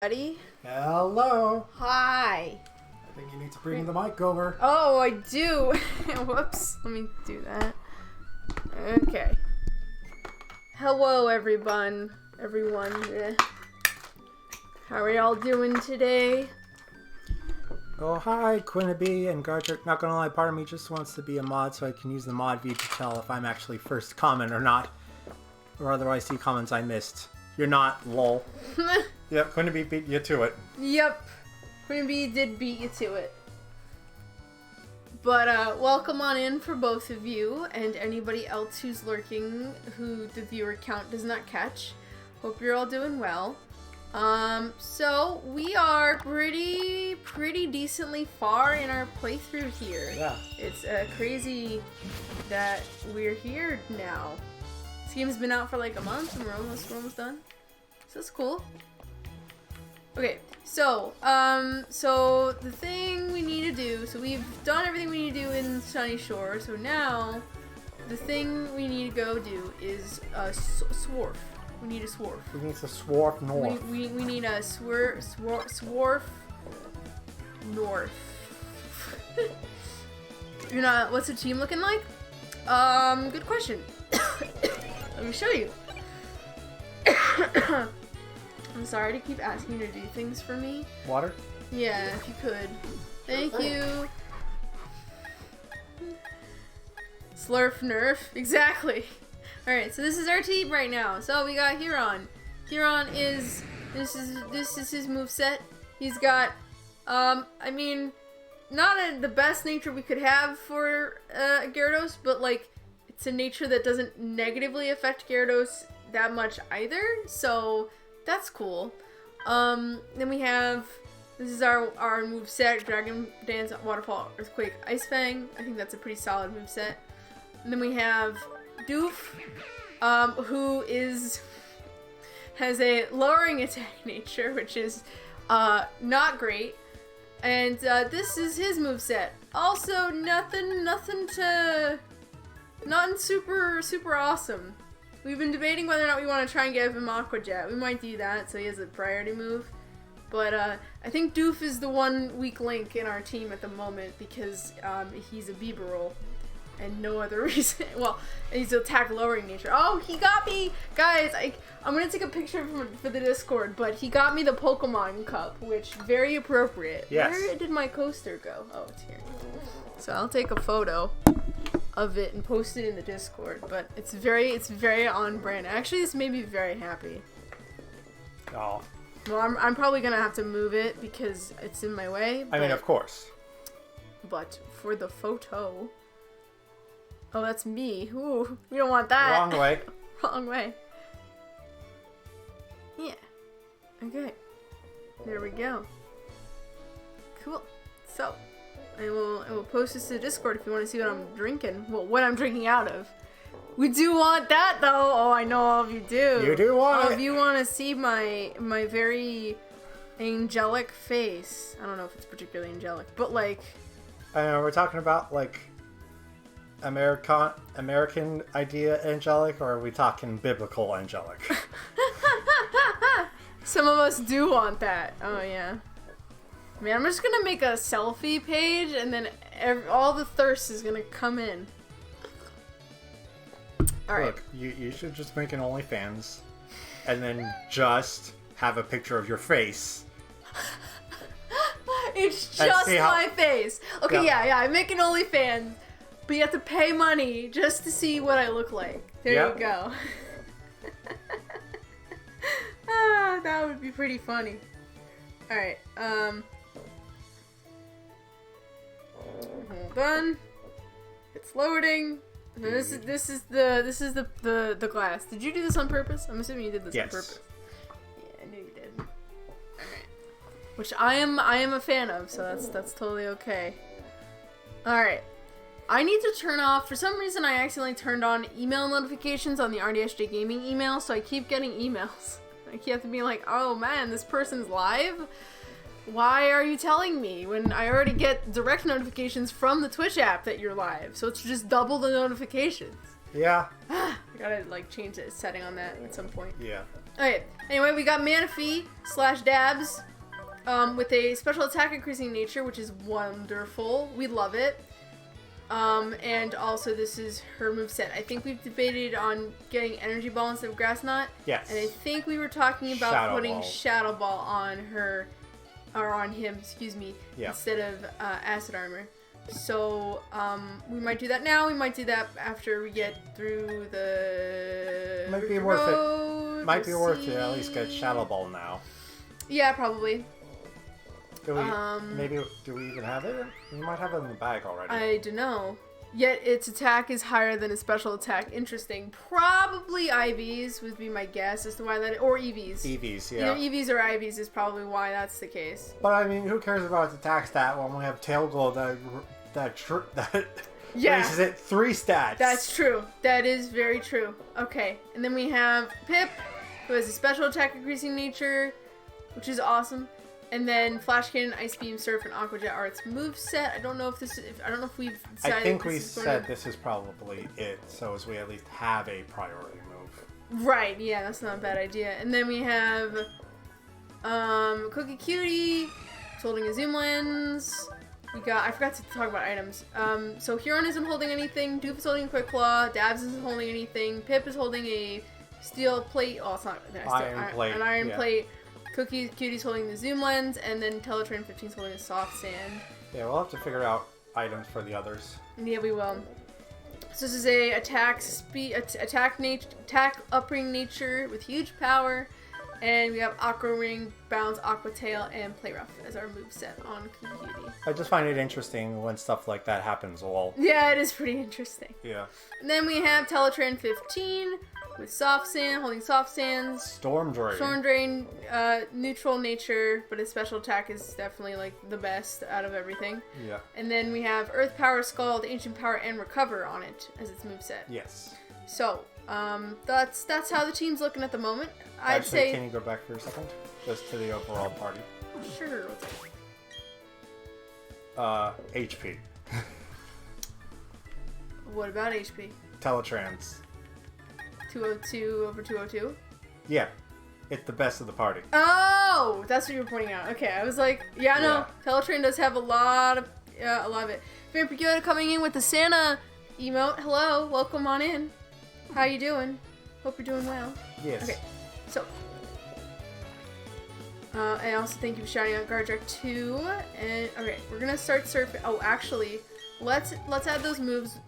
Ready? Hello. Hi. I think you need to bring the mic over. Oh, I do. Whoops. Let me do that. Okay. Hello, everyone. How are y'all doing today? Oh, hi, Quinnabee and Garter. Not gonna lie, part of me just wants to be a mod so I can use the mod view to tell if I'm actually first comment or not. Or otherwise see comments I missed. You're not, lol. Yep, Quinnabee beat you to it. Yep. Queen did beat you to it. But, welcome on in for both of you and anybody else who's lurking who the viewer count does not catch. Hope you're all doing well. So we are pretty decently far in our playthrough here. Yeah. It's crazy that we're here now. This game's been out for like a month and we're almost done. So that's cool. Okay, so the thing we need to do, so we've done everything we need to do in Sunny Shore, so now the thing we need to go do is swarf. We need a swarf. We need to swarf north. We need a swarf north. You're not, what's the team looking like? Good question. Let me show you. I'm sorry to keep asking you to do things for me. Water? Yeah, if you could. Thank you. Slurf nerf. Exactly. Alright, so this is our team right now. So we got Huron. Huron is this is his moveset. He's got I mean, not the best nature we could have for Gyarados, but like it's a nature that doesn't negatively affect Gyarados that much either. So that's cool. Then we have, this is our moveset, Dragon Dance, Waterfall, Earthquake, Ice Fang. I think that's a pretty solid moveset. And then we have Doof, who has a lowering attack nature, which is not great. And this is his moveset. Also nothing super awesome. We've been debating whether or not we want to try and give him Aqua Jet. We might do that, so he has a priority move. But I think Doof is the one weak link in our team at the moment because he's a Bieberol. And no other reason. Well, he's attack lowering nature. Oh, he got me! Guys, I'm going to take a picture for the Discord, but he got me the Pokemon Cup, which very appropriate. Yes. Where did my coaster go? Oh, it's here. So I'll take a photo of it and post it in the Discord, but it's very on brand. Actually, this made me very happy. Oh. Well, I'm probably gonna have to move it because it's in my way. I mean, of course. But for the photo, oh, that's me. Ooh, we don't want that. Wrong way. Wrong way. Yeah. Okay. There we go. Cool. So. I will post this to the Discord if you want to see what I'm drinking. Well, what I'm drinking out of. We do want that, though. Oh, I know all of you do. You do want all it. of you want to see my very angelic face. I don't know if it's particularly angelic, but like... I know, we're talking about, like, American idea angelic, or are we talking biblical angelic? Some of us do want that. Oh, yeah. Man, I'm just gonna make a selfie page and then all the thirst is gonna come in. Alright. Look, you should just make an OnlyFans and then just have a picture of your face. It's just my face. Okay, yeah, I make an OnlyFans, but you have to pay money just to see what I look like. There you go. Ah, that would be pretty funny. Alright, hold on. It's loading. This is the glass. Did you do this on purpose? I'm assuming you did this on purpose. Yeah, I knew you did. Alright. Which I am a fan of, so that's totally okay. Alright. I need to turn off, for some reason I accidentally turned on email notifications on the RDSJ Gaming email, so I keep getting emails. I keep having to be like, oh man, this person's live? Why are you telling me when I already get direct notifications from the Twitch app that you're live? So it's just double the notifications. Yeah. I gotta like change the setting on that at some point. Yeah. Okay, anyway, we got Manaphy / Dabs with a special attack increasing nature, which is wonderful. We love it. And also this is her moveset. I think we've debated on getting Energy Ball instead of Grass Knot. Yes. And I think we were talking about Shadow putting Ball. Shadow Ball on her, or on him, Yeah. instead of Acid Armor. So, we might do that now. We might do that after we get through the Might be worth it. road. Might be We'll worth see. it. At least get Shadow Ball now. Yeah, probably. Do we? Maybe do we even have it? We might have it in the bag already. I don't know. Yet its attack is higher than its special attack. Interesting. Probably IVs would be my guess as to why that, or EVs. EVs, yeah. Either EVs or IVs is probably why that's the case. But I mean, who cares about its attack stat when we have Tail Glow that Yeah. raises it 3 stats? That's true. That is very true. Okay. And then we have Pip, who has a special attack increasing nature, which is awesome. And then Flash Cannon, Ice Beam, Surf, and Aqua Jet are its moveset. I don't know if this is, I don't know if we've decided. I think this we is going said to... this is probably it, so as we at least have a priority move. Right, yeah, that's not a bad idea. And then we have Cookie Cutie, who's holding a zoom lens. We got, I forgot to talk about items. So Huron isn't holding anything, Doof is holding a Quick Claw, Dabs isn't holding anything, Pip is holding a steel plate, oh, it's not, an iron plate. Cookie Cutie's holding the zoom lens, and then Teletrain 15's holding a soft sand. Yeah, we'll have to figure out items for the others. Yeah, we will. So this is a attack upping nature with huge power, and we have Aqua Ring, Bounce, Aqua Tail, and Play Rough as our moveset on Cookie Cutie. I just find it interesting when stuff like that happens. Lol. Yeah, it is pretty interesting. Yeah. And then we have Teletrain 15 with soft sand, holding soft sands. Storm Drain. Storm Drain, neutral nature, but its special attack is definitely like the best out of everything. Yeah. And then we have Earth Power, Scald, Ancient Power, and Recover on it as its moveset. Yes. So, that's how the team's looking at the moment. I'd Actually, say. can you go back for a second? Just to the overall party. Sure. What's that? HP. What about HP? Teletrans. 202 over 202? Yeah. It's the best of the party. Oh! That's what you were pointing out. Okay, I was like, yeah, no. Yeah. Teletrain does have a lot of it. Vampire Yoda coming in with the Santa emote. Hello, welcome on in. How you doing? Hope you're doing well. Yes. Okay, so. And also thank you for shouting out Gardrak 2. And, okay, we're gonna start surfing. Oh, actually, let's add those moves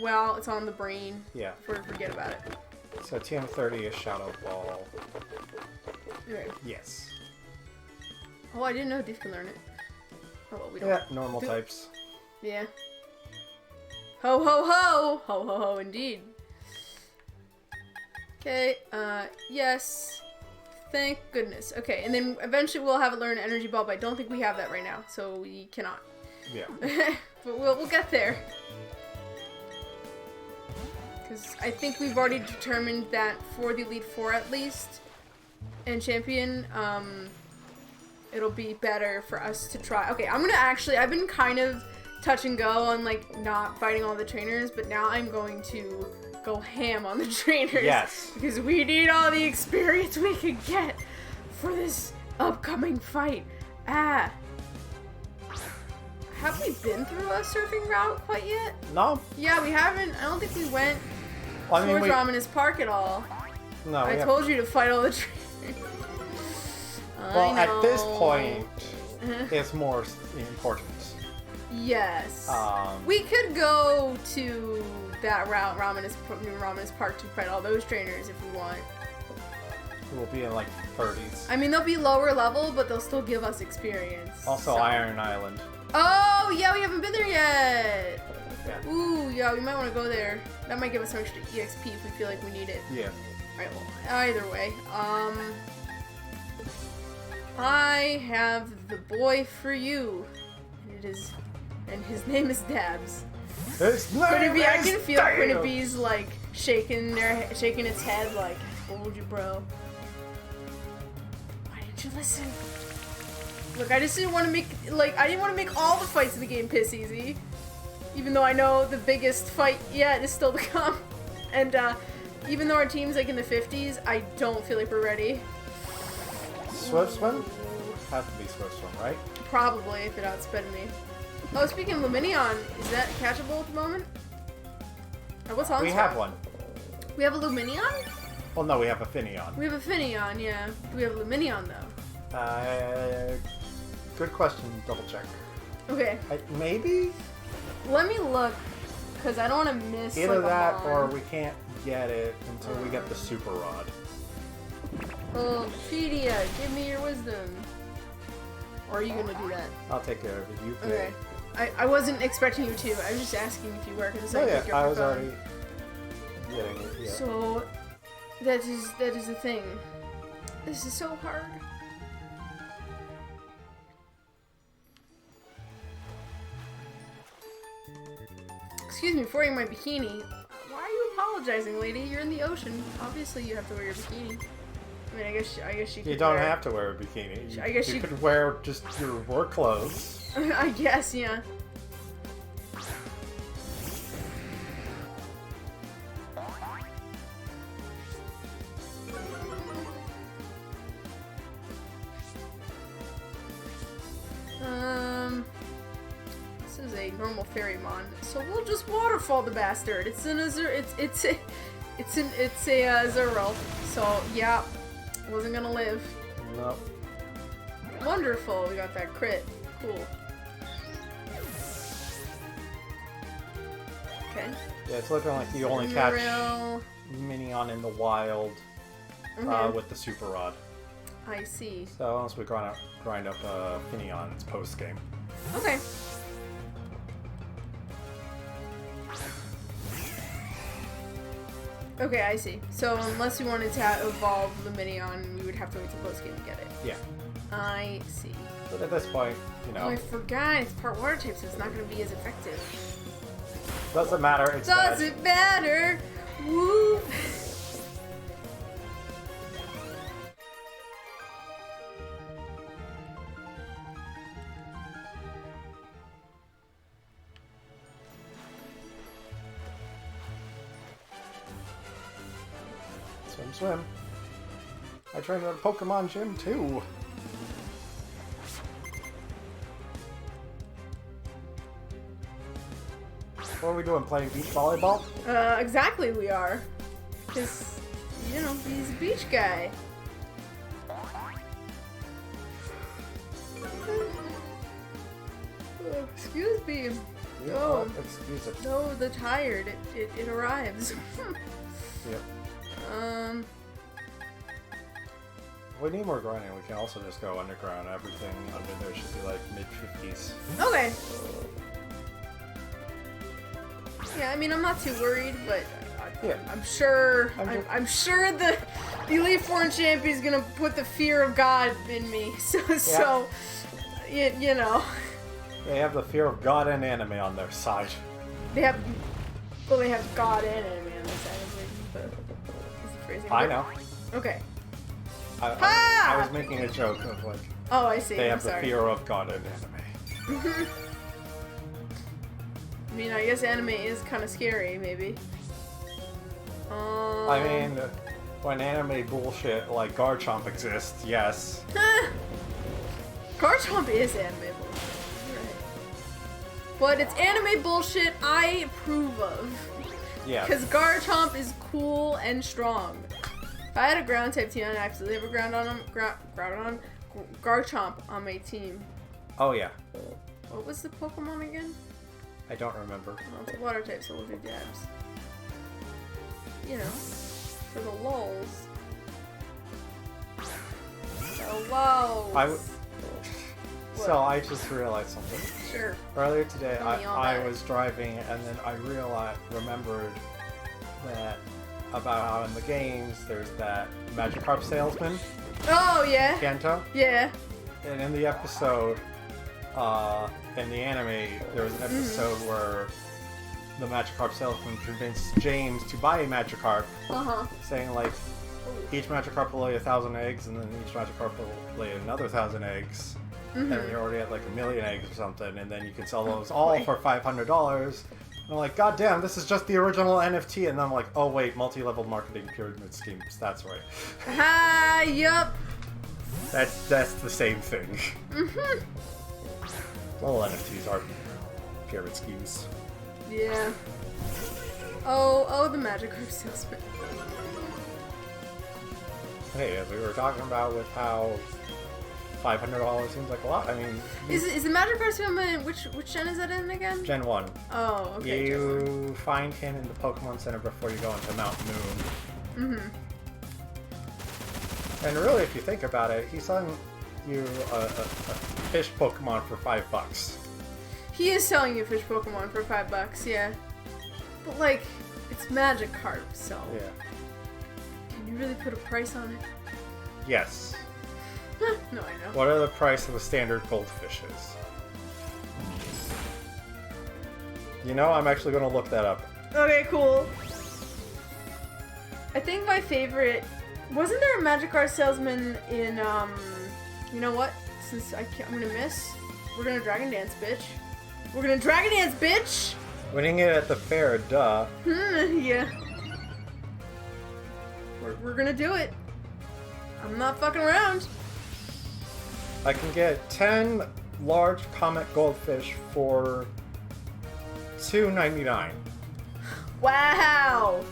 while it's on the brain. Yeah. Before we forget about it. So TM30 is Shadow Ball. Okay. Yes. Oh, I didn't know Diff can learn it. Oh, well, we don't. Yeah, normal types. Yeah. Ho ho ho! Ho ho ho indeed. Okay, yes. Thank goodness. Okay, and then eventually we'll have it learn Energy Ball, but I don't think we have that right now, so we cannot. Yeah. But we'll get there. Because I think we've already determined that for the Elite Four at least, and Champion, it'll be better for us to try. Okay, I've been kind of touch and go on like not fighting all the trainers, but now I'm going to go ham on the trainers. Yes. Because we need all the experience we can get for this upcoming fight. Have we been through a surfing route quite yet? No. Yeah, we haven't. I don't think we went Well, I mean, towards Raminus Park at all. No. I told you to fight all the trainers. Well, at this point, it's more important. Yes. We We could go to that route, New Raminus Park, to fight all those trainers if we want. will be in like 30s. I mean, they'll be lower level, but they'll still give us experience. Also, so. Iron Island. Oh, yeah, we haven't been there yet. Yeah. Ooh, yeah, we might want to go there. That might give us some extra EXP if we feel like we need it. Yeah. Alright, well, either way. I have the boy for you. And his name is Dabs. Quinnaby, I can feel Quinnaby's like shaking its head like, I told you, bro. Why didn't you listen? Look, I just didn't want to make all the fights in the game piss easy. Even though I know the biggest fight yet is still to come. And even though our team's like in the 50s, I don't feel like we're ready. Swift Swim? Has to be Swift Swim, right? Probably, if it outsped me. Oh, speaking of Luminion, is that catchable at the moment? Or what's on? We have one. We have a Luminion? Well, no, we have a Finneon. We have a Finneon, yeah. Do we have a Luminion, though? Good question. Double check. Okay. Maybe? Let me look, because I don't want to miss Either like, that, a or mon. we can't get it until we get the Super Rod. Oh, Pedia, give me your wisdom. Or are you gonna do that? I'll take care of it. You pay. Okay. I wasn't expecting you to. I was just asking if you were, because Oh I yeah, picked your I was phone. already getting it. Yeah. So, that is the thing. This is so hard. Excuse me for wearing my bikini. Why are you apologizing, lady? You're in the ocean. Obviously, you have to wear your bikini. I mean, I guess she could. You don't wear... have to wear a bikini. I guess you you could wear just your work clothes. I guess, yeah. This is a normal Ferrymon, so we'll just waterfall the bastard. It's a Zero. So yeah, wasn't gonna live. Nope. Wonderful, we got that crit. Cool. Okay. Yeah, it's looking like you only catch Real... Minion in the wild with the Super Rod. I see. So once we grind up Finneon, it's post game. Okay. Okay, I see. So unless we wanted to evolve Luminion, we would have to wait till post game to get it. Yeah. I see. But at this point, you know. Oh, I forgot. It's part water type, so it's not going to be as effective. Doesn't matter. It's Does dead. it matter? Woo! Swim, swim. I trained at a Pokemon gym too. What are we doing? Playing beach volleyball? Exactly we are. Because, you know, he's a beach guy. Oh, excuse me. Yeah, Oh. excuse it. No, the tired. It arrives. Yep. If we need more grinding, we can also just go underground. Everything under there should be like mid-50s. Okay. Yeah, I mean, I'm not too worried, but I'm sure I'm sure the Elite Foreign Champion is gonna put the fear of God in me. So you know. They have the fear of God and anime on their side. They have God and anime on their side. Is the phrasing? I know. Okay. I was making a joke of like. Oh, I see. They I'm have the sorry. fear of God and anime. I mean, I guess anime is kind of scary, maybe. I mean, when anime bullshit like Garchomp exists, yes. Garchomp is anime bullshit. You're right. But it's anime bullshit I approve of. Yeah. Because Garchomp is cool and strong. If I had a ground type team, I'd absolutely have a Garchomp on my team. Oh yeah. What was the Pokemon again? I don't remember. Well, it's a water type, so we'll do dabs. You know, for the lulz. The lulz. So I just realized something. Sure. Earlier today, Tell me all I about it. was driving and then I remembered that about how in the games there's that Magikarp salesman, Oh, yeah. Kanto, Yeah. and in the episode, in the anime, there was an episode where the Magikarp salesman convinced James to buy a Magikarp, saying like, each Magikarp will lay 1,000 eggs, and then each Magikarp will lay another 1,000 eggs, and you already had like 1,000,000 eggs or something, and then you can sell those all for $500, I'm like, God damn, this is just the original NFT. And then I'm like, oh wait, multi-level marketing pyramid schemes. That's right. Ah, yup. That's the same thing. Mhm. All NFTs are pyramid schemes. Yeah. Oh, the magic card salesman. Hey, as we were talking about with how $500 seems like a lot. I mean, Is the magic card salesman which gen is that in again? Gen 1. Oh, okay. You find him in the Pokemon Center before you go into Mount Moon. Mm-hmm. And really, if you think about it, he's selling you a fish Pokemon for $5. He is selling you fish Pokemon for $5, yeah. But like, it's Magikarp, so Yeah. can you really put a price on it? Yes. No, I know. What are the price of a standard goldfish is? You know, I'm actually going to look that up. Okay, cool. I think my favorite... Wasn't there a Magikarp salesman in, You know what? Since I'm gonna miss, we're gonna Dragon Dance, bitch. We're gonna Dragon Dance, bitch! Winning it at the fair, duh. Yeah. We're gonna do it. I'm not fucking around. I can get 10 large comet goldfish for $2.99. Wow!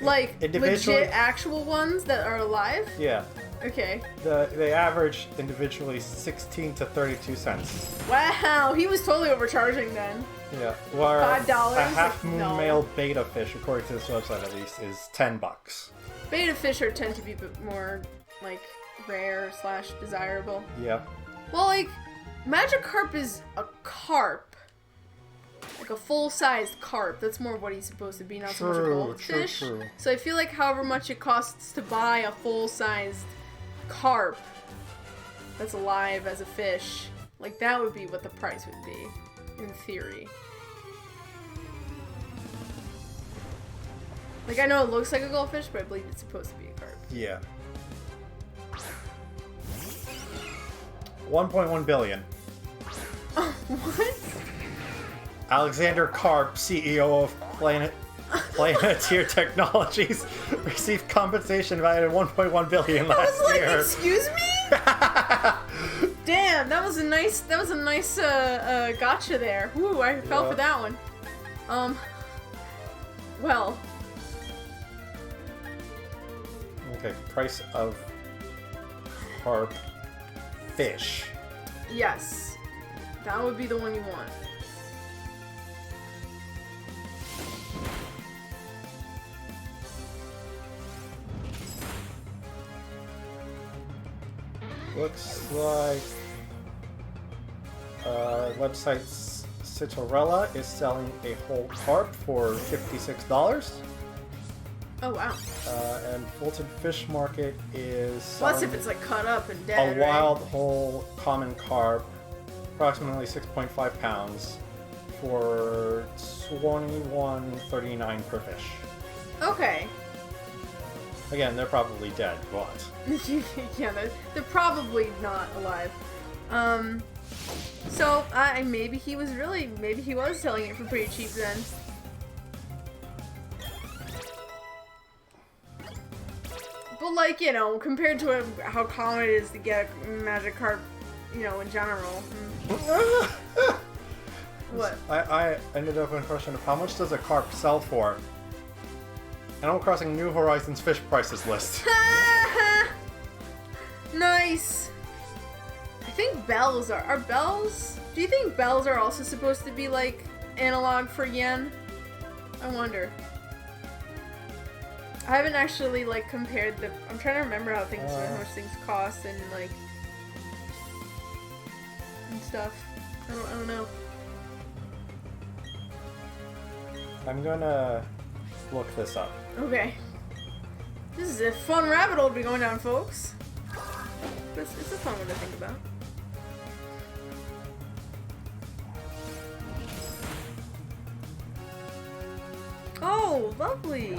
Like, Individually- legit actual ones that are alive? Yeah. Okay. They average individually 16 to 32 cents. Wow, he was totally overcharging then. Yeah. Where $5? a half moon No. male beta fish, according to this website at least, is $10. Beta fish are tend to be more, like, rare / desirable. Yeah. Well, like, Magikarp is a carp. Like a full-sized carp. That's more of what he's supposed to be, not so much a goldfish. True. So I feel like however much it costs to buy a full-sized carp that's alive as a fish, like that would be what the price would be, in theory. Like, I know it looks like a goldfish, but I believe it's supposed to be a carp. Yeah. 1.1 billion. What? Alexander Karp, CEO of Planeteer Technologies, received compensation valued at 1.1 billion I last was like, year. excuse me? Damn, that was a nice gotcha there. Woo, I fell for that one. Well. Okay, price of carp fish. Yes. That would be the one you want. Looks like website Citorella is selling a whole carp for $56. Oh, wow. And Fulton Fish Market is Plus selling if it's like cut up and dead, a right? wild whole common carp, approximately 6.5 pounds, for $21.39 per fish. Okay. Again, they're probably dead, but Yeah, they're probably not alive. So, maybe he was selling it for pretty cheap then. But like, you know, compared to how common it is to get a Magikarp, you know, in general. What? I ended up in a question of how much does a carp sell for? Animal Crossing New Horizons fish prices list. Nice! I think bells are bells? Do you think bells are also supposed to be like analog for yen? I wonder. I haven't actually like compared I'm trying to remember how much things cost and like and stuff. I don't know. I'm gonna look this up. Okay. This is a fun rabbit hole to be going down, folks. But it's a fun one to think about. Oh, lovely!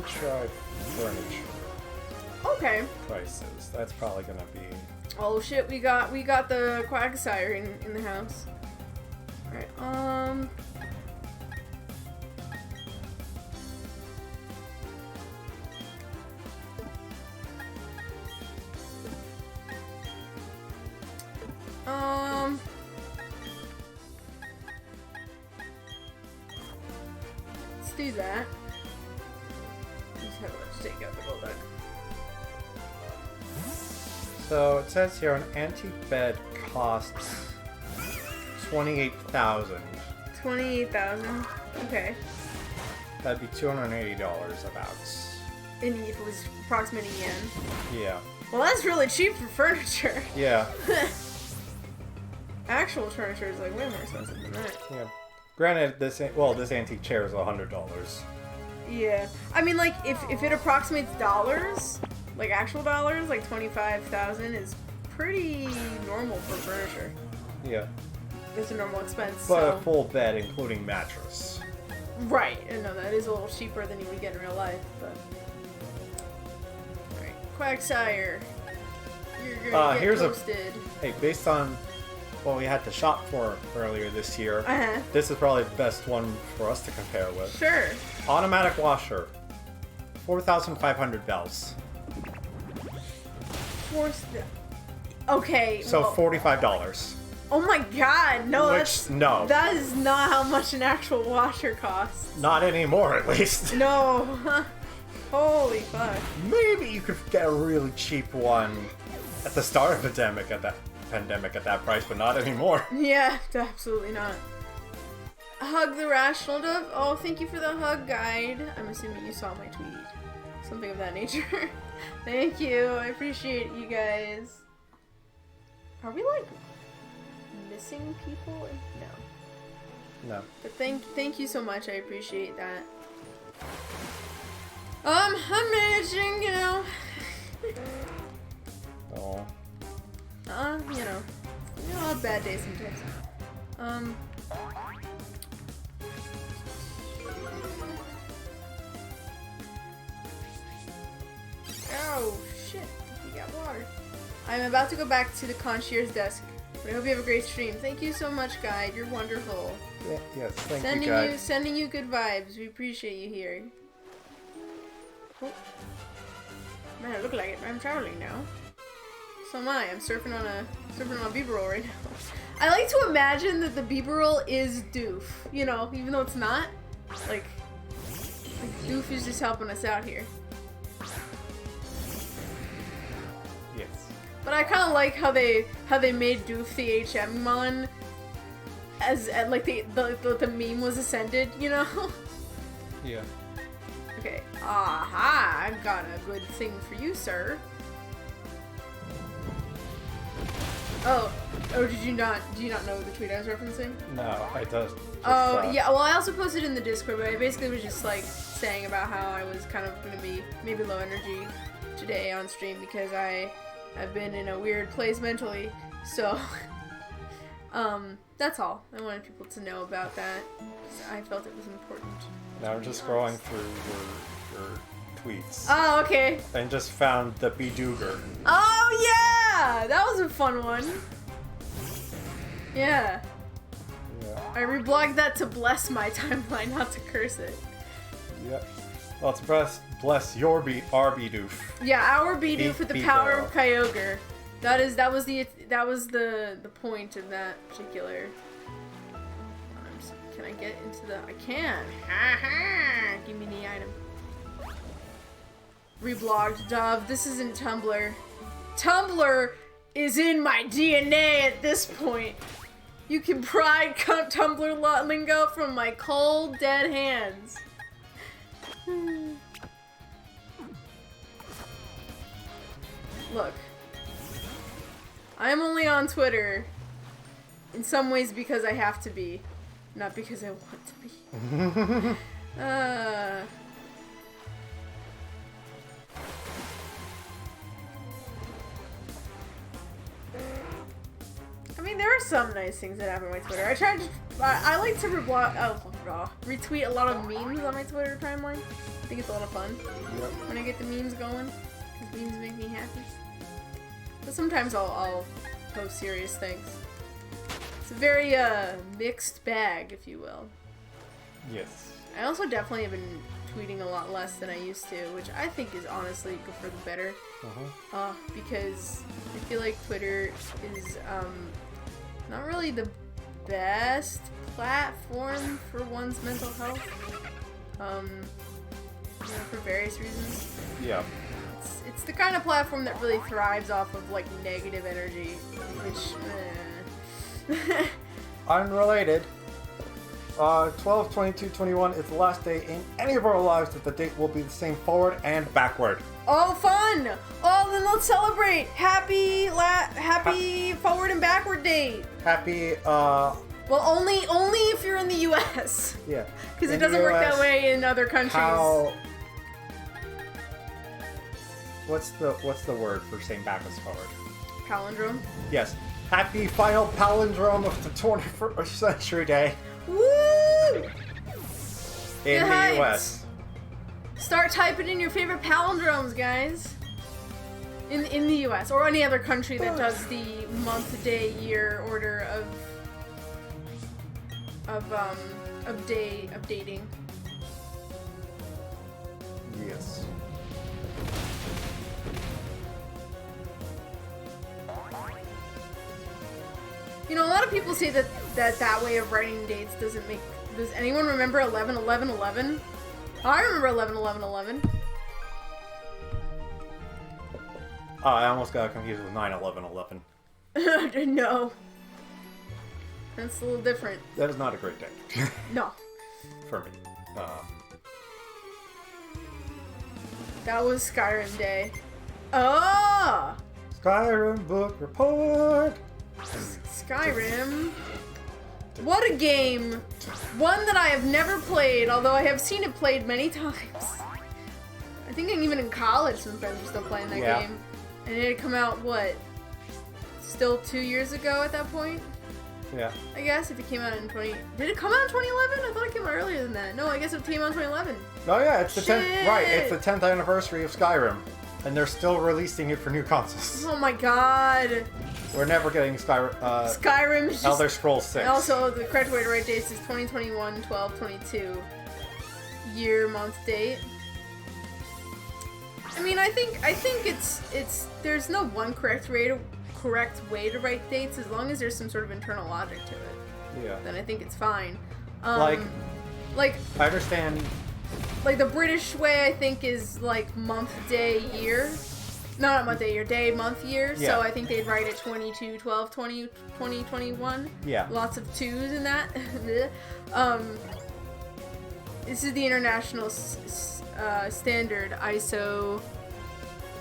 try furniture Okay. prices. That's probably gonna be. Oh shit, we got the Quagsire in the house. Alright, let's do that. Let's take out the bulldog. So it says here an antique bed costs 28,000. 28,000. Okay. That'd be $280 about. And if it was approximately yen. Yeah. Well, that's really cheap for furniture. Yeah. Actual furniture is like way more expensive than that. Yeah. Granted, this antique chair is $100. Yeah. I mean, like, if it approximates dollars, like actual dollars, like 25,000 is pretty normal for furniture. Yeah. It's a normal expense. But so. a full bed, including mattress. Right. I know that is a little cheaper than you would get in real life, but. Alright. Quagsire. You're gonna get toasted. Hey, based on what we had to shop for earlier this year, Uh-huh. this is probably the best one for us to compare with. Sure. Automatic washer. 4,500 bells. Okay. So well, $45. oh my god, no, No. that is not how much an actual washer costs. Not anymore, at least. No. Holy fuck. Maybe you could get a really cheap one at the start of the pandemic at that price, but not anymore. Yeah, absolutely not. Hug the Rational Dove. Oh, thank you for the hug guide. I'm assuming you saw my tweet. Something of that nature. Thank you. I appreciate you guys. Are we like missing people? No. But thank you so much. I appreciate that. I'm managing, you know. Oh. You know, I'll have bad days sometimes. Oh, shit. You got water. I'm about to go back to the concierge desk, but I hope you have a great stream. Thank you so much, guide. You're wonderful. Yeah, yes, thank you, guide. Sending you good vibes. We appreciate you here. Oh. Man, I look like it. I'm traveling now. So am I. I'm surfing on a Bieber roll right now. I like to imagine that the Bieber roll is Doof. You know, even though it's not. Like Doof is just helping us out here. Yes. But I kind of like how they made Doof the HM mon as like the meme was ascended. You know. Yeah. Okay. Aha! I've got a good thing for you, sir. Oh, did you not know the tweet I was referencing? No, I just yeah, well I also posted in the Discord, but I basically was just like saying about how I was kind of gonna be maybe low energy today on stream because I have been in a weird place mentally, so that's all. I wanted people to know about that. I felt it was important. Now I'm just scrolling through your tweets. Oh, okay. And just found the Bedooger. Oh yeah! That was a fun one. Yeah. I reblogged that to bless my timeline, not to curse it. Yep. Well, it's bless your our Bidoof. Yeah, our Bidoof with the power of Kyogre. That was the point of that particular. Can I get into the? I can. Give me the item. Reblogged Dove. This isn't Tumblr. Tumblr is in my DNA at this point. You can pry Tumblr lingo from my cold, dead hands. Look. I'm only on Twitter in some ways because I have to be, not because I want to be. I mean, there are some nice things that happen on my Twitter. I like to retweet a lot of memes on my Twitter timeline. I think it's a lot of fun when I get the memes going, because memes make me happy. But sometimes I'll post serious things. It's a very mixed bag, if you will. Yes. I also definitely have been tweeting a lot less than I used to, which I think is honestly good for the better. Because I feel like Twitter is not really the best platform for one's mental health. You know, for various reasons. Yeah. It's the kind of platform that really thrives off of like negative energy, which. Unrelated. 12/22/21 is the last day in any of our lives that the date will be the same forward and backward. Oh, fun! Oh, then let's celebrate! Happy forward and backward date. Happy. Well, only if you're in the U.S. Yeah. Because it doesn't work that way in other countries. How? What's the word for saying backwards forward? Palindrome. Yes. Happy final palindrome of the 21st century day. Woo! In the U.S. Start typing in your favorite palindromes, guys. In the U.S. or any other country that does the month, day, year order of dating. Yes. You know, a lot of people say that way of writing dates doesn't make. Does anyone remember 11/11/11? I remember 11/11/11. Oh, I almost got confused with 9/11/11. No. That's a little different. That is not a great day. No. For me. That was Skyrim Day. Oh! Skyrim book report! Skyrim. What a game. One that I have never played, although I have seen it played many times. I think even in college some friends were still playing that game. And it had come out, what? Still 2 years ago at that point? Yeah. I guess if it came out in 20... Did it come out in 2011? I thought it came out earlier than that. No, I guess it came out in 2011. Oh yeah, it's the 10th... Right, it's the 10th anniversary of Skyrim. And they're still releasing it for new consoles. Oh my god. We're never getting Skyrim's just... Elder Scrolls 6. And also, the correct way to write dates is 2021-12-22. Year, month, date. I mean, I think it's there's no one correct way to write dates as long as there's some sort of internal logic to it. Yeah. Then I think it's fine. Like I understand. Like the British way, I think is like month, day, year. No, not month, day, year. Day, month, year. Yeah. So I think they'd write it 22/12/20/21. Yeah. Lots of twos in that. This is the international standard ISO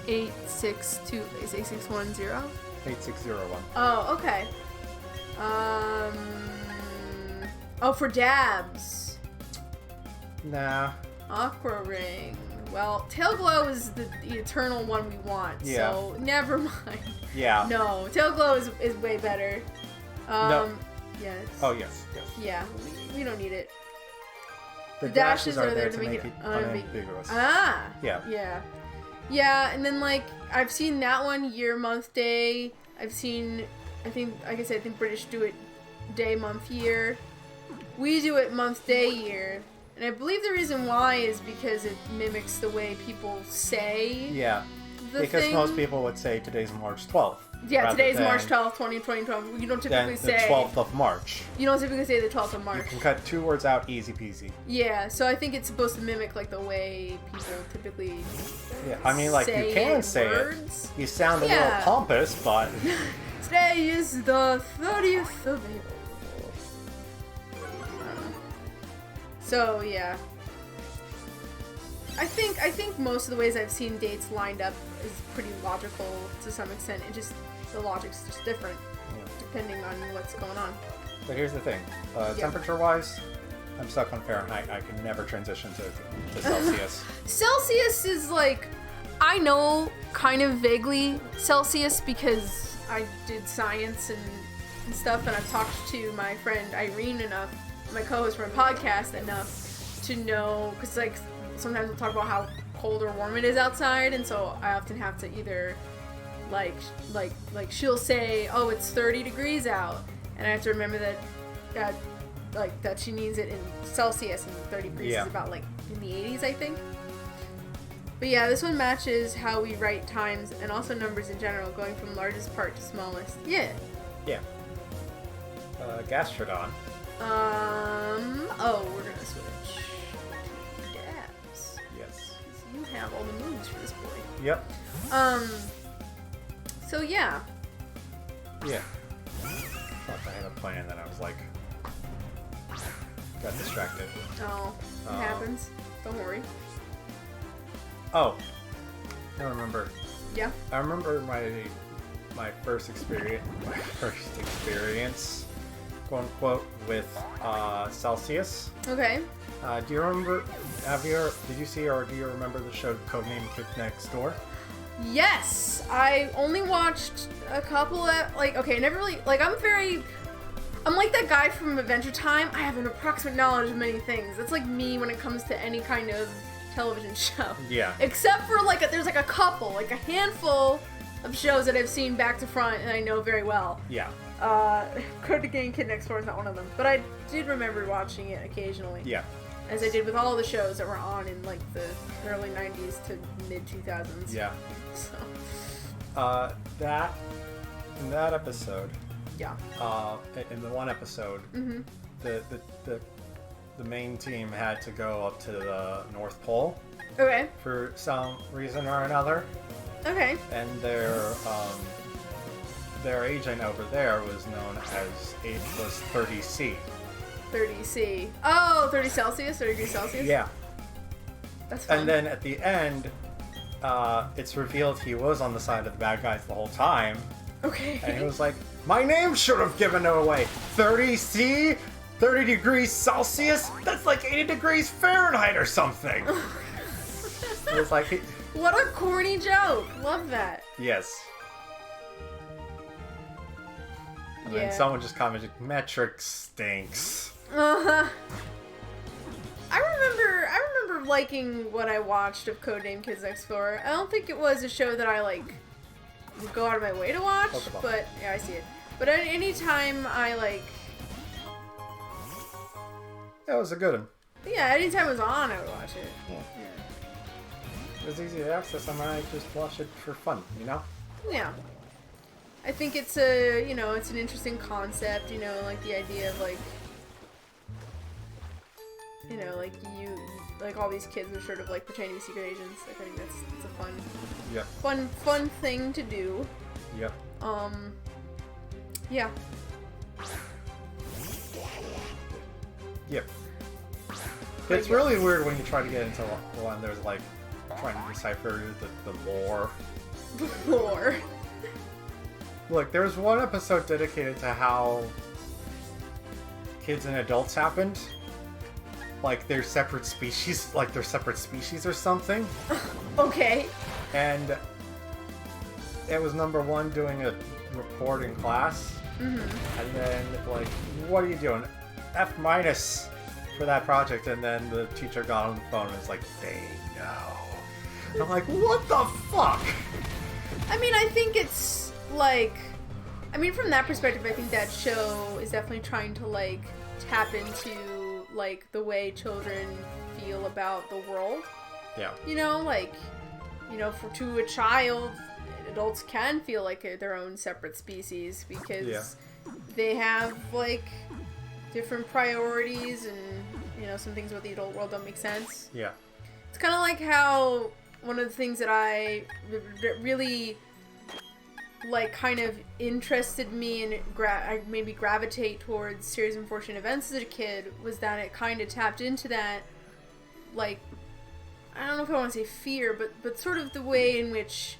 8610. 8601. Oh, okay. Oh, for dabs. Nah. Aqua Ring. Well, Tail Glow is the eternal one we want, so never mind. Yeah. No, Tail Glow is way better. No. Yes. Oh, yes. Yeah, we don't need it. The dashes are there to make it unambiguous. Ah! Yeah. Yeah. Yeah, and then, like, I've seen that one, year, month, day. I've seen, I think, like I said, I think British do it day, month, year. We do it month, day, year. And I believe the reason why is because it mimics the way people say because most people would say today's March 12th. Yeah, today's March 12th, 2012. You don't typically say... the 12th of March. You don't typically say the 12th of March. You can cut 2 words out easy peasy. Yeah, so I think it's supposed to mimic, like, the way people typically I mean, like, you can say words. It. You sound a little pompous, but... Today is the 30th of April. So, yeah. I think most of the ways I've seen dates lined up is pretty logical to some extent. The logic's just different depending on what's going on. But here's the thing. Temperature-wise, I'm stuck on Fahrenheit. I can never transition to Celsius. Celsius is like, I know kind of vaguely Celsius because I did science and and stuff, and I've talked to my friend Irene enough, my co-host for my podcast, enough to know, because like sometimes we'll talk about how cold or warm it is outside, and so I often have to either like she'll say, oh, it's 30 degrees out, and I have to remember that she needs it in Celsius, and 30 degrees is about like in the 80s, I think. But yeah, this one matches how we write times and also numbers in general, going from largest part to smallest. Yeah. Yeah. Gastrodon. Oh, we're gonna switch to Gas. Yes. You have all the moves for this boy. Yep. So yeah. Yeah. Thought I had a plan, then I was like, got distracted. Oh, it happens. Don't worry. Oh, I remember. Yeah. I remember my first experience, quote unquote, with Celsius. Okay. Do you remember? Did you see or do you remember the show Codename Kid Next Door? Yes, I only watched a couple of never really I'm like that guy from Adventure Time. I have an approximate knowledge of many things. That's like me when it comes to any kind of television show. Yeah. Except for there's a couple, like a handful of shows that I've seen back to front and I know very well. Yeah. Codename Kid Next Door is not one of them, but I did remember watching it occasionally. Yeah. As I did with all the shows that were on in like the early 90s to mid 2000s. Yeah. So. In that episode. Yeah. In the one episode, mm-hmm. the main team had to go up to the North Pole. Okay. For some reason or another. Okay. And their agent over there was known as 30C. 30C. Oh, 30 Celsius, 30 degrees Celsius? Yeah. That's fun. And then at the end, it's revealed he was on the side of the bad guys the whole time. Okay. And he was like, my name should have given it away. 30C? 30 degrees Celsius? That's like 80 degrees Fahrenheit or something. It was like... What a corny joke. Love that. Yes. And then someone just commented, metric stinks. Uh-huh. I remember liking what I watched of Codename Kids Next Door. I don't think it was a show that I would go out of my way to watch, but yeah, I see it. But any time I That was a good one. Yeah, anytime it was on, I would watch it. Yeah. It was easy to access. I might just watch it for fun, you know? Yeah. I think it's it's an interesting concept, like the idea of all these kids are sort of pretending to be secret agents. I think it's a fun thing to do. Yep. Yeah. Yep. It's really weird when you try to get into one. There's trying to decipher the lore. The lore. Look, there's one episode dedicated to how kids and adults happened. They're separate species, or something. Okay. And it was number one doing a report in class. Mm-hmm. And then, what are you doing? F- for that project. And then the teacher got on the phone and was like, they know. I'm like, what the fuck? I mean, I think it's from that perspective, I think that show is definitely trying to tap into the way children feel about the world. Yeah. To a child, adults can feel like their own separate species because they have different priorities and some things about the adult world don't make sense. Yeah. It's kind of like how one of the things that I really kind of interested me and made me gravitate towards series of unfortunate events as a kid was that it kind of tapped into that I don't know if I want to say fear, but sort of the way in which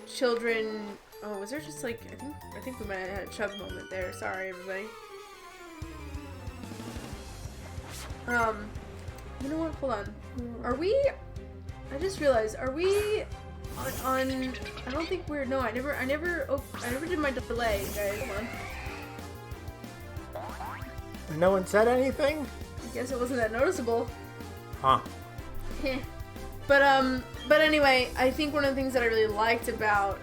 children. Oh, was there just I think we might have had a chub moment there. Sorry, everybody. You know what? Hold on. Are we? I just realized. Are we on I don't think we're no. I never did my delay, guys. Hold on. No one said anything? I guess it wasn't that noticeable. Huh. But anyway, I think one of the things that I really liked about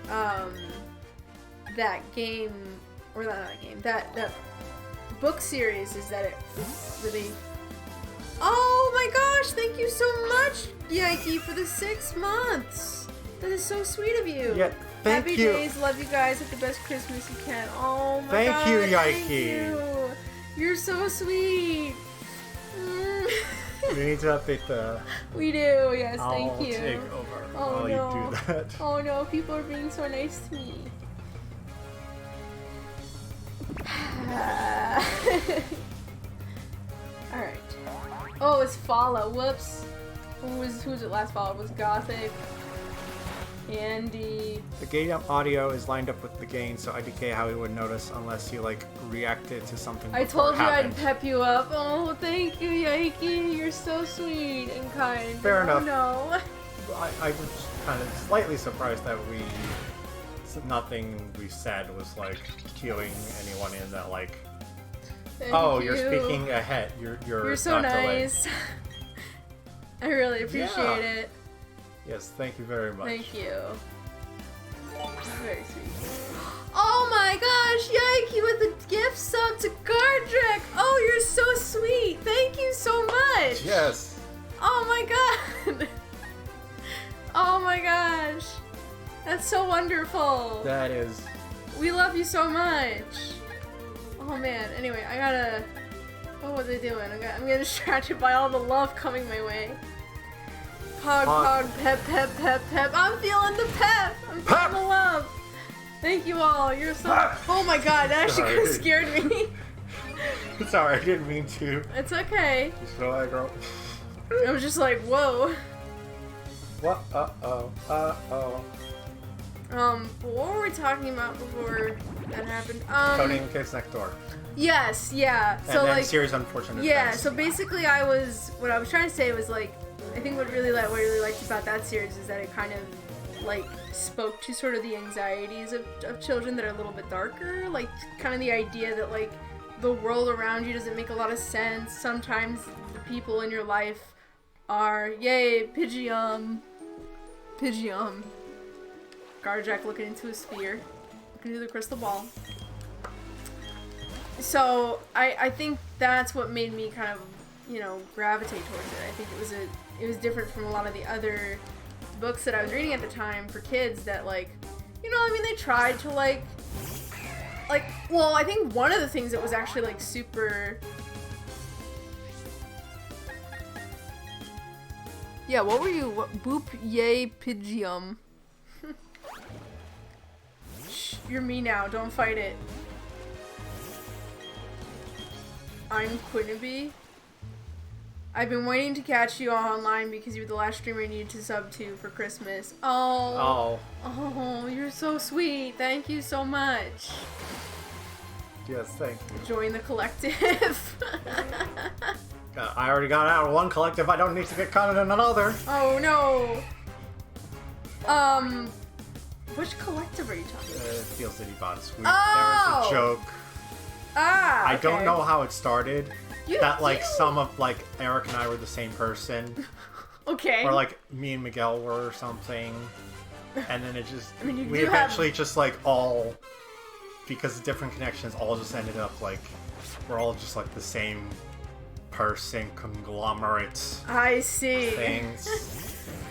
that game, or not that game, that book series is that it really. Oh my gosh! Thank you so much, Yikey, for the 6 months. That is so sweet of you. Yeah, thank Happy you. days. Love you guys. Have the best Christmas you can. Oh my Thank god. you, Thank Yikey. you. You're so sweet. We need to update the... We do, yes, I'll thank you. take over Oh, while no. you do that. Oh no, people are being so nice to me. Alright. Oh, it's Follow. Whoops. Who was it last follow? It was Gothic. Andy. The game audio is lined up with the gain, so IDK how he would notice unless you like reacted to something. I before told it you happened. I'd pep you up. Oh, thank you, Yikey. You're so sweet and kind. Fair enough. Oh no. I was kind of slightly surprised that nothing we said was like cueing anyone in that like. Thank Oh, you. you're speaking ahead. You're so not delayed. nice. I really appreciate it. Yes, thank you very much. Thank you. Very sweet. Oh my gosh, Yikey with the gift sub to Gardrek! Oh, you're so sweet! Thank you so much! Yes. Oh my god! Oh my gosh! That's so wonderful! That is. We love you so much! Oh man, anyway, I gotta... What was I doing? I'm getting distracted by all the love coming my way. Pog, pep, pep, pep, pep. I'm feeling the pep! I'm feeling the love! Thank you all, you're so... Oh my god, that actually kind of scared me. Sorry, I didn't mean to. It's okay. You still aggro. I was just like, whoa. What? Uh-oh. Uh-oh. What were we talking about before that happened? Coding the Kids Next Door. Yes, yeah. And So then like, Series Unfortunate yeah. Events. So basically, what I was trying to say was like, I think what I really liked about that series is that it kind of like spoke to sort of the anxieties of children that are a little bit darker, like kind of the idea that like the world around you doesn't make a lot of sense. Sometimes the people in your life are Pidgeot. Garjack looking into a sphere, looking into the crystal ball. So I think that's what made me kind of, you know, gravitate towards it. I think it was different from a lot of the other books that I was reading at the time for kids that like, you know, I mean, they tried to like, well, I think one of the things that was actually like super. Yeah, what were you? What, boop yay Pidgeot. Shh, you're me now. Don't fight it. I'm Quinnaby. I've been waiting to catch you online because you're the last streamer I needed to sub to for Christmas. Oh. Oh, you're so sweet. Thank you so much. Yes, thank you. Join the collective. I already got out of one collective. I don't need to get caught in another. Oh no. Which collective are you talking about? Steel City Bots. There Oh! was a joke. Ah, I okay. don't know how it started. You that like do? some of like Eric and I were the same person, Okay. or like me and Miguel were or something, and then it just I mean, you we do eventually just like all because of different connections all just ended up like we're all just like the same person conglomerate I see. things.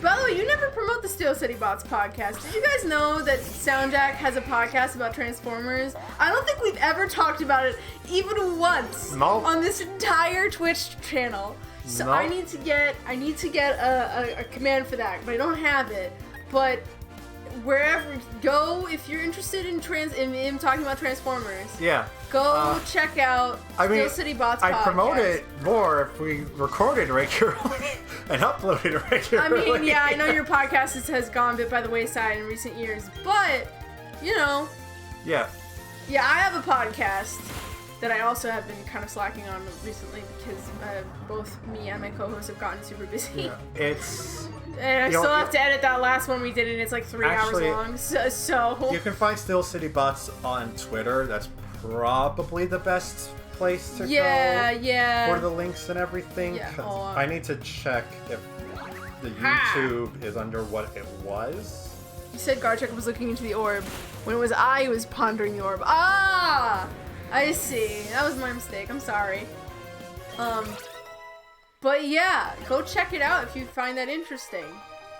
By the way, you never promote the Steel City Bots podcast. Did you guys know that SoundJack has a podcast about Transformers? I don't think we've ever talked about it even once Nope. on this entire Twitch channel. So Nope. I need to get a command for that, but I don't have it. But wherever go, if you're interested in in talking about Transformers, Yeah. go check out I mean, Steel City Bots I'd podcast. promote it more if we recorded regularly and uploaded I regularly. mean, yeah, I know your podcast has gone a bit by the wayside in recent years, but, you know, Yeah. yeah, I have a podcast that I also have been kind of slacking on recently because both me and my co-host have gotten super busy. Yeah, it's... And I still have to edit that last one we did, and it's like 3 hours long. So you can find Steel City Bots on Twitter. That's probably the best place to go for the links and everything. Yeah. I need to check if the YouTube is under what it was. You said Garchuk was looking into the orb when it was I who was pondering the orb. Ah! I see. That was my mistake. I'm sorry. But yeah, go check it out if you find that interesting.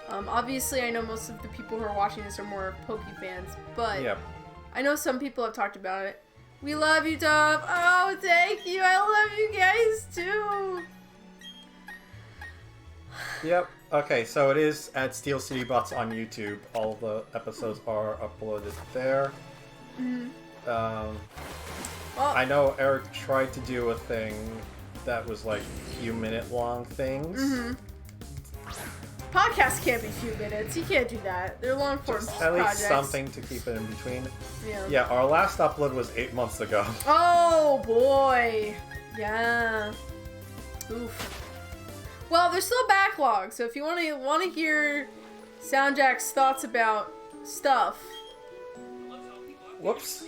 Obviously, I know most of the people who are watching this are more Poke fans, but I know some people have talked about it. We love you, Dove. Oh, thank you. I love you guys too. Yep. Okay, so it is at Steel City Bots on YouTube. All the episodes are uploaded there. Well, I know Eric tried to do a thing that was like few minute long things. Podcasts can't be few minutes. You can't do that. They're long form projects. At least something to keep it in between. Yeah. Yeah, our last upload was 8 months ago. Oh boy. Yeah. Oof. Well, there's still a backlog, so if you want to hear SoundJack's thoughts about stuff. Whoops.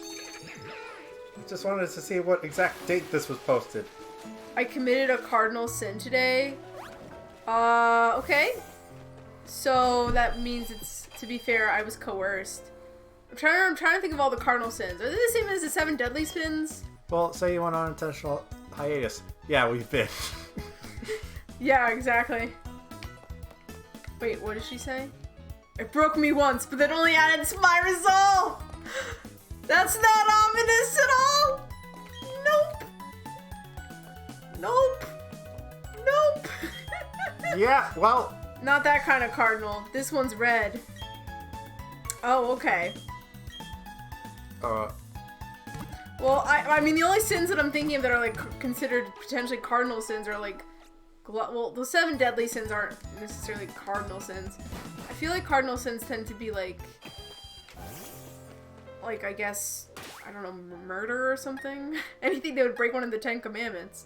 Just wanted to see what exact date this was posted. I committed a cardinal sin today. Okay. So that means it's, to be fair, I was coerced. I'm trying to think of all the cardinal sins. Are they the same as the 7 deadly sins? Well, say you went on intentional hiatus. Yeah, we've been. Yeah, exactly. Wait, what did she say? It broke me once, but that only added to my resolve! That's not ominous at all! Nope! Nope! Nope! Yeah, well... Not that kind of cardinal. This one's red. Oh, okay. Well, I mean, the only sins that I'm thinking of that are, like, considered potentially cardinal sins are, like... Well, the 7 deadly sins aren't necessarily cardinal sins. I feel like cardinal sins tend to be, like, I guess, I don't know, murder or something? Anything that would break one of the 10 commandments.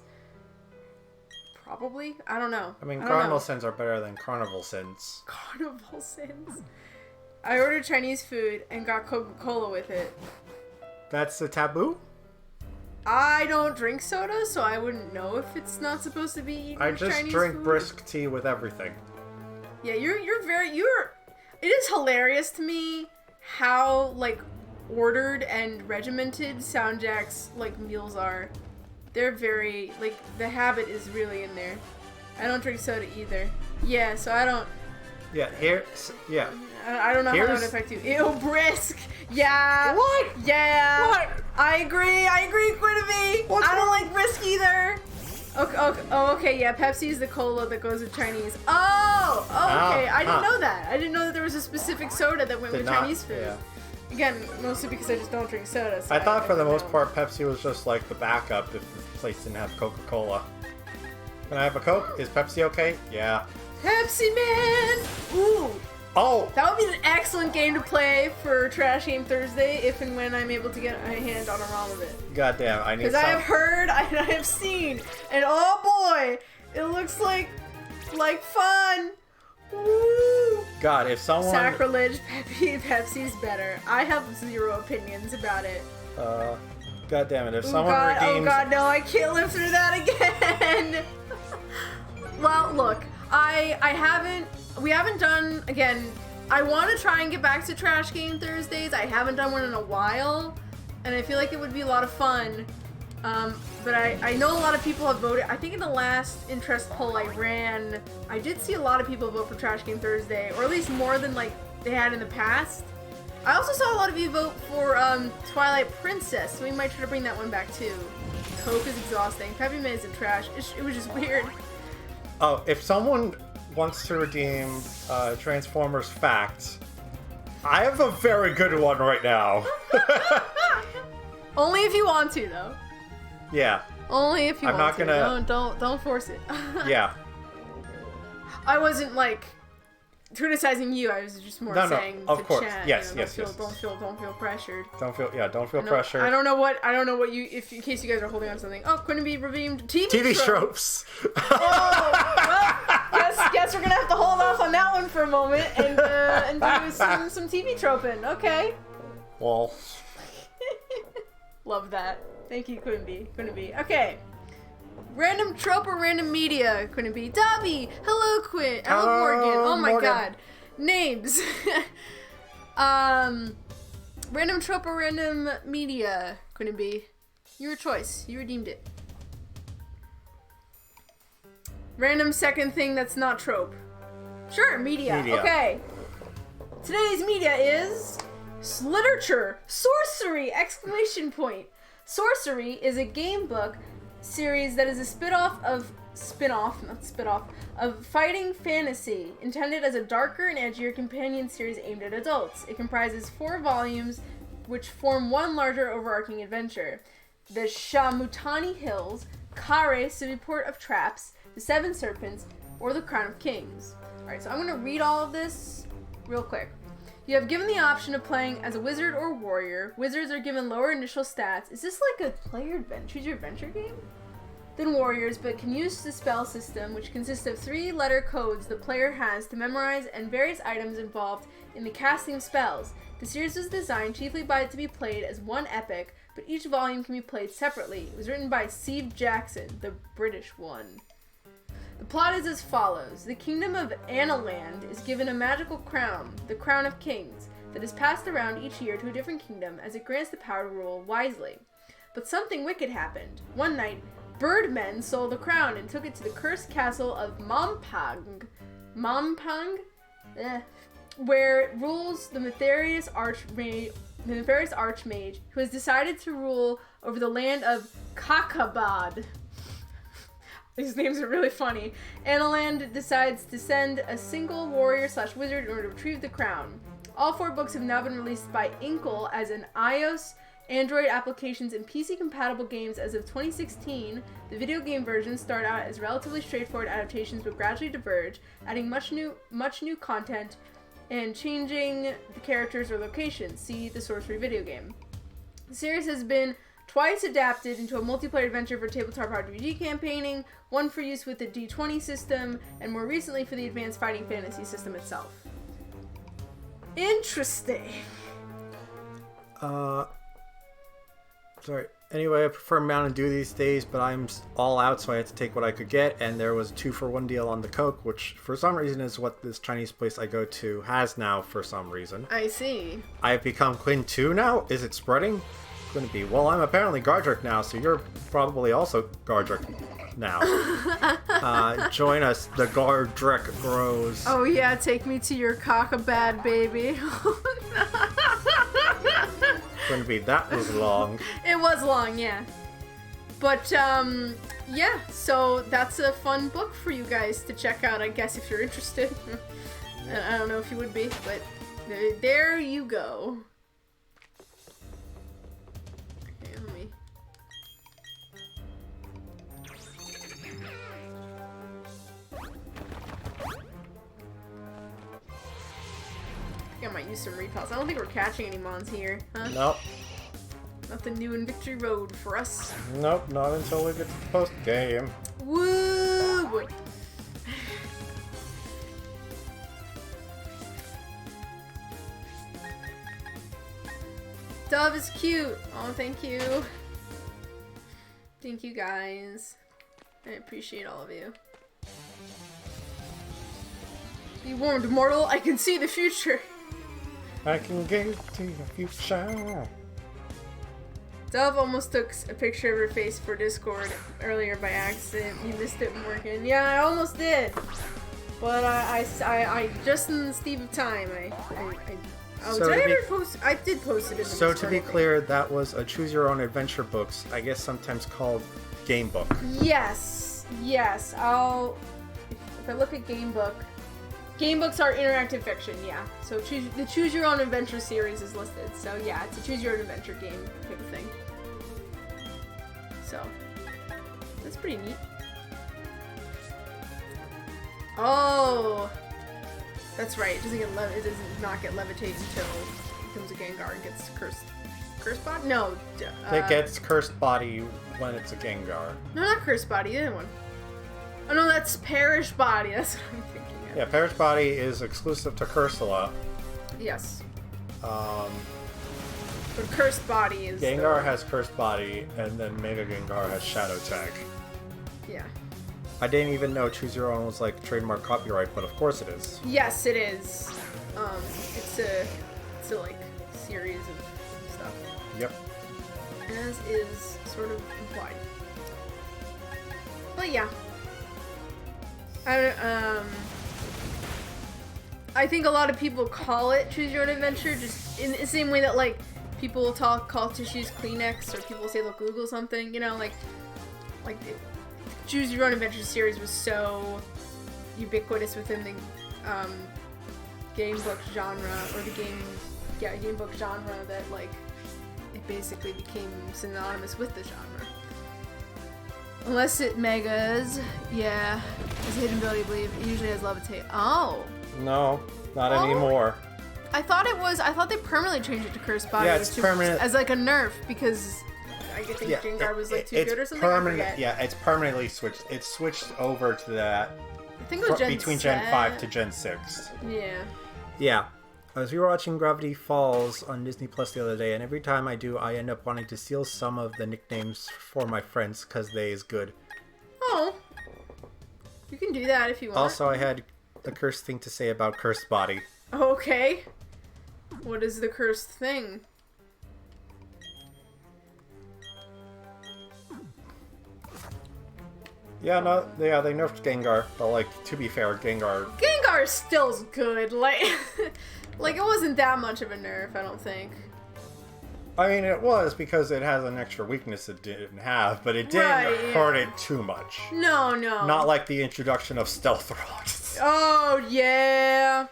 Probably? I don't know. I mean, cardinal sins are better than carnival sins. Carnival sins? I ordered Chinese food and got Coca-Cola with it. That's a taboo? I don't drink soda, so I wouldn't know if it's not supposed to be eaten I with just Chinese drink food. brisk tea with everything. Yeah, it is hilarious to me how, like, ordered and regimented SoundJack's, like, meals are. They're very, like, the habit is really in there. I don't drink soda either. Yeah, so I don't... Yeah, yeah. I don't know how that would affect you. Ew, brisk! Yeah! What? Yeah! What? I agree, Quinnaby! I don't like brisk either! Okay, yeah, Pepsi is the cola that goes with Chinese. Oh, okay, I didn't know that. I didn't know that there was a specific soda that went with Chinese food. Yeah. Again, mostly because I just don't drink soda. So I thought for the most part Pepsi was just like the backup if the place didn't have Coca-Cola. Can I have a Coke? Is Pepsi okay? Yeah. Pepsi Man! Ooh! Oh! That would be an excellent game to play for Trash Game Thursday if and when I'm able to get my hand on a ROM of it. Goddamn, I need some. Because I have heard, I have seen, and oh boy, it looks like fun! Woo! God, if someone... Sacrilege, Pepsi's better. I have 0 opinions about it. God damn it, if Oh someone redeems... Oh god, no, I can't live through that again! Well, look, we haven't done, again, I want to try and get back to Trash Game Thursdays. I haven't done one in a while, and I feel like it would be a lot of fun. But I know a lot of people have voted. I think in the last interest poll I ran, I did see a lot of people vote for Trash Game Thursday, or at least more than, like, they had in the past. I also saw a lot of you vote for, Twilight Princess, so we might try to bring that one back, too. Coke is exhausting. Pepsi Man isn't trash. It was just weird. Oh, if someone wants to redeem Transformers Facts, I have a very good one right now. Only if you want to, though. Yeah. Only if you I'm want not to. gonna... Don't force it. Yeah. I wasn't, like... criticizing you. I was just more saying of to course. chat. Yes, you know, don't feel pressured. Don't feel pressured. I don't know what you, if in case you guys are holding on to something. Oh, couldn't be redeemed TV tropes. Oh, well, guess we're gonna have to hold off on that one for a moment and do some TV troping. Okay. Well. Love that. Thank you, couldn't be. Okay. Random trope or random media, couldn't be. Dobby! Hello, Quinn! Hello, Morgan! Oh my Morgan. god. Names. Random trope or random media, couldn't be. Your choice. You redeemed it. Random second thing that's not trope. Sure, media. Okay. Today's media is literature. Sorcery! Exclamation point. Sorcery is a game book series that is a spin-off of fighting fantasy, intended as a darker and edgier companion series aimed at adults. It comprises 4 volumes, which form one larger overarching adventure. The Shamutani Hills, Kare, City Port of Traps, The Seven Serpents, or The Crown of Kings. Alright, so I'm going to read all of this real quick. You have given the option of playing as a wizard or warrior. Wizards are given lower initial stats. Is this like a choose your adventure game? Than warriors, but can use the spell system, which consists of 3-letter codes the player has to memorize and various items involved in the casting spells. The series was designed chiefly to be played as one epic, but each volume can be played separately. It was written by Steve Jackson, the British one. The plot is as follows. The kingdom of Analand is given a magical crown, the Crown of Kings, that is passed around each year to a different kingdom as it grants the power to rule wisely. But something wicked happened. One night, birdmen stole the crown and took it to the cursed castle of Mompang, where rules the nefarious archmage who has decided to rule over the land of Kakabad. These names are really funny. Analand decides to send a single warrior/wizard in order to retrieve the crown. All 4 books have now been released by Inkle as an iOS, Android applications, and PC-compatible games as of 2016. The video game versions start out as relatively straightforward adaptations but gradually diverge, adding much new content and changing the characters or locations. See the Sorcery video game. The series has been twice adapted into a multiplayer adventure for tabletop RPG campaigning, one for use with the D20 system, and more recently for the advanced fighting fantasy system itself. Interesting. Sorry. Anyway, I prefer Mountain Dew these days, but I'm all out, so I had to take what I could get, and there was a 2-for-1 deal on the Coke, which for some reason is what this Chinese place I go to has now for some reason. I see. I've become Quinn 2 now? Is it spreading? Couldn't be. Well, I'm apparently Gardrick now, so you're probably also Gardrick now. Join us, the Gardrick grows. Oh yeah, take me to your cockabad, baby. Couldn't be. That was long. It was long, yeah. But, yeah, so that's a fun book for you guys to check out, I guess, if you're interested. I don't know if you would be, but there you go. Okay, let me... I think I might use some repels. I don't think we're catching any mons here, huh? Nope. Nothing new in Victory Road for us. Nope, not until we get to the post-game. Woo! Dove is cute. Oh, thank you. Thank you, guys. I appreciate all of you. Be warned, mortal. I can see the future. I can get to the future. Dove almost took a picture of her face for Discord earlier by accident. You missed it, Morgan. Yeah, I almost did. But I just in the steep of time, I did post it in the So Discord, to be clear, that was a Choose Your Own Adventure books, I guess sometimes called game book. Yes. If I look at game book, game books are interactive fiction, yeah. So the Choose Your Own Adventure series is listed. So yeah, it's a Choose Your Own Adventure game type of thing. So that's pretty neat. Oh, That's right. It doesn't get levitate until it becomes a Gengar and gets cursed. Cursed body? No. It gets cursed body when it's a Gengar. No, not cursed body. The other one. Oh no, that's perish body. That's what I'm thinking of. Yeah, perish body is exclusive to Cursula. Yes. Um, But cursed body is. Gengar has cursed body, and then Mega Gengar has Shadow Tag. Yeah. I didn't even know Choose Your Own was like trademark copyright, but of course it is. Yes, it is. It's a like series of stuff. Yep. As is sort of implied. But yeah. I think a lot of people call it Choose Your Own Adventure, just in the same way that like people will call tissues Kleenex, or people say they'll Google something, you know, like the Choose Your Own Adventure series was so ubiquitous within the game book genre, or the game book genre, that like it basically became synonymous with the genre. Unless it megas, yeah. It's a hidden ability, I believe. It usually has levitate. Oh. No, not anymore. I thought they permanently changed it to cursed body. Yeah, it's permanent. As like a nerf, because I think Gengar was like too good or something. It's permanently switched. It's switched over to that. I think it was between Gen 5 to Gen 6. Yeah. Yeah. I was rewatching Gravity Falls on Disney Plus the other day, and every time I do, I end up wanting to steal some of the nicknames for my friends because they is good. Oh. You can do that if you want. Also, I had the cursed thing to say about cursed body. Okay. What is the cursed thing? They nerfed Gengar, but like, to be fair, Gengar still's good, like like it wasn't that much of a nerf, I don't think. I mean, it was, because it has an extra weakness it didn't have, but it didn't hurt it too much. No. Not like the introduction of Stealth Rocks. Oh, yeah.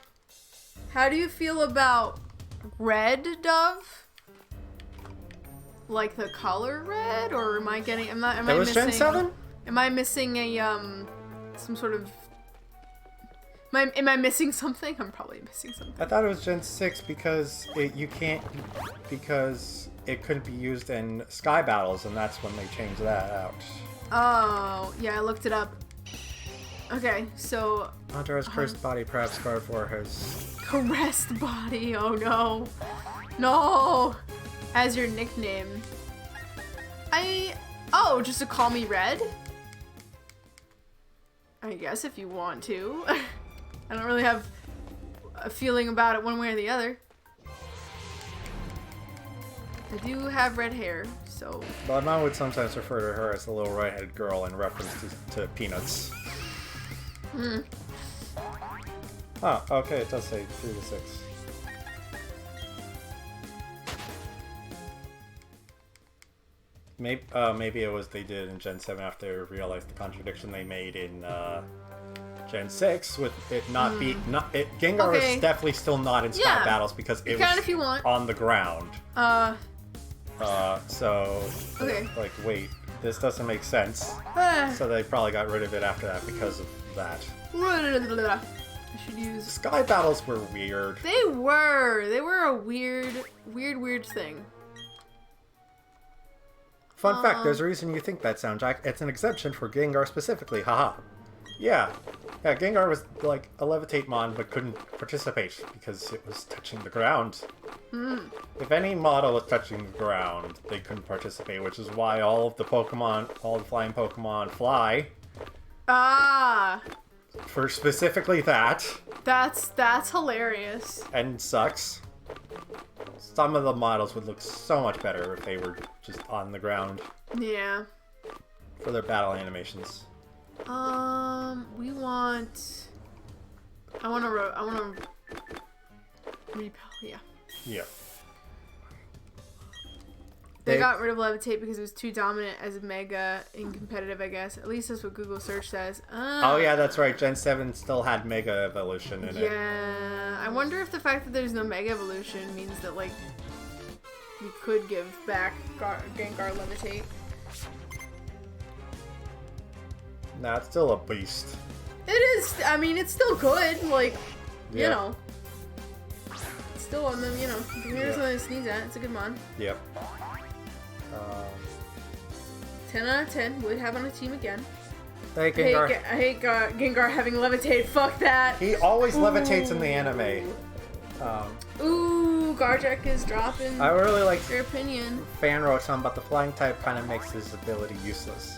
How do you feel about red Dove? Like the color red? Or am I getting... Am I was missing... Gen 7? Am I missing a, some sort of... Am I missing something? I'm probably missing something. I thought it was Gen 6 because because it couldn't be used in Sky Battles, and that's when they changed that out. Oh, yeah, I looked it up. Okay, so... Hunter has cursed body, perhaps Gardevoir has... Caressed body, oh no. No! As your nickname. Oh, just to call me Red? I guess if you want to. I don't really have a feeling about it one way or the other. I do have red hair, so... But mom would sometimes refer to her as the little red-headed girl in reference to Peanuts. Hmm. Oh, okay, it does say 3 to 6. Maybe it was they did in Gen 7 after they realized the contradiction they made in Gen 6 with it not Gengar is definitely still not in Sky Battles because it was if you want. on the ground. So okay. Like, wait, this doesn't make sense. So they probably got rid of it after that because of that. I should use... Sky Battles were weird. They were a weird thing. Fun fact, there's a reason you think that, SoundJack. It's an exemption for Gengar specifically, haha. Yeah, Gengar was like a levitate mon, but couldn't participate because it was touching the ground. Mm. If any model was touching the ground, they couldn't participate, which is why all the flying Pokemon fly. Ah! For specifically that. That's hilarious. And sucks. Some of the models would look so much better if they were just on the ground. Yeah. For their battle animations. We want... I want to repel, yeah. Yeah. They got rid of Levitate because it was too dominant as a Mega in competitive, I guess. At least that's what Google search says. Oh yeah, that's right. Gen 7 still had Mega Evolution in it. Yeah. I wonder if the fact that there's no Mega Evolution means that, like, we could give back Gengar Levitate. Nah, it's still a beast. It is. I mean, it's still good. Like, you know. Still on them, you know. Here's something to sneeze at. It's a good mod. Yep. 10 out of 10. Would have on a team again. Hey, Gengar. I hate Gengar having levitate. Fuck that. He always levitates in the anime. Ooh, Garjack is dropping. I really like your opinion. Fan Rotom, but the flying type kind of makes his ability useless.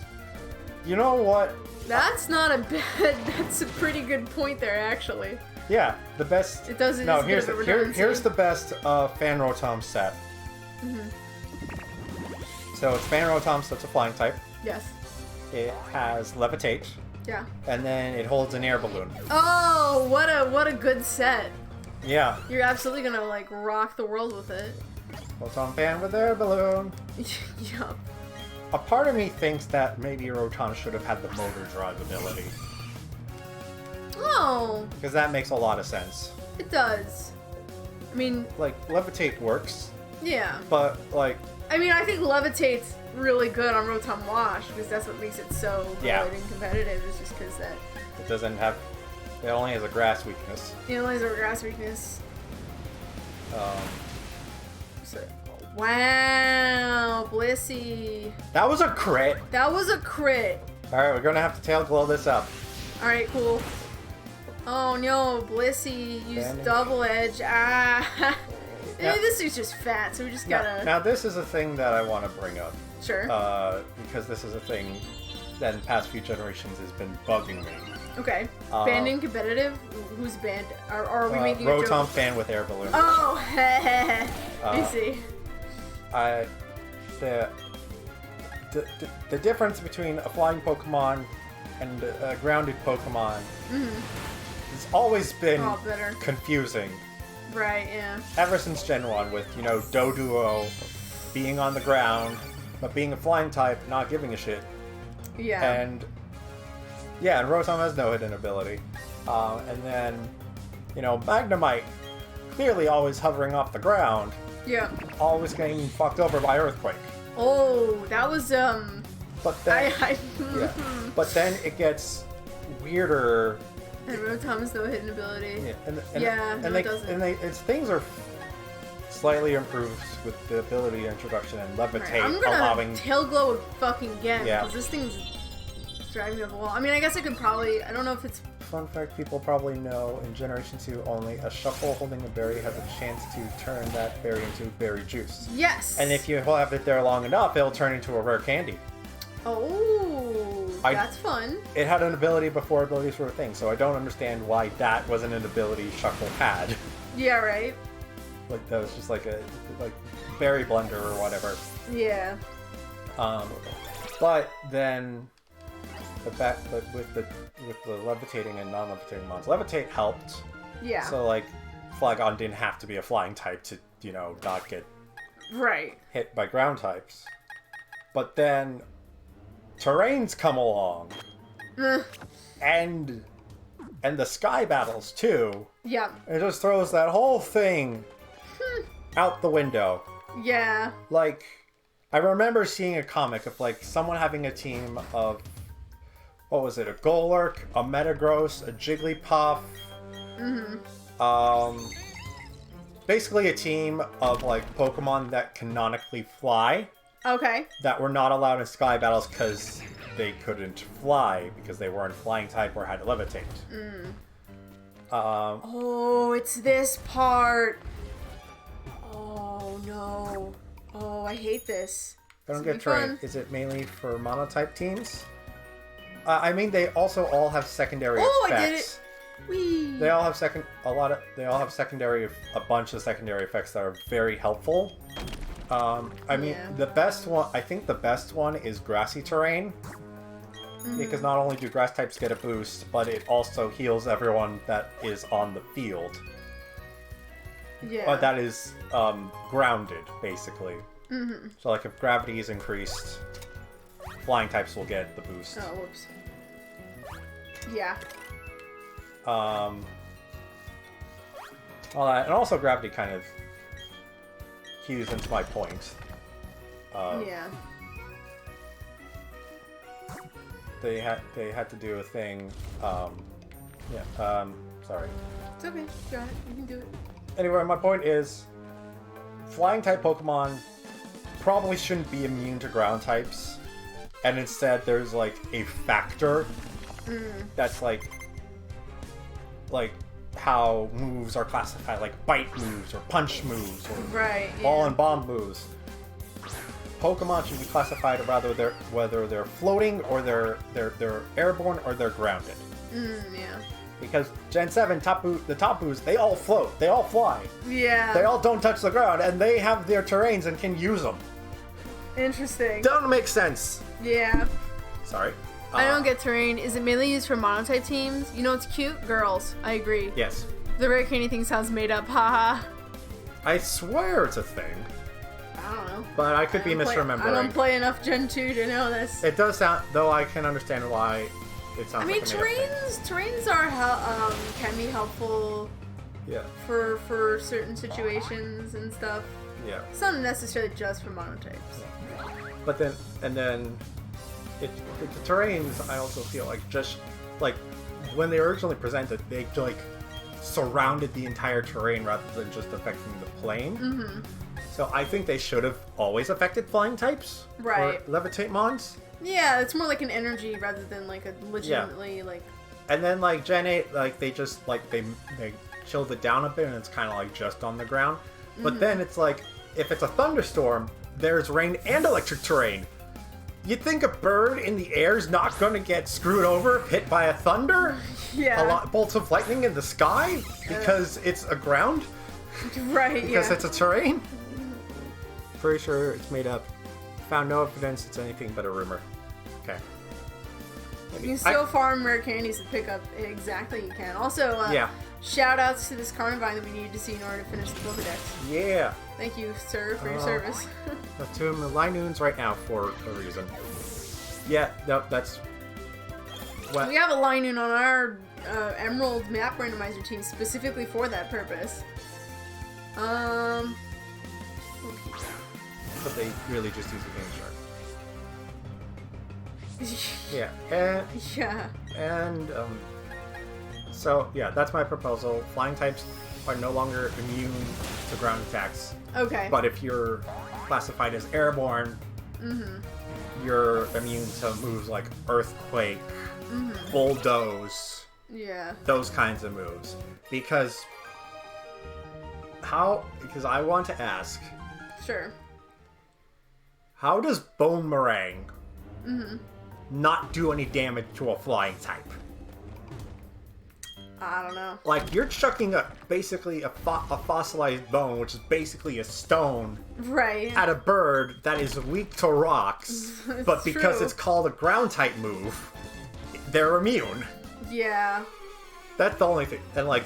You know what? That's not a bad. That's a pretty good point there, actually. Yeah, the best. It doesn't. No, here's the best Fan Rotom set. So it's Fan Rotom, so it's a flying type. Yes. It has levitate. Yeah. And then it holds an air balloon. Oh, what a good set. Yeah. You're absolutely gonna like rock the world with it. Rotom fan with air balloon. Yup. A part of me thinks that maybe Rotom should have had the motor drive ability. Oh. Because that makes a lot of sense. It does. I mean, like, levitate works. Yeah. But, like... I mean, I think levitate's really good on Rotom Wash, because that's what makes it so good and competitive, is just because that... It doesn't have... It only has a grass weakness. It only has a grass weakness. So, wow, Blissey. That was a crit! That was a crit! Alright, we're gonna have to tail glow this up. Alright, cool. Oh no, Blissey used double edge. Ah! Yeah. This is just fat, so we just gotta... Now this is a thing that I want to bring up. Sure. Because this is a thing that in past few generations has been bugging me. Okay. Banned in competitive? Who's banned? Are we making a joke? Rotom fan with air balloon. Oh, heh. I see. The difference between a flying Pokemon and a grounded Pokemon has always been confusing. Right, yeah. Ever since Gen 1 with, you know, Doduo being on the ground, but being a flying type, not giving a shit. Yeah. And Rotom has no hidden ability. And then, you know, Magnemite, clearly always hovering off the ground. Yeah. Always getting fucked over by Earthquake. Oh, that was, But then, but then it gets weirder. And Rotom has no hidden ability. Yeah, and things are slightly improved with the ability introduction and levitate, I'm gonna tail glow fucking again, because this thing's driving me up the wall. I mean, I guess I could probably, I don't know if it's... Fun fact people probably know, in Generation 2 only, a shuffle holding a berry has a chance to turn that berry into berry juice. Yes! And if you have it there long enough, it'll turn into a rare candy. Oh, that's fun. It had an ability before abilities were a thing, so I don't understand why that wasn't an ability Shuckle had. Yeah, right. Like that was just like a berry blender or whatever. Yeah. But then with the levitating and non-levitating mons, levitate helped. Yeah. So like Flygon didn't have to be a flying type to, you know, not get hit by ground types. But then terrains come along. And the sky battles too. Yeah. It just throws that whole thing out the window. Yeah. Like, I remember seeing a comic of like someone having a team of, what was it, a Golurk, a Metagross, a Jigglypuff. Basically a team of like Pokemon that canonically fly. Okay. That were not allowed in sky battles because they couldn't fly because they weren't flying type or had to levitate. Oh, it's this part. Oh no. Oh, I hate this. I don't get trained. Is it mainly for monotype teams? I mean, they also all have secondary effects. I did it. Whee. They all have a bunch of secondary effects that are very helpful. I mean, the best one, I think the best one is grassy terrain. Because not only do grass types get a boost, but it also heals everyone that is on the field. Yeah. But that is grounded, basically. So like if gravity is increased, flying types will get the boost. Oh, whoops. Yeah. All that, and also gravity kind of cues into my point. Yeah. They had to do a thing. Sorry. It's okay. You got it. You can do it. Anyway, my point is, flying type Pokemon probably shouldn't be immune to ground types, and instead there's like a factor that's like how moves are classified, like bite moves or punch moves or ball and bomb moves. Pokemon should be classified whether they're floating or they're airborne or they're grounded. Yeah. Because Gen 7 the Tapus, they all float, they all fly. Yeah. They all don't touch the ground, and they have their terrains and can use them. Interesting. Doesn't make sense. Yeah. Sorry. I don't get terrain. Is it mainly used for monotype teams? You know what's cute? Girls. I agree. Yes. The rare candy thing sounds made up. Haha. I swear it's a thing. I don't know. But I could be misremembering. I don't play enough Gen 2 to know this. It does sound, though I can understand why it sounds like a terrains are can be helpful. Yeah. For certain situations and stuff. Yeah. It's not necessarily just for monotypes. Yeah. But then, the terrains, I also feel like just like when they originally presented, they like surrounded the entire terrain rather than just affecting the plane. Mm-hmm. So I think they should have always affected flying types. Right. Or levitate mons. Yeah, it's more like an energy rather than like a legitimately like. And then like Gen 8, like they just like they chilled it down a bit and it's kind of like just on the ground. But then it's like if it's a thunderstorm, there's rain and electric terrain. You'd think a bird in the air is not going to get screwed over, hit by a thunder? Yeah. Bolts of lightning in the sky? Because it's a ground? Right, Because it's a terrain? Pretty sure it's made up. Found no evidence it's anything but a rumor. Okay. You can still farm rare candies to pick up exactly you can. Also, shout outs to this Carnivine that we needed to see in order to finish the Pokedex. Yeah. Thank you, sir, for your service. Let's do them Linoons right now for a reason. Yeah, no, that's... What? We have a Linoon on our Emerald map randomizer team specifically for that purpose. But they really just use the Game Shark. And so yeah, that's my proposal. Flying types are no longer immune to ground attacks. Okay. But if you're classified as airborne, you're immune to moves like Earthquake, Bulldoze, those kinds of moves. Because I want to ask. Sure. How does Bone Meringue not do any damage to a flying type? I don't know. Like, you're chucking basically a fossilized bone, which is basically a stone, at a bird that is weak to rocks, but because it's called a ground type move, they're immune. Yeah. That's the only thing. And I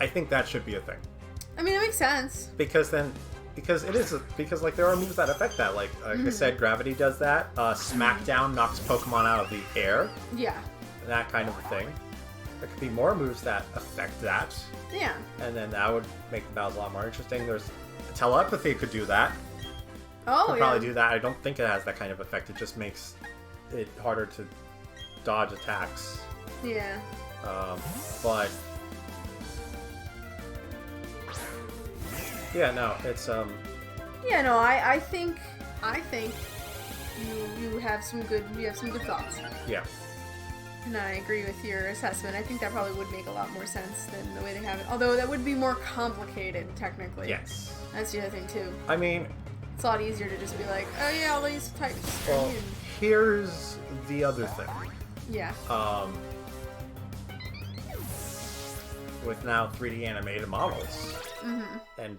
think that should be a thing. I mean, it makes sense. Because there are moves that affect that. Like I said, Gravity does that. Smackdown knocks Pokemon out of the air. Yeah. That kind of a thing. There could be more moves that affect that. Yeah. And then that would make the battles a lot more interesting. There's Telepathy could do that. Oh, could probably do that. I don't think it has that kind of effect. It just makes it harder to dodge attacks. Yeah. But yeah, no, it's Yeah, no, I think you have some good thoughts. Yeah. And I agree with your assessment. I think that probably would make a lot more sense than the way they have it. Although that would be more complicated, technically. Yes. That's the other thing, too. I mean... It's a lot easier to just be like, oh yeah, all these types. Well, here's the other thing. Yeah. With now 3D animated models. And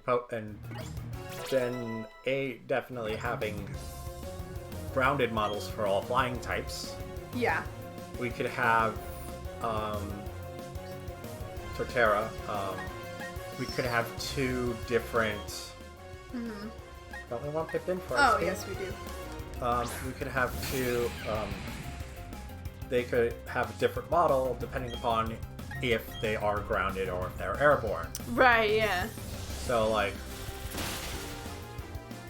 Gen 8 definitely having grounded models for all flying types. Yeah. We could have Torterra. We could have two different. Don't we want Pippin for our speed? Yes, we do. We could have two. They could have a different model depending upon if they are grounded or if they're airborne. Right. Yeah. So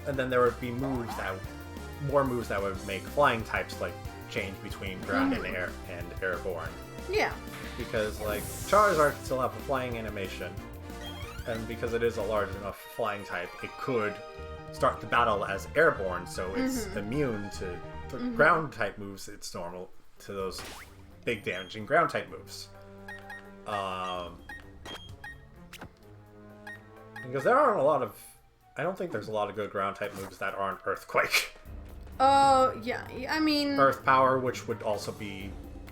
and then there would be more moves that would make flying types like change between ground and air and airborne. Yeah. Because, like, Charizard can still have a flying animation, and because it is a large enough flying type, it could start the battle as airborne, so it's immune to the ground type moves. It's normal to those big damaging ground type moves. Because there aren't a lot of... I don't think there's a lot of good ground type moves that aren't Earthquake. Oh, yeah. I mean... Earth Power, which would also be...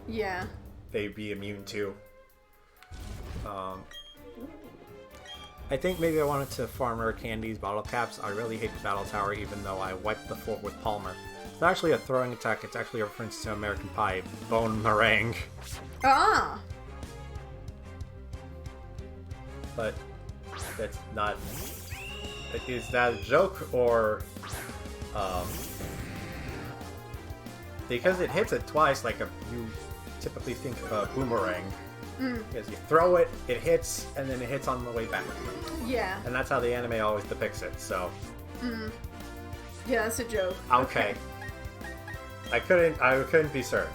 Yeah. They'd be immune to. I think maybe I wanted to farm rare candies, bottle caps. I really hate the Battle Tower, even though I wiped the floor with Palmer. It's not actually a throwing attack. It's actually a reference to American Pie. Bone meringue. Ah! But that's not... Is that a joke, or... because it hits it twice, like you typically think of a boomerang. Because you throw it, it hits, and then it hits on the way back. Yeah. And that's how the anime always depicts it, so... Yeah, that's a joke. Okay. I couldn't be certain.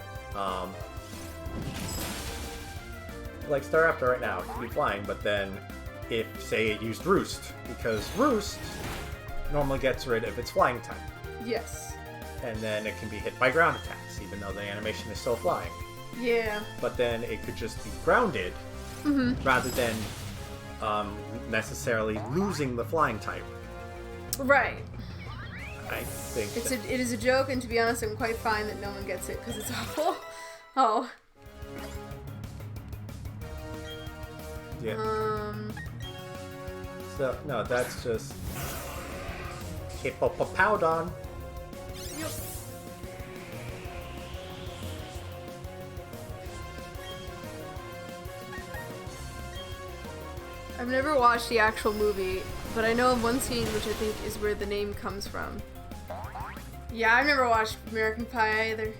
Like Staraptor right now, it could be flying, but then if, say, it used Roost, because Roost normally gets rid of its flying type. Yes. And then it can be hit by ground attacks, even though the animation is still flying. Yeah. But then it could just be grounded, rather than necessarily losing the flying type. Right. I think it is a joke, and to be honest, I'm quite fine that no one gets it, because it's awful. Oh. Yeah. So, no, that's just... Hippopowdon. Yep. I've never watched the actual movie, but I know of one scene which I think is where the name comes from. Yeah, I've never watched American Pie either.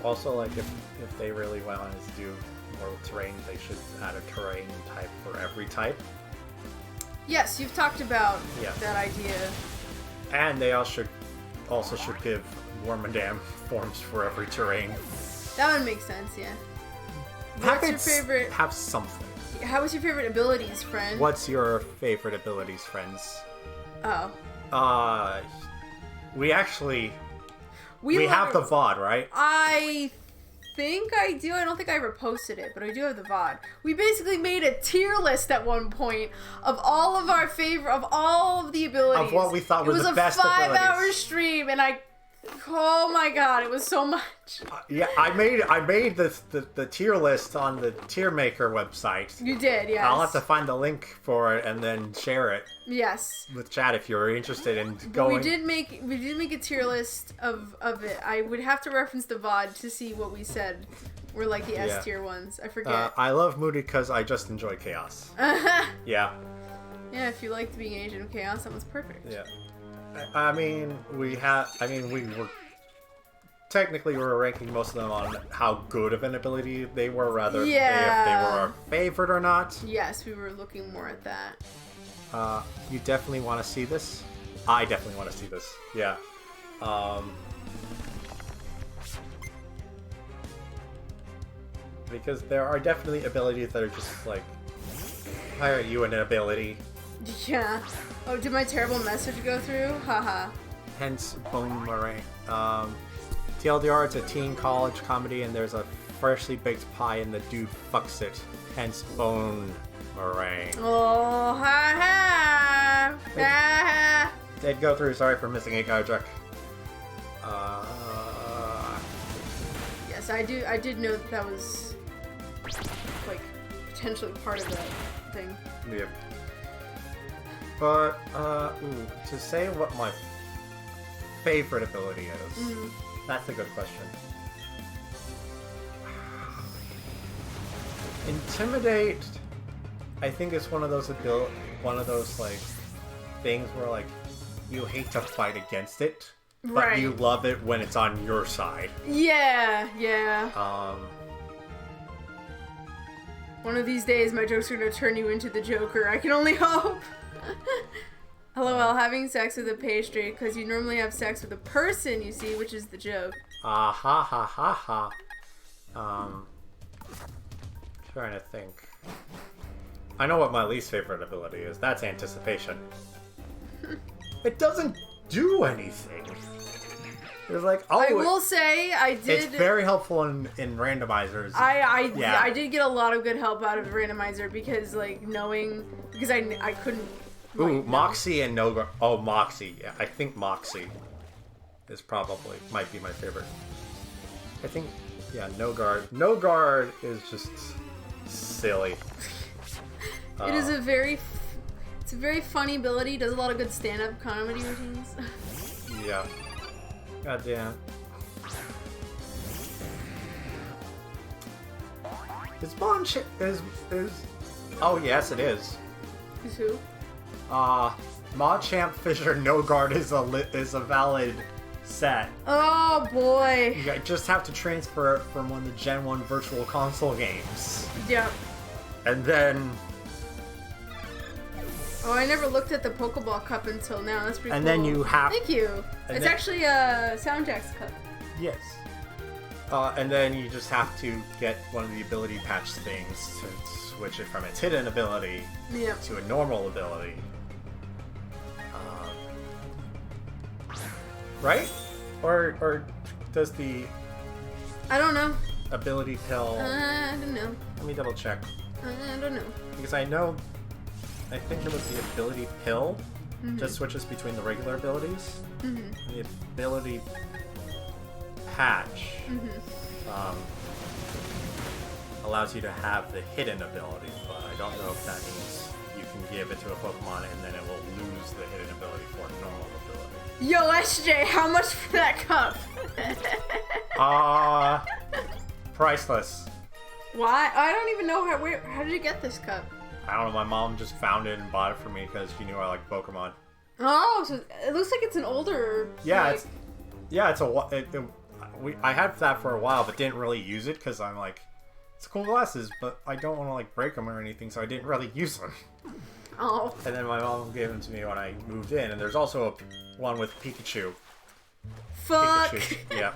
Also, like, if they really wanted to do more with terrain, they should add a terrain type for every type. Yes, you've talked about Yeah. that idea. And they also should give Wormadam forms for every terrain. That would make sense, yeah. What's your favorite? Have something. How was your favorite abilities, friend? What's your favorite abilities, friends? Oh. We actually... We have the VOD, right? I think I do. I don't think I ever posted it, but I do have the VOD. We basically made a tier list at one point of all of our favorite, of all of the abilities. Of what we thought were the best abilities. It was a 5-hour abilities. stream, and oh my god, it was so much. Yeah, I made the tier list on the tier maker website. You did, yes. I'll have to find the link for it and then share it. Yes. With chat if you're interested in But going. we did make a tier list of it. I would have to reference the VOD to see what we said were like the S tier ones. I forget. I love Moody because I just enjoy chaos. Yeah. Yeah, if you liked being an agent of chaos, that was perfect. Yeah. we were technically we were ranking most of them on how good of an ability they were, rather than if they were our favorite or not. Yes, we were looking more at that. You definitely want to see this. I definitely want to see this. Yeah. Because there are definitely abilities that are just like, hire you an ability. Yeah. Oh, did my terrible message go through? Haha. Hence, Bone Meringue. TLDR, it's a teen college comedy, and there's a freshly baked pie, and the dude fucks it. Hence, Bone Meringue. Oh, ha ha. Ha ha. Did go through. Sorry for missing a Garjak. Yes, I did know that was like potentially part of that thing. Yeah. But to say what my favorite ability is, that's a good question. Intimidate, I think it's one of those like things where like you hate to fight against it, but you love it when it's on your side. Yeah, yeah. One of these days, my jokes are gonna turn you into the Joker. I can only hope. LOL, having sex with a pastry, because you normally have sex with a person, you see, which is the joke. Ah ha ha ha ha. Trying to think. I know what my least favorite ability is. That's anticipation. It doesn't do anything. It's like, oh, I will say, I did... It's very helpful in randomizers. I did get a lot of good help out of randomizer because, like, knowing... Because I couldn't... Ooh, Moxie and No Guard. Oh, Moxie. Yeah, I think Moxie is probably... Might be my favorite. I think... Yeah, No Guard. No Guard is just silly. It is a very... It's a very funny ability. Does a lot of good stand-up comedy routines. Yeah. God damn. Is is oh yes it is. Is who? Machamp Fisher No Guard is a valid set. Oh boy. You just have to transfer it from one of the Gen 1 Virtual Console games. Yep. And then oh, I never looked at the Pokeball Cup until now. That's pretty cool. And then you have... Thank you. It's actually a SoundJack's cup. Yes. And then you just have to get one of the ability patch things to switch it from its hidden ability to a normal ability. Right? Or does the... I don't know. Ability pill... I don't know. Let me double check. I don't know. Because I think it was the ability pill just switches between the regular abilities. And the ability patch allows you to have the hidden ability, but I don't know if that means you can give it to a Pokemon and then it will lose the hidden ability for a normal ability. Yo, SJ, how much for that cup? Priceless. Why? I don't even know how did you get this cup? I don't know, my mom just found it and bought it for me because she knew I liked Pokemon. Oh, so it looks like it's an older... Yeah, like... I had that for a while, but didn't really use it because I'm like, it's cool glasses, but I don't want to like break them or anything, so I didn't really use them. Oh. And then my mom gave them to me when I moved in, and there's also one with Pikachu. Fuck. Pikachu. Yeah.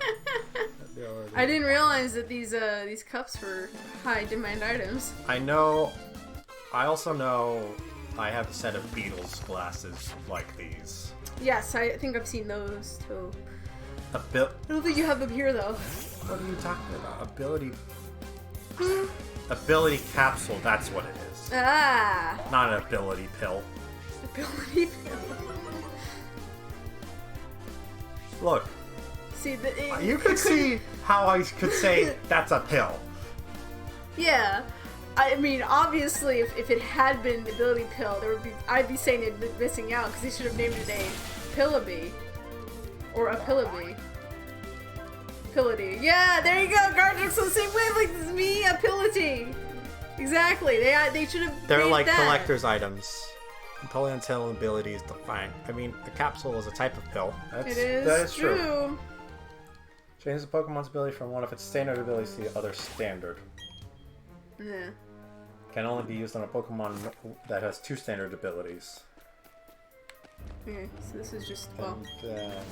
I didn't realize that these cups were high demand items. I know. I also know I have a set of Beatles glasses like these. Yes, I think I've seen those too. I don't think you have them here though. What are you talking about? Ability capsule, that's what it is. Ah. Not an ability pill. Ability pill. Look. See, you could see how I could say that's a pill. Yeah. I mean, obviously, if it had been the ability pill, I'd be saying it'd been missing out because they should have named it a Pillaby. Or a Pillaby. Pillity. Yeah, there you go. Gardenk's on the same wavelength as me. A Pillity. Exactly. They should have. They're named like that. collector's items. Compelling until ability is defined. I mean, a capsule is a type of pill. That is true. Changes the Pokemon's ability from one of its standard abilities to the other standard. Yeah. Can only be used on a Pokemon that has two standard abilities. Okay, so this is just, well... And then...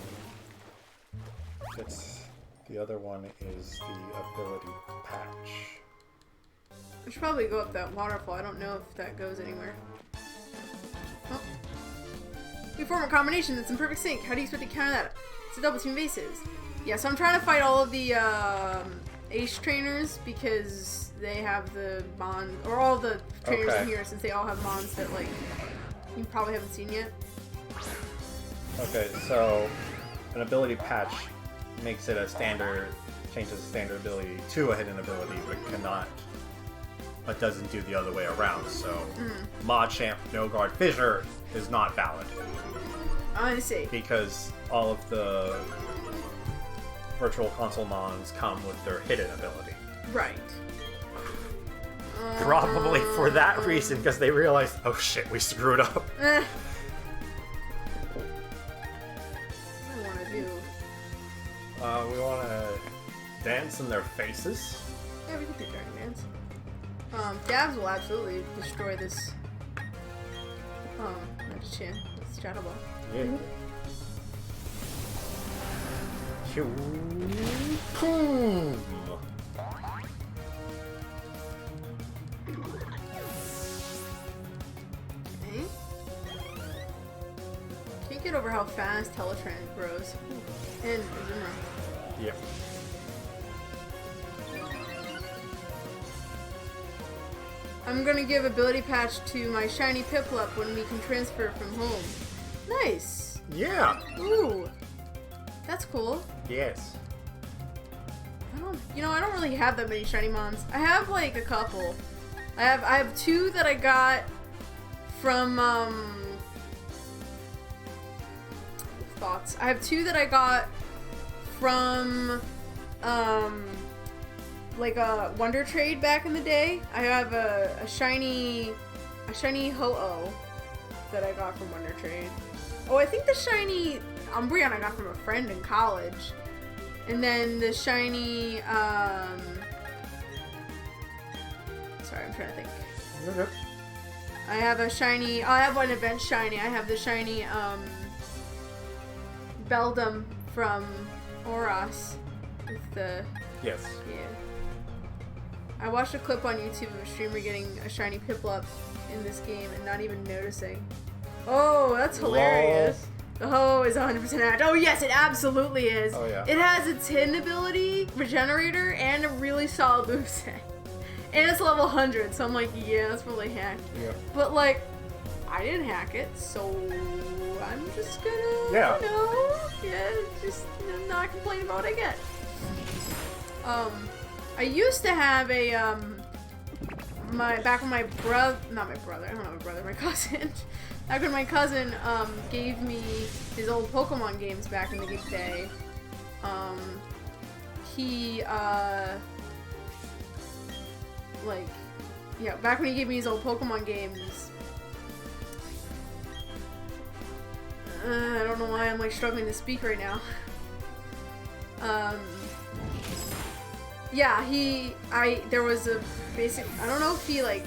the other one is the ability patch. I should probably go up that waterfall. I don't know if that goes anywhere. Oh. You form a combination that's in perfect sync. How do you expect to counter that? It's a double team bases. Yeah, so I'm trying to fight all of the Ace trainers because they have the Mon, or all the trainers in here, since they all have Mons that, like, you probably haven't seen yet. Okay, so an ability patch makes it a standard, changes the standard ability to a hidden ability, but doesn't do the other way around. So Machamp No Guard Fissure is not valid. I see. Because all of the Virtual Console Mons come with their hidden ability. Right. Probably for that reason, because they realized, oh shit, we screwed up. What do I want to do? We want to dance in their faces. Yeah, we can do Dragon Dance. Dabs will absolutely destroy this. Chan. It's Shadow Ball. Yeah. Boom. Okay. Can't get over how fast Teletran grows. And Zimmer. Yep. I'm gonna give ability patch to my shiny Piplup when we can transfer from home. Nice. Yeah. Ooh. That's cool. Yes. I don't really have that many shiny mons. I have like a couple. I have two that I got from thoughts. I have two that I got from like a Wonder Trade back in the day. I have a shiny Ho-Oh that I got from Wonder Trade. Oh, I think the shiny Umbreon I got from a friend in college. And then the shiny, sorry, I'm trying to think. You're good. I have a shiny, I have one event shiny. I have the shiny, Beldum from Oros. With the, Yes. yeah. I watched a clip on YouTube of a streamer getting a shiny Piplup in this game and not even noticing. Oh, that's hilarious. Lol. The Ho is 100% act. Oh yes, it absolutely is. Oh, yeah. It has its hidden ability, Regenerator, and a really solid moveset. And it's level 100, so I'm like, yeah, that's probably hacked. Yeah. But like, I didn't hack it, so I'm just gonna, Yeah. just not complain about what I get. I used to have a, back when my brother, not my brother, I don't have a brother, my cousin. Back when my cousin gave me his old Pokemon games back in the day, back when he gave me his old Pokemon games, I don't know why I'm like struggling to speak right now. There was a basic, I don't know if he like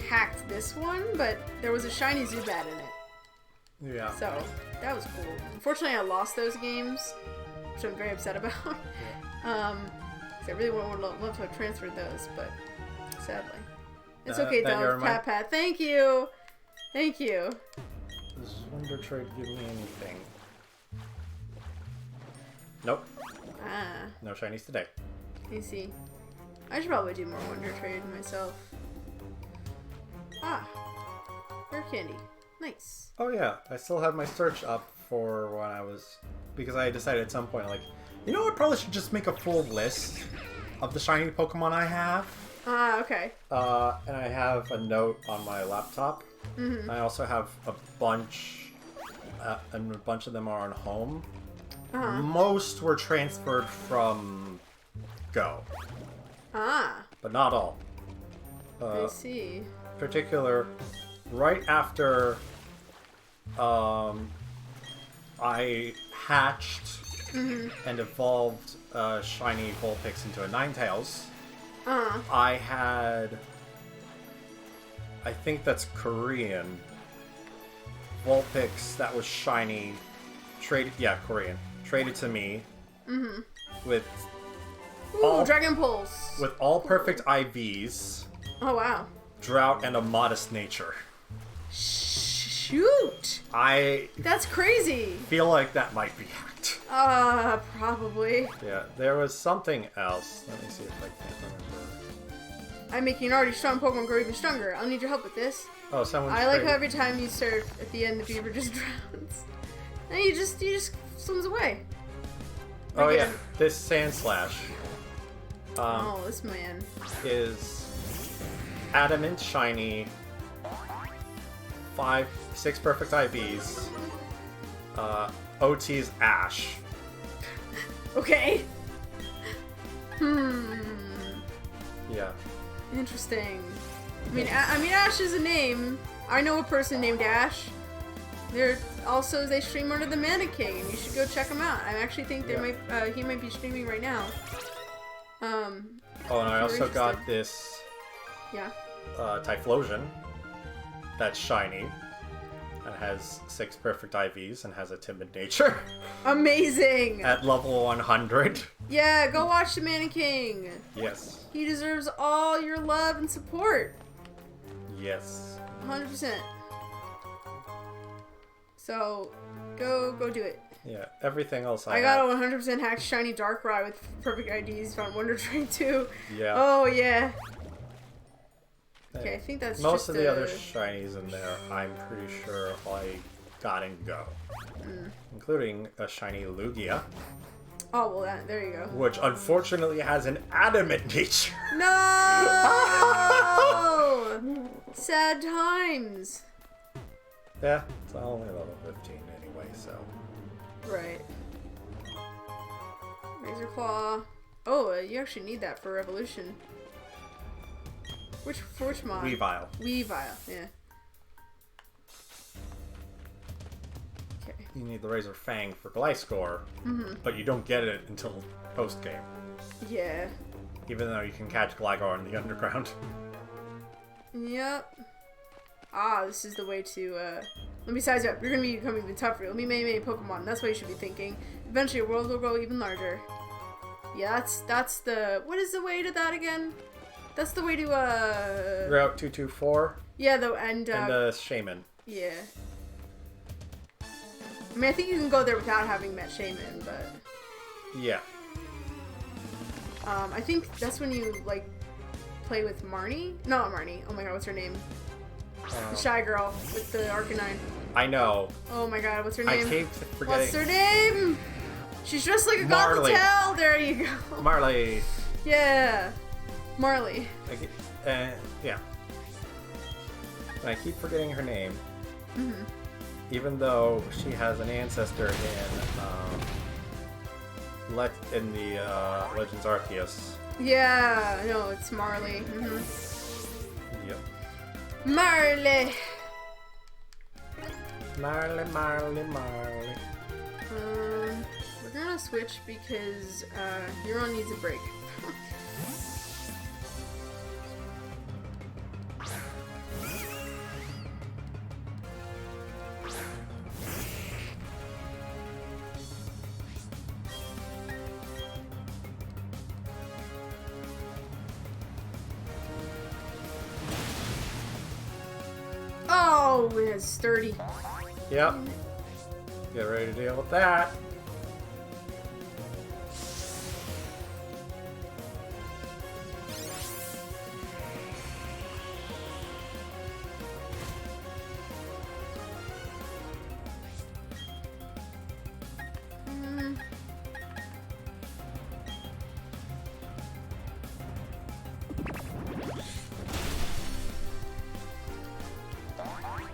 hacked this one, but there was a shiny Zubat in it. Yeah. So that was cool. Unfortunately, I lost those games, which I'm very upset about. Yeah. 'Cause I really would love to have transferred those, but sadly, it's That okay. you're Dove, Pat. Thank you. Does Wonder Trade give me anything? Nope. Ah, No shinies today. I see. I should probably do more Wonder Trade myself. Ah, rare candy. Nice. Oh yeah, I still have my search up for when I was... Because I decided at some point, like, you know, I probably should just make a full list of the shiny Pokemon I have. Ah, okay. And I have a note on my laptop. Mm-hmm. I also have a bunch, and a bunch of them are on home. Uh-huh. Most were transferred from Go, Ah, but not all. I see. Particular, right after I hatched and evolved shiny Vulpix into a Ninetales, I had, I think that's Korean, Vulpix that was shiny, Korean, traded to me with Dragon Pulse. with all perfect IVs, Oh wow. drought, and a modest nature. Shoot. That's crazy. Feel like that might be hacked. Probably. Yeah, there was something else. Let me see if I can't remember. I'm making an already strong Pokemon grow even stronger. I'll need your help with this. Oh, someone. I like how every time you surf, at the end the beaver just drowns. And he just swims away. Oh Again. yeah, this Sand Slash. This man. Is adamant shiny. 6 perfect IVs. OT's Ash. Okay. Yeah. Interesting. I mean, Ash is a name. I know a person named Ash. They're also, they stream under the Mana King, and you should go check him out. I actually think he might be streaming right now. Oh, and I also got this Yeah. Typhlosion. That's shiny. and has 6 perfect IVs and has a timid nature. Amazing! At level 100. Yeah, go watch the Mannequin. Yes. He deserves all your love and support. Yes. 100%. So, go do it. Yeah, everything else I got a 100% hacked shiny Darkrai with perfect IDs found Wonder Train too. Yeah. Oh yeah. Okay, I think that's most just of the other shinies in there. I'm pretty sure I got and go, including a shiny Lugia. Oh well, there you go. Which unfortunately has an adamant nature. No. Sad times. Yeah, it's only level 15 anyway, so. Right. Razor Claw. Oh, you actually need that for Revolution. Which mod? Weavile. Weavile, yeah. Okay. You need the Razor Fang for Gliscor, but you don't get it until post-game. Yeah. Even though you can catch Gligar in the underground. Yep. Ah, this is the way to, Let me size you up. You're gonna be becoming even tougher. Let me many Pokemon. That's what you should be thinking. Eventually, your world will grow even larger. Yeah, that's the... What is the way to that again? That's the way to, Route 224. Yeah, the Shaman. Yeah. I mean, I think you can go there without having met Shaman, but... Yeah. I think that's when you, like, play with Marnie? No, not Marnie. Oh my god, what's her name? The shy girl with the Arcanine. I know. Oh my god, what's her name? I keep forgetting. What's her name? She's dressed like a Marley. Gothitelle! There you go. Marley. Yeah. Marley. Yeah. And I keep forgetting her name. Even though she has an ancestor in the Legends Arceus. Yeah, no, it's Marley. Yep. Marley! Marley. We're gonna switch because, Huron needs a break. Oh, it's sturdy. Yep. Get ready to deal with that.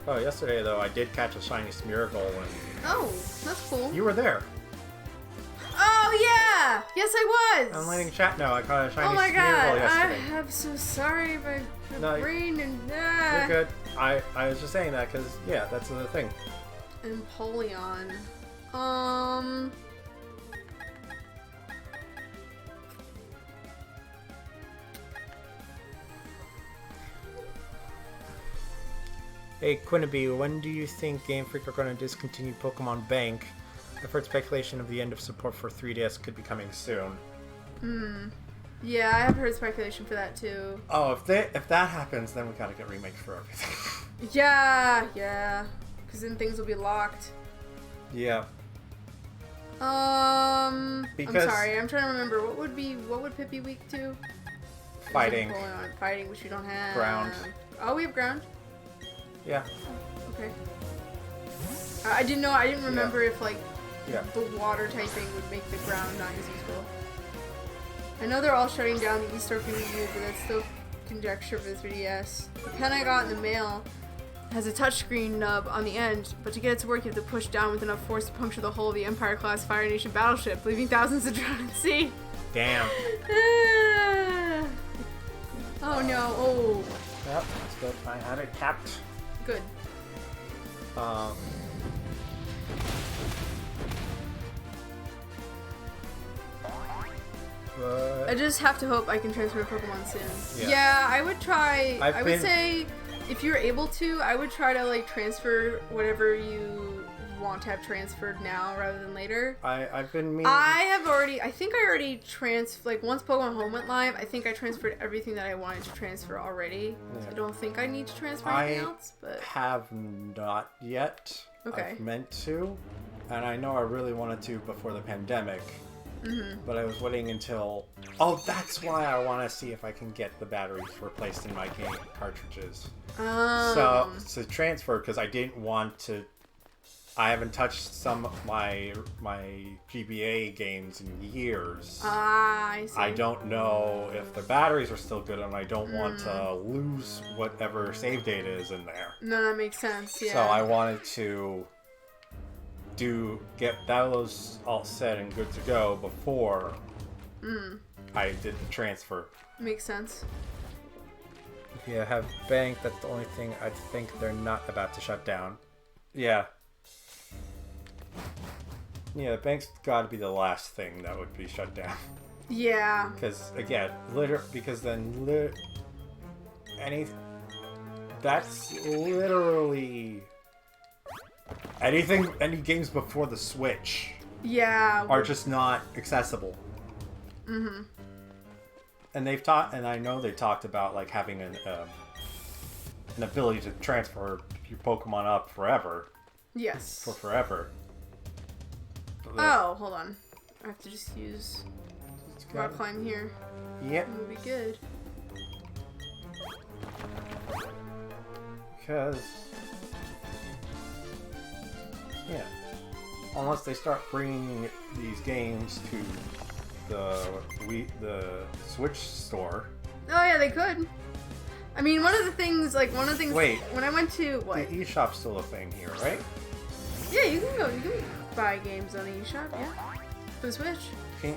Oh, yesterday though, I did catch a shiny Smeargle and... Oh, that's cool. You were there. Oh, yeah! Yes, I was! I'm letting chat know I caught a shiny Oh my Smeargle god, yesterday. I'm so sorry, my brain and... You're good. I was just saying that because, yeah, that's the thing. Empoleon. Hey, Quinnaby, when do you think Game Freak are going to discontinue Pokemon Bank? I've heard speculation of the end of support for 3DS could be coming soon. Yeah, I have heard speculation for that too. Oh, if that happens, then we gotta get remakes for everything. Yeah. Because then things will be locked. Yeah. I'm Because sorry, I'm trying to remember. What would Pit be weak to? Fighting. Fighting, which we don't have. Ground. Oh, we have ground? Yeah. Okay. I didn't know, I didn't remember if, like, Yeah. the water typing would make the ground not as useful. I know they're all shutting down the eStore for Wii U, but that's still conjecture for the 3DS. The pen I got in the mail has a touchscreen nub on the end, but to get it to work you have to push down with enough force to puncture the hull of the Empire-class Fire Nation battleship, leaving thousands to drown at sea. Damn. Oh no, oh. Yep, that's good. I had it capped. Good. I just have to hope I can transfer Pokemon soon. Yeah. Yeah, I would try. I would say if you're able to, I would try to like transfer whatever you want to have transferred now rather than later. I've been meaning... I think I already like once Pokemon Home went live, I think I transferred everything that I wanted to transfer already. Yeah. So I don't think I need to transfer anything else, but... have not yet. Okay. I've meant to, and I know I really wanted to before the pandemic. But I was waiting until... Oh, that's why I want to see if I can get the batteries replaced in my game cartridges. So, to transfer, because I didn't want to... I haven't touched some of my GBA games in years. I see. I don't know if the batteries are still good, and I don't want to lose whatever save data is in there. No, that makes sense, yeah. So I wanted to get those all set and good to go before I did the transfer. Makes sense. If you have bank, that's the only thing I think they're not about to shut down. Yeah. Yeah, bank's got to be the last thing that would be shut down. Yeah. Because again, that's literally any games before the Switch. Yeah. Are just not accessible. And I know they talked about like having an ability to transfer your Pokemon up forever. Yes. For forever. Oh, hold on. I have to just use rock climb here. Yep. It'll be good. Because yeah, unless they start bringing these games to the Switch store. Oh yeah, they could. I mean, one of the things. Wait. When I went to what? The eShop's still a thing here, right? Yeah, you can buy games on the eShop. Yeah, for the Switch. Okay.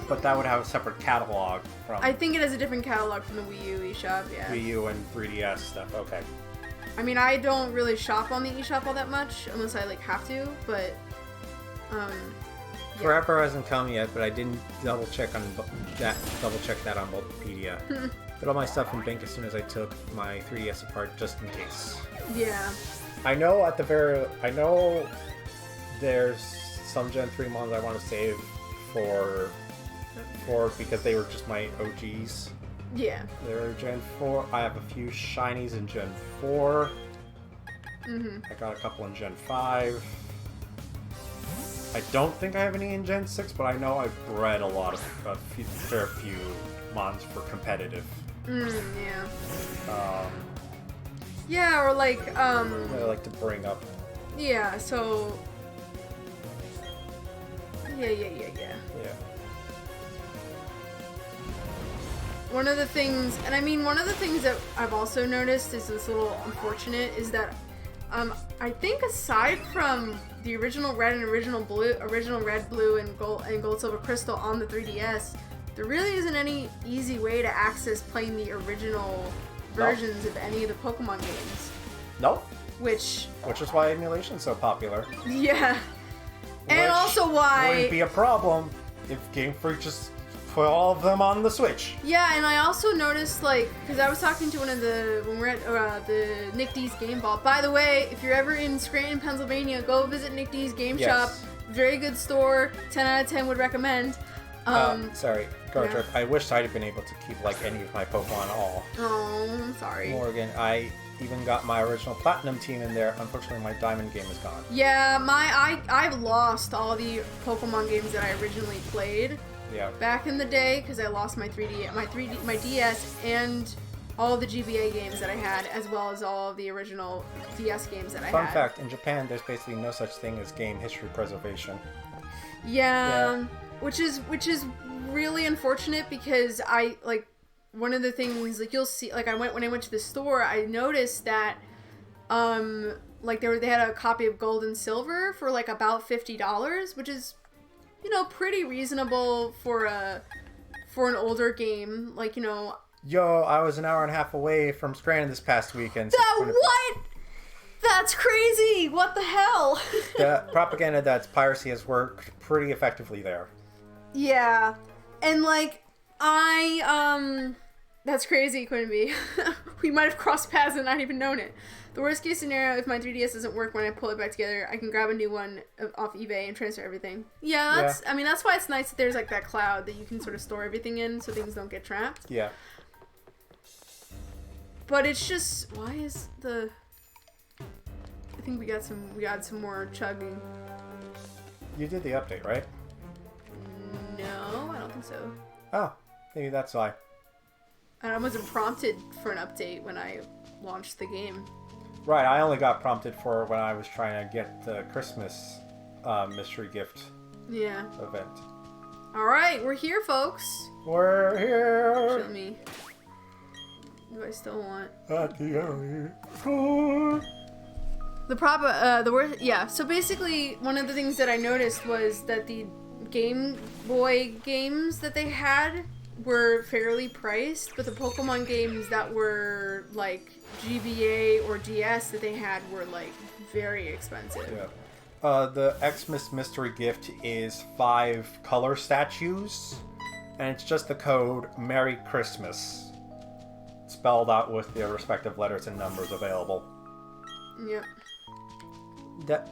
But that would have a separate catalog from. I think it has a different catalog from the Wii U eShop. Yeah. Wii U and 3DS stuff. Okay. I mean, I don't really shop on the eShop all that much unless I like have to, but yeah. Forever hasn't come yet, but I didn't double check that on Multipedia. Put all my stuff in bank as soon as I took my 3DS apart, just in case. Yeah. I know there's some Gen 3 mons I want to save for because they were just my OGs. Yeah. They're Gen 4. I have a few shinies in Gen 4. I got a couple in Gen 5. I don't think I have any in Gen 6, but I know I've bred a fair few mons for competitive. Yeah. Yeah, or like, I like to bring up. Yeah, so... Yeah. Yeah. One of the things that I've also noticed is this little unfortunate is that I think aside from the original red and original red, blue, and gold, silver, crystal on the 3DS, there really isn't any easy way to access playing the original versions of any of the Pokemon games. Nope. Which is why emulation's so popular. Yeah. And also why... wouldn't be a problem if Game Freak just put all of them on the Switch. Yeah, and I also noticed, like, because I was talking to when we're at the Nick D's Game Vault. By the way, if you're ever in Scranton, Pennsylvania, go visit Nick D's Game Shop. Very good store. 10 out of 10 would recommend. Sorry, Garchuk. Yeah. I wish I'd have been able to keep, like, any of my Pokemon all. Oh, I'm sorry. Morgan, I even got my original Platinum team in there. Unfortunately, my Diamond game is gone. Yeah, I've lost all the Pokemon games that I originally played. Yeah. Back in the day, because I lost my DS and all the GBA games that I had, as well as all of the original DS games that I had. Fun fact: in Japan, there's basically no such thing as game history preservation. Yeah. Which is really unfortunate because one of the things, like, you'll see, like, when I went to the store, I noticed that like they had a copy of Gold and Silver for like about $50, which is, you know, pretty reasonable for an older game, like, you know. Yo, I was an hour and a half away from Scranton this past weekend. What? That's crazy! What the hell? The propaganda that piracy has worked pretty effectively there. Yeah. And, like, That's crazy, Quinby. We might have crossed paths and not even known it. The worst case scenario, if my 3DS doesn't work when I pull it back together, I can grab a new one off eBay and transfer everything. Yeah, I mean, that's why it's nice that there's like that cloud that you can sort of store everything in so things don't get trapped. Yeah. But it's just, why is the... I think we got some more chugging. You did the update, right? No, I don't think so. Oh, maybe that's why. I wasn't prompted for an update when I launched the game. Right, I only got prompted for when I was trying to get the Christmas mystery gift event. Alright, we're here, folks. We're here. Show me. Do I still want... At the area. The word... Yeah, so basically, one of the things that I noticed was that the Game Boy games that they had were fairly priced, but the Pokemon games that were like GBA or DS that they had were like very expensive. Yeah. The Xmas mystery gift is 5 color statues, and it's just the code Merry Christmas spelled out with the respective letters and numbers available. Yep.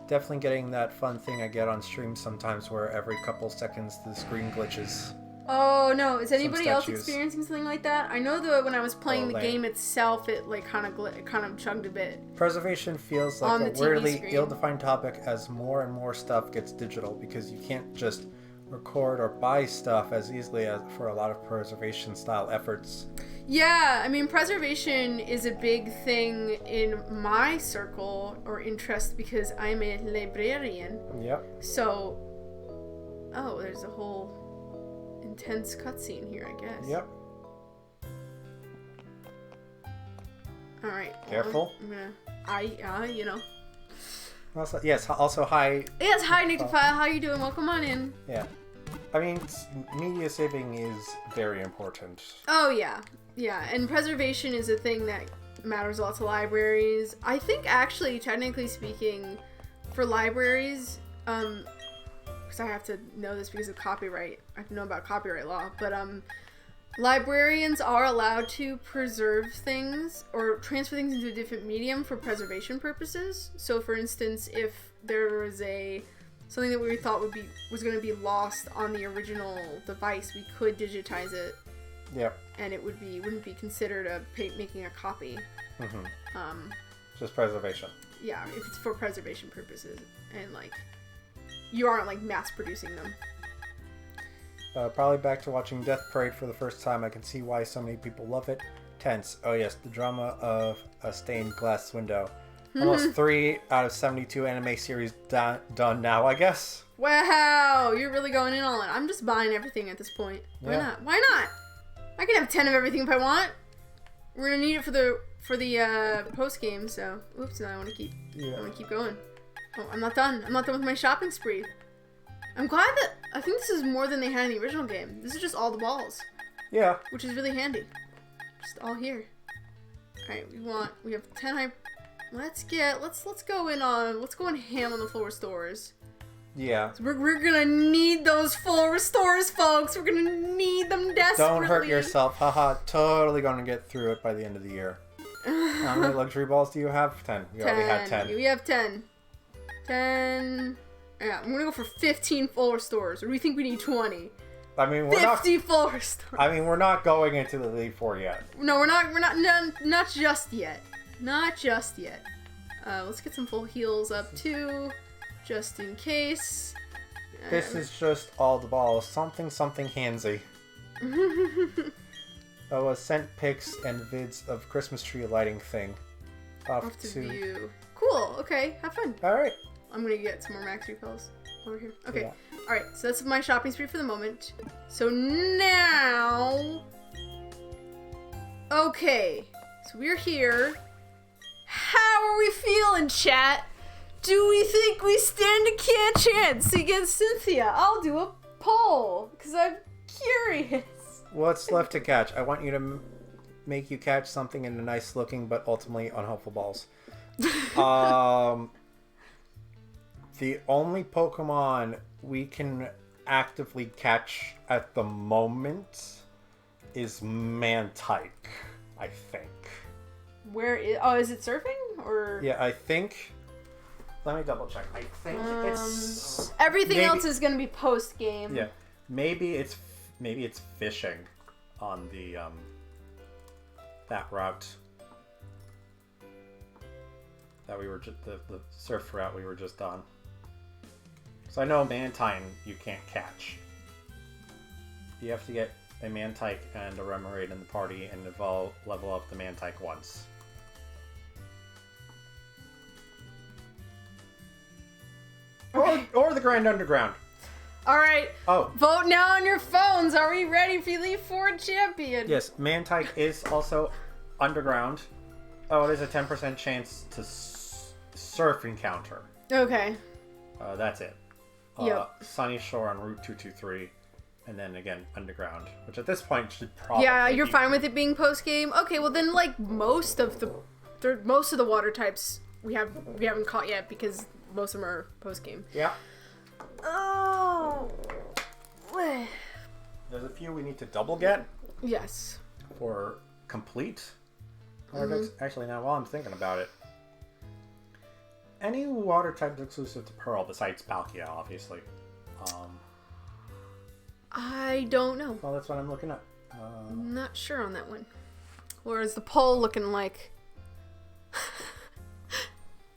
Definitely getting that fun thing I get on stream sometimes where every couple seconds the screen glitches. Oh no, is anybody else experiencing something like that? I know that when I was playing the game itself, it like kind of chugged a bit. Preservation feels like a weirdly ill-defined topic as more and more stuff gets digital, because you can't just record or buy stuff as easily as for a lot of preservation style efforts. Yeah, I mean, preservation is a big thing in my circle or interest because I'm a librarian. Yep. So, oh, there's a whole intense cutscene here, I guess. Yep. All right. Careful. I'm gonna. You know. Also, yes. Also, hi. Yes, hi, Nicophile. How you doing? Welcome on in. Yeah. I mean, media saving is very important. Oh yeah, yeah, and preservation is a thing that matters a lot to libraries. I think, actually, technically speaking, for libraries, because I have to know this because of copyright. I have to know about copyright law, but librarians are allowed to preserve things or transfer things into a different medium for preservation purposes. So, for instance, if there was something that we thought was going to be lost on the original device, we could digitize it. Yep. And it wouldn't be considered making a copy. Mm-hmm. Just preservation. Yeah, if it's for preservation purposes, and like you aren't like mass producing them. Probably back to watching Death Parade for the first time. I can see why so many people love it. Tense. Oh yes, the drama of a stained glass window. Almost 3 out of 72 anime series done now, I guess. Wow, you're really going in on it. I'm just buying everything at this point. Why not? Why not? I can have 10 of everything if I want. We're gonna need it for the post game. So, oops, I want to keep going. Oh, I'm not done. I'm not done with my shopping spree. I'm glad that I think this is more than they had in the original game. This is just all the balls. Yeah. Which is really handy. Just all here. All right, we have 10 high. Let's go in ham on the full restores. Yeah. So we're gonna need those full restores, folks. We're gonna need them desperately. Don't hurt yourself. Haha, totally gonna get through it by the end of the year. How many luxury balls do you have? 10. We already had 10. We have 10. 10. Yeah, I'm gonna go for 15 full restores. Or do we think we need 20? I mean, 50 full restores. I mean, we're not going into the Elite Four yet. No, we're not. Not just yet. Not just yet. Let's get some full heals up too, just in case. This is just all the balls. Something handsy. Sent pics and vids of Christmas tree lighting thing. Off to view. Cool. Okay. Have fun. All right. I'm gonna get some more max repels over here. Okay. Yeah. All right. So that's my shopping spree for the moment. So now. Okay. So we're here. How are we feeling, chat? Do we think we stand a chance against Cynthia? I'll do a poll, because I'm curious. What's left to catch? I want you to make you catch something in the nice looking but ultimately unhelpful balls. The only Pokemon we can actively catch at the moment is Monotype, I think. Where is... Oh, is it surfing? Or... Yeah, I think... Let me double check. I think it's... Everything else is going to be post-game. Yeah. Maybe it's fishing on the, that route. That we were just... The surf route we were just on. So I know Mantine you can't catch. You have to get a Monotype and a Remoraid in the party and level up the Monotype once. Or the Grand Underground. Alright. Oh. Vote now on your phones. Are we ready for Elite Four Champion? Yes, Monotype is also underground. Oh, there's a 10% chance to surf encounter. Okay. That's it. Yep. Sunny Shore on Route 223. And then again, underground. Which at this point should probably Yeah, you're fine with it being post-game? Okay, well then like most of the water types we haven't caught yet because most of them are post-game. Yeah. Oh. There's a few we need to double get. Yes. For complete. Actually, now while I'm thinking about it, any water types exclusive to Pearl besides Palkia, obviously. I don't know. Well, that's what I'm looking at. I'm not sure on that one. Or is the poll looking like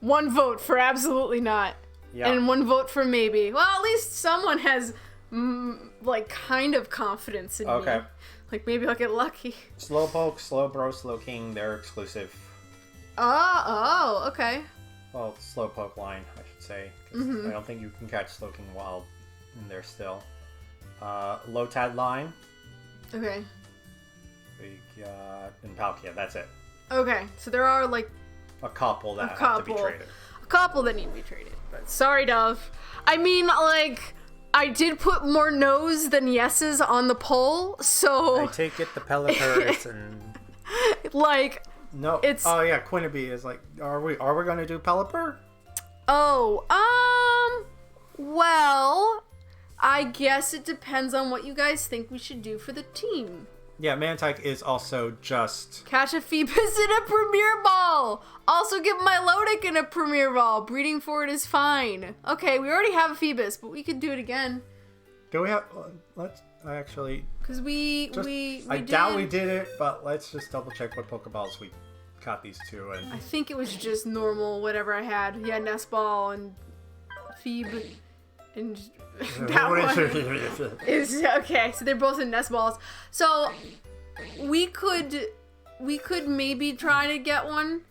1 vote for absolutely not, and 1 vote for maybe? Well, at least someone has like kind of confidence in me. Like maybe I'll get lucky. Slowpoke, Slowbro, Slowking, they're exclusive. Oh, okay. Well, Slowpoke line, I should say. I don't think you can catch Slowking while in there still. Lotad line. Okay. We got in Palkia, that's it. Okay, so there are like a couple that have to be traded. A couple that need to be traded. But sorry, Dove. I mean, like, I did put more no's than yeses on the poll, so... I take it the Pelipper and... Like... No. It's... Oh, yeah, Quinnaby is like, are we going to do Pelipper? Oh, well, I guess it depends on what you guys think we should do for the team. Yeah, Monotype is also just... Catch a Phoebus in a Premier Ball! Also give Milotic in a Premier Ball. Breeding for it is fine. Okay, we already have a Phoebus, but we could do it again. Do we have... Let's actually... Because I doubt we did it, but let's just double check what Pokeballs we caught these two. And I think it was just normal, whatever I had. Yeah, Nest Ball and Phoebe and... that one is okay. So they're both in nest balls. So we could maybe try to get one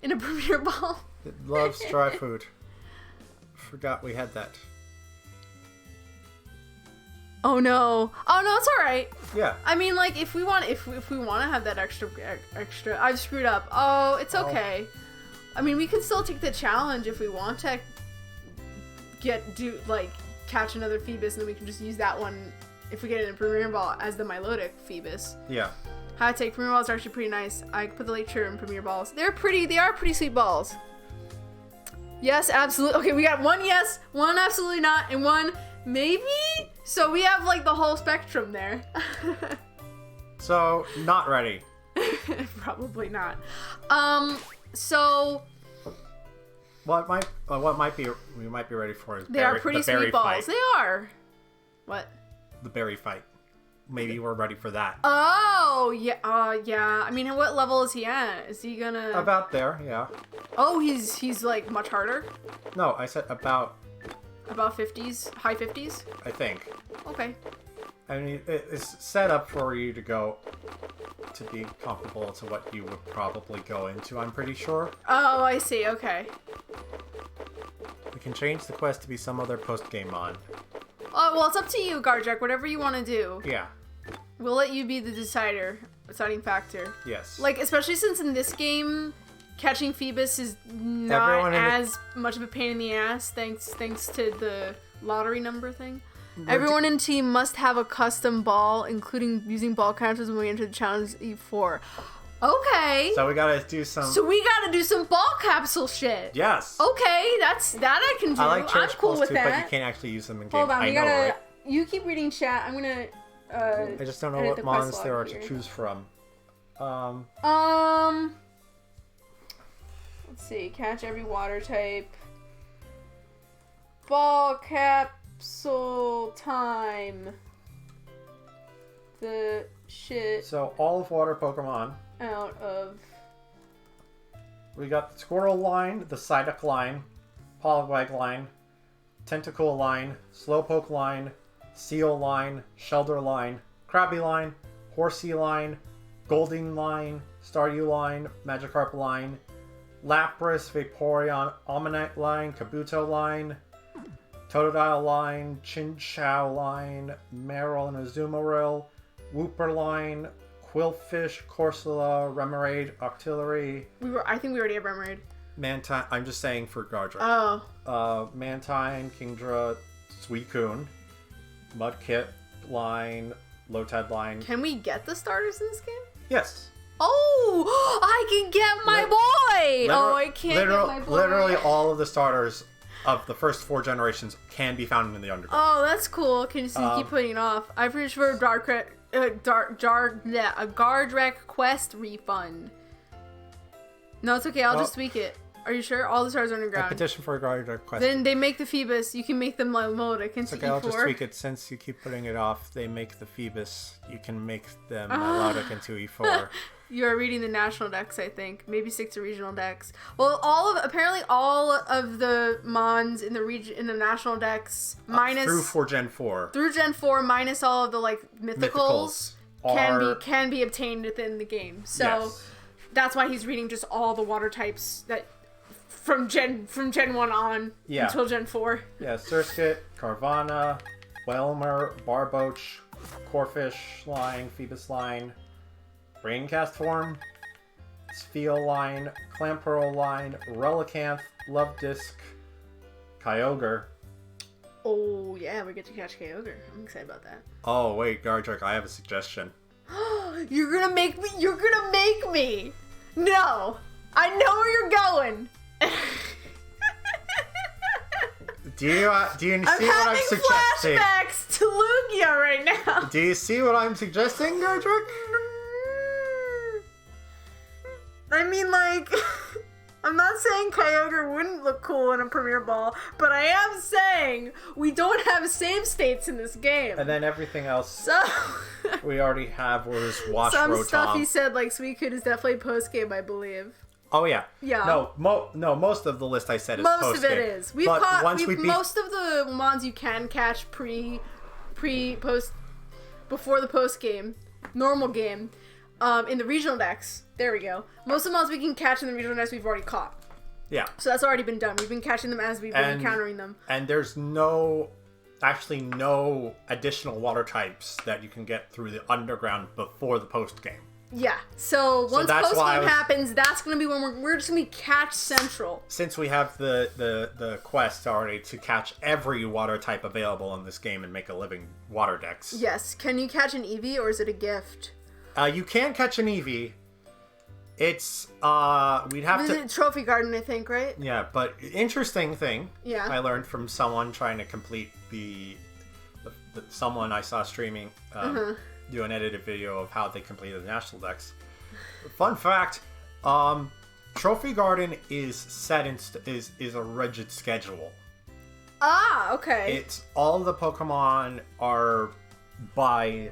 in a Premier Ball. It loves dry food. Forgot we had that. Oh no, it's all right. Yeah. I mean, like if we want to have that extra, I've screwed up. Oh, it's okay. I mean, we can still take the challenge if we want to. Catch another Phoebus, and then we can just use that one if we get it in a Premier Ball as the Milotic Phoebus. Yeah. Hot take, Premier Balls are actually pretty nice. I put the Lakeshore in Premier Balls. They are pretty sweet balls. Yes, absolutely. Okay, we got 1 yes, 1 absolutely not, and 1 maybe? So we have like the whole spectrum there. So, not ready. Probably not. So... We might be ready for is they are pretty sweet balls. They are. What? The berry fight. Maybe we're ready for that. Oh yeah, yeah. I mean, what level is he at? Is he gonna? About there, yeah. Oh, he's like much harder. No, I said about. About 50s, high 50s. I think. Okay. I mean, it's set up for you to go to be comparable to what you would probably go into, I'm pretty sure. Oh, I see. Okay. We can change the quest to be some other post-game mod. Oh, well, it's up to you, Garjek. Whatever you want to do. Yeah. We'll let you be the deciding factor. Yes. Like, especially since in this game, catching Phoebus is not as much of a pain in the ass, thanks to the lottery number thing. Everyone in team must have a custom ball, including using ball counters when we enter the challenge E4. Okay. So we gotta do some... So we gotta do some ball capsule shit. Yes. Okay, that I can do. I like church I'm cool balls with too, that. but you can't actually use them in game. Hold on, I know, right? You keep reading chat. I'm gonna I just don't know edit what the quest mons log there are here. to choose from. Let's see. Catch every water type. Ball capsule time. The shit So all of water Pokemon. out of. We got the Squirtle line, the Psyduck line, Poliwag line, Tentacle line, Slowpoke line, Seal line, Shelder line, Krabby line, Horsey line, Goldeen line, Staryu line, Magikarp line, Lapras, Vaporeon, Omanyte line, Kabuto line, Totodile line, Chinchou line, Marill and Azumarill, Wooper line, Quillfish, Corsola, Remoraid, Octillery, I think we already have Remoraid. Mantine. I'm just saying for Gardner. Oh. Mantine, Kingdra, Suicune, Mudkip line, Lotad line. Can we get the starters in this game? Yes. Oh, I can get my boy. I can't get my boy. Literally all of the starters of the first 4 generations can be found in the underground. Oh, that's cool. Can you keep putting it off? I've reached for a Gardrek quest refund. No, it's okay. I'll just tweak it. Are you sure? All the stars are I underground. petition for a Gardner quest. Then they make the Phoebus. You can make them Milotic into Okay, E4. I'll just tweak it. Since you keep putting it off, they make the Phoebus. You can make them Milotic into E4. You are reading the national decks, I think. Maybe stick to regional decks. Well, apparently all of the mons in the national decks minus through Gen 4. Through Gen 4 minus all of the like mythicals can be obtained within the game. So yes. That's why he's reading just all the water types that from Gen 1 on until Gen 4. Yeah, Surskit, Carvanha, Whelmer, Barboach, Corphish line, Phoebus line, Braincast form, Spheal line, Clamperl line, Relicanth, Luvdisc, Kyogre. Oh yeah, we get to catch Kyogre. I'm excited about that. Oh wait, Gardrek, I have a suggestion. You're gonna make me! No! I know where you're going! Do you see what I'm suggesting? I'm having flashbacks to Lugia right now! Do you see what I'm suggesting, Gardrek? I mean, like, I'm not saying Kyogre wouldn't look cool in a Premier Ball, but I am saying we don't have same states in this game. And then everything else So we already have was Wash some Rotom. stuff he said, like Suicune, is definitely post game, I believe. Oh yeah. Yeah. No, most of the list I said is Most post of game. it is. Most of the mons you can catch before the post game, normal game, in the regional decks. There we go. Most of the mons we can catch in the regional decks we've already caught. Yeah. So that's already been done. We've been catching them as we've been encountering them. And there's no additional water types that you can get through the underground before the post game. Yeah. So once that's post why game happens, that's gonna be when we're just gonna be catch central. Since we have the quest already to catch every water type available in this game and make a living water dex. Yes. Can you catch an Eevee or is it a gift? You can catch an Eevee. It's we'd have This to is Trophy Garden, I think, right? Yeah, but interesting thing. Yeah. I learned from someone trying to complete the someone I saw streaming do an edited video of how they completed the national decks. Fun fact: Trophy Garden is set in is a rigid schedule. Ah, okay. It's all the Pokemon are by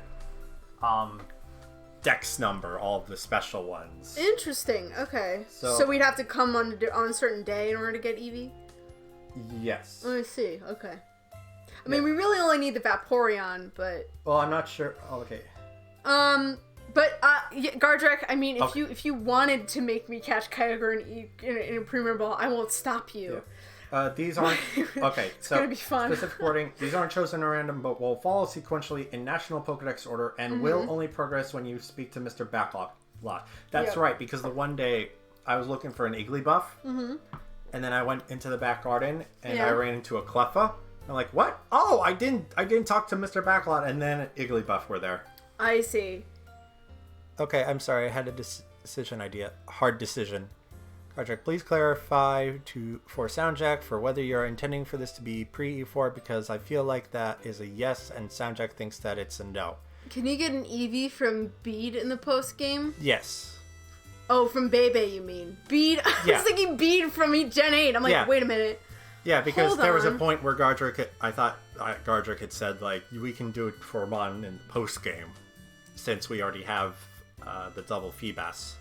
dex number, all of the special ones. Interesting. Okay. So we'd have to come on a certain day in order to get Eevee? Yes. I see. Okay. I mean, we really only need the Vaporeon, but... Well, I'm not sure. Oh, okay. But, Gardrek, I mean, if you wanted to make me catch Kyogre in a Premier Ball, I won't stop you. Yeah. These aren't... Okay, it's gonna be fun. Specific wording. These aren't chosen at random, but will follow sequentially in National Pokedex order and will only progress when you speak to Mr. Backlot. That's right, because the one day I was looking for an Igglybuff, and then I went into the back garden, and I ran into a Cleffa. I'm like, what? Oh, I didn't talk to Mr. Backlot, and then Igglybuff were there. I see. Okay, I'm sorry. I had a decision idea. Hard decision. Gardrek, please clarify for SoundJack for whether you're intending for this to be pre-E4 because I feel like that is a yes and SoundJack thinks that it's a no. Can you get an Eevee from Bead in the post game? Yes. Oh, from Bebe, you mean? Bead? I was thinking Bead from Gen 8. I'm like, wait a minute. Yeah, because there was a point where I thought Gardrick had said, like, we can do it for Mon in the post game, since we already have the double Feebas.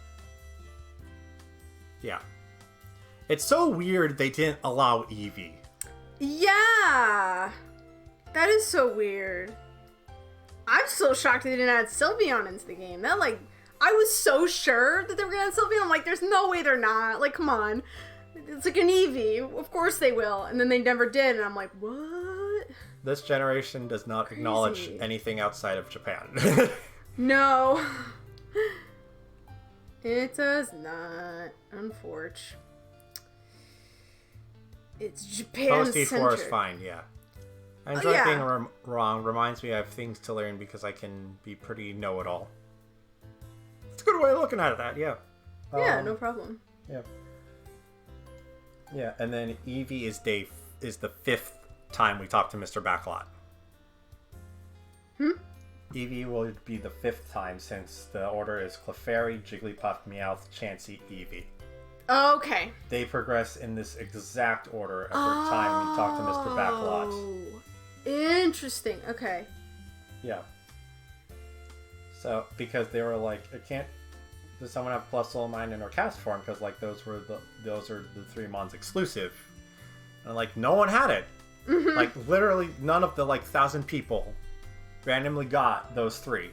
Yeah. It's so weird they didn't allow Eevee. Yeah! That is so weird. I'm so shocked they didn't add Sylveon into the game. That, like, I was so sure that they were gonna add Sylveon. I'm like, there's no way they're not. Like, come on. It's like an Eevee. Of course they will. And then they never did. And I'm like, what? This generation does not acknowledge anything outside of Japan. No. It does not. Unfortunately. It's Japan-centric. Post-E4 is fine, yeah. I enjoy being wrong. Reminds me I have things to learn because I can be pretty know-it-all. It's a good way of looking at it, yeah. Yeah, no problem. Yeah. Yeah, and then Eevee is the 5th time we talk to Mr. Backlot. Eevee will be the 5th time since the order is Clefairy, Jigglypuff, Meowth, Chansey, Eevee. Okay. They progress in this exact order every time we talk to Mr. Backlot. Interesting. Okay. Yeah. So, because they were like, does someone have Plus Soul Mind in or Cast Form? Because, like, those are the 3 Mons exclusive. And, like, no one had it. Mm-hmm. Like, literally none of the, like, 1,000 people randomly got those 3.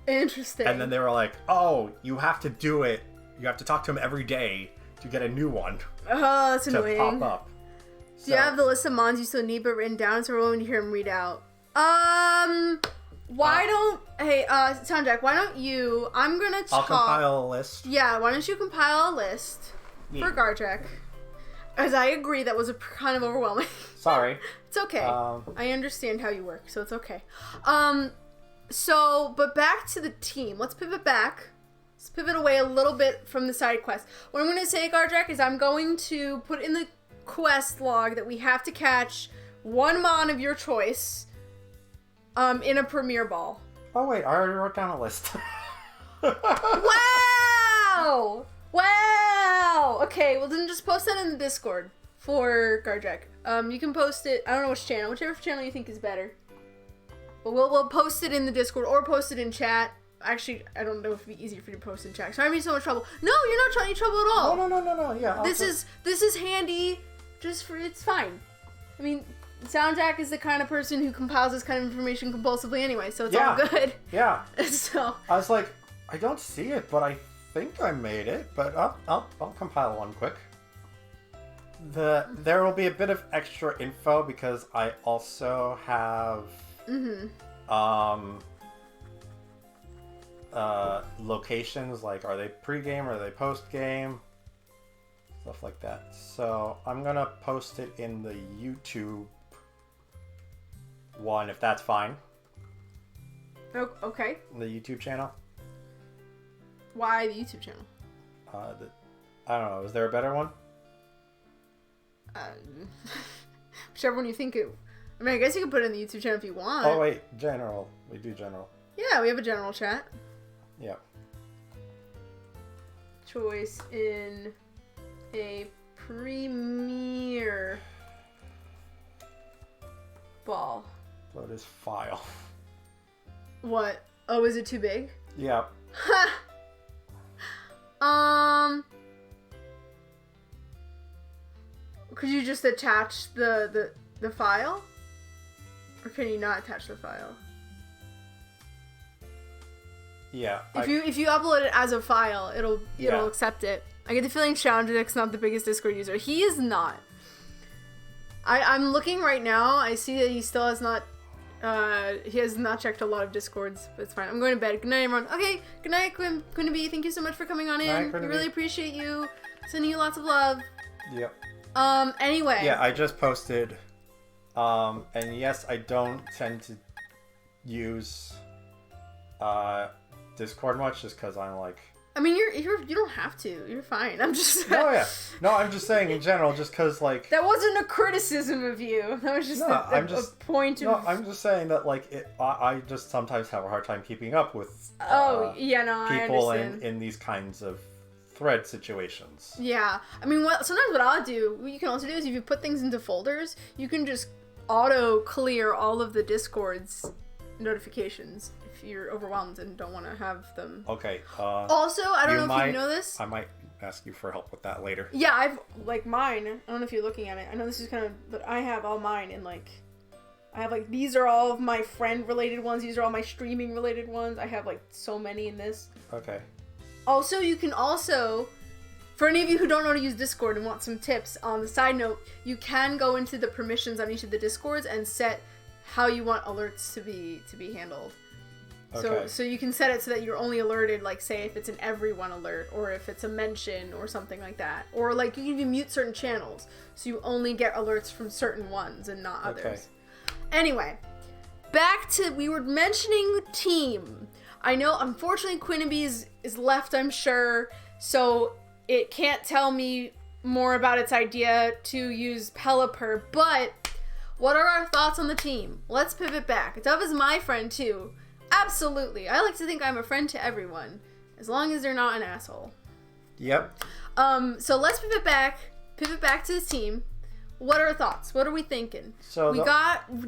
Interesting. And then they were like, oh, you have to do it. You have to talk to him every day to get a new one. Oh, that's annoying. To pop up. Do you have the list of Mons you still need but written down so we're willing to hear him read out? Why don't... Hey, SoundJack, why don't you... I'm gonna talk... I'll compile a list. Yeah, why don't you compile a list for Gardrick? As I agree, that was kind of overwhelming. Sorry. It's okay. I understand how you work, so it's okay. But back to the team. Let's pivot back. Let's pivot away a little bit from the side quest. What I'm going to say, Gardrick, is I'm going to put in the quest log that we have to catch one Mon of your choice in a Premier Ball. Oh, wait. I already wrote down a list. Wow! Wow! Okay, well then just post that in the Discord for Gardrick. You can post it, I don't know which channel, whichever channel you think is better. But we'll post it in the Discord or post it in chat. Actually, I don't know if it'd be easier for you to post in chat. Sorry, I'm in so much trouble. No, you're not trying any trouble at all. No. Yeah. This is handy. It's fine. I mean, SoundJack is the kind of person who compiles this kind of information compulsively anyway, so it's all good. Yeah. So I was like, I don't see it, but I think I made it. But I'll compile one quick. There will be a bit of extra info because I also have locations, like are they pre-game or are they post-game, stuff like that. So I'm gonna post it in the YouTube one if that's fine. Oh, okay. The YouTube channel. Why the YouTube channel? I don't know. Is there a better one? Whichever one you think it... I mean, I guess you can put it in the YouTube channel if you want. Oh, wait. General. We do general. Yeah, we have a general chat. Yeah. Choice in a Premier Ball. Load his file. What? Oh, is it too big? Yeah. Could you just attach the file? Or can you not attach the file? Yeah. If you upload it as a file, it'll accept it. I get the feeling SoundJack's not the biggest Discord user. He is not. I'm looking right now. I see that he still has not he has not checked a lot of Discords, but it's fine. I'm going to bed. Good night, everyone. Okay, good night, Quinnaby. Thank you so much for coming on in. We really appreciate you. Sending you lots of love. Yep. Anyway. Yeah, I just posted. And yes, I don't tend to use Discord much just because I'm like I mean, you don't have to. You're fine. I'm just. Oh yeah. No, I'm just saying in general, just because like. That wasn't a criticism of you. That was just a point of. No, I'm just saying that like I just sometimes have a hard time keeping up with. Oh yeah, no, people I understand. in these kinds of thread situations. Yeah, I mean, sometimes what I'll do, what you can also do is if you put things into folders, you can just auto clear all of the Discord's notifications. You're overwhelmed and don't want to have them. Okay. Also, I don't know if you know this. I might ask you for help with that later. Yeah, I've like mine. I don't know if you're looking at it. I know this is kind of, but I have all mine in like, I have like these are all of my friend related ones. These are all my streaming related ones. I have like so many in this. Okay. Also, you can also, for any of you who don't know how to use Discord and want some tips, on the side note, you can go into the permissions on each of the Discords and set how you want alerts to be handled. Okay. So you can set it so that you're only alerted, like, say, if it's an everyone alert, or if it's a mention, or something like that. Or, like, you can even mute certain channels, so you only get alerts from certain ones and not others. Okay. Anyway, back to, we were mentioning team. I know, unfortunately, Quinnaby is left, I'm sure, so it can't tell me more about its idea to use Pelipper, but what are our thoughts on the team? Let's pivot back. Dove is my friend, too. Absolutely. I like to think I'm a friend to everyone, as long as they're not an asshole. Yep. So let's pivot back to the team. What are our thoughts? What are we thinking? So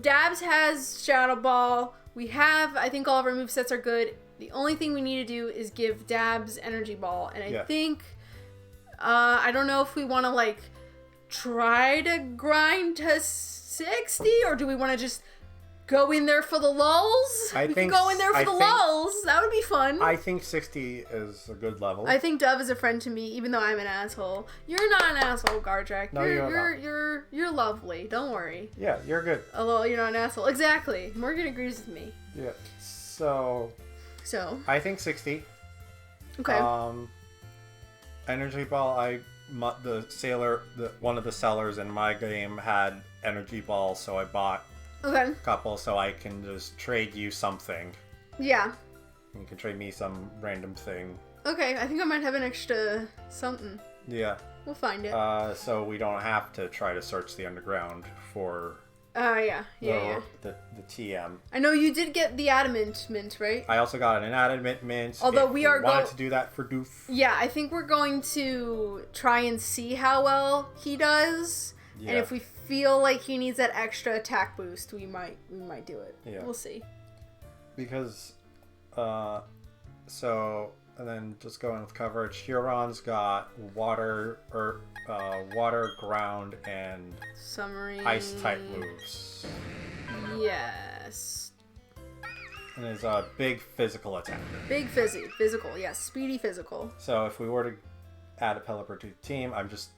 Dabs has Shadow Ball. We have, I think all of our movesets are good. The only thing we need to do is give Dabs Energy Ball, and I think, I don't know if we want to like try to grind to 60, or do we want to just go in there for the lulls? We can go in there for the lulls. That would be fun. I think 60 is a good level. I think Dove is a friend to me, even though I'm an asshole. You're not an asshole, Garjack. No, you're lovely. Don't worry. Yeah, you're good. Although you're not an asshole. Exactly. Morgan agrees with me. Yeah. So I think 60. Okay. Energy Ball. One of the sellers in my game had Energy Ball, so I bought. Okay. Couple, so I can just trade you something. Yeah. You can trade me some random thing. Okay, I think I might have an extra something. Yeah. We'll find it. So we don't have to try to search the underground for. Yeah. The TM. I know you did get the adamant mint, right? I also got an adamant mint. Although we wanted to do that for Doof. Yeah, I think we're going to try and see how well he does. Yeah. And if we feel like he needs that extra attack boost, we might do it. Yeah. We'll see. Because, and then just going with coverage, Huron's got water, ground, and summary ice type moves. Yes. And is a big physical attacker. Big physical, yes. Speedy physical. So if we were to add a Pelipper to the team, I'm just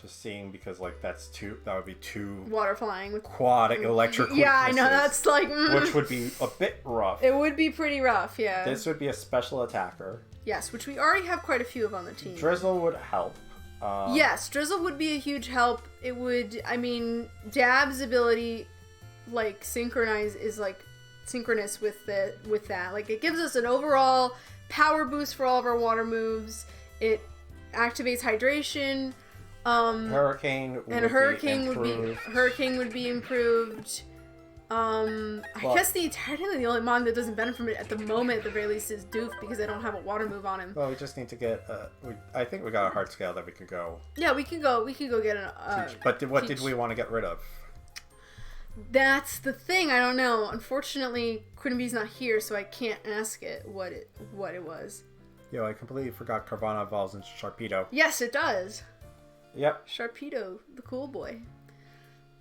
seeing because like that would be two water flying with quad electric I know, that's like which would be a bit rough. It would be pretty rough, yeah. This would be a special attacker. Yes, which we already have quite a few of on the team. Drizzle would help. Yes, Drizzle would be a huge help. It would, I mean, Dab's ability like synchronize is like synchronous with that. Like it gives us an overall power boost for all of our water moves. It activates hydration. Hurricane would be improved. I guess technically the only mon that doesn't benefit from it at the moment, at the very least, is Doof because I don't have a water move on him. Well, we just need to get. I think we got a heart scale that we could go. Yeah, we could go get an. But what did we want to get rid of? That's the thing. I don't know. Unfortunately, Quinnaby's not here, so I can't ask it what it was. Yo, I completely forgot Carvana evolves into Sharpedo. Yes, it does. Yep. Sharpedo, the cool boy.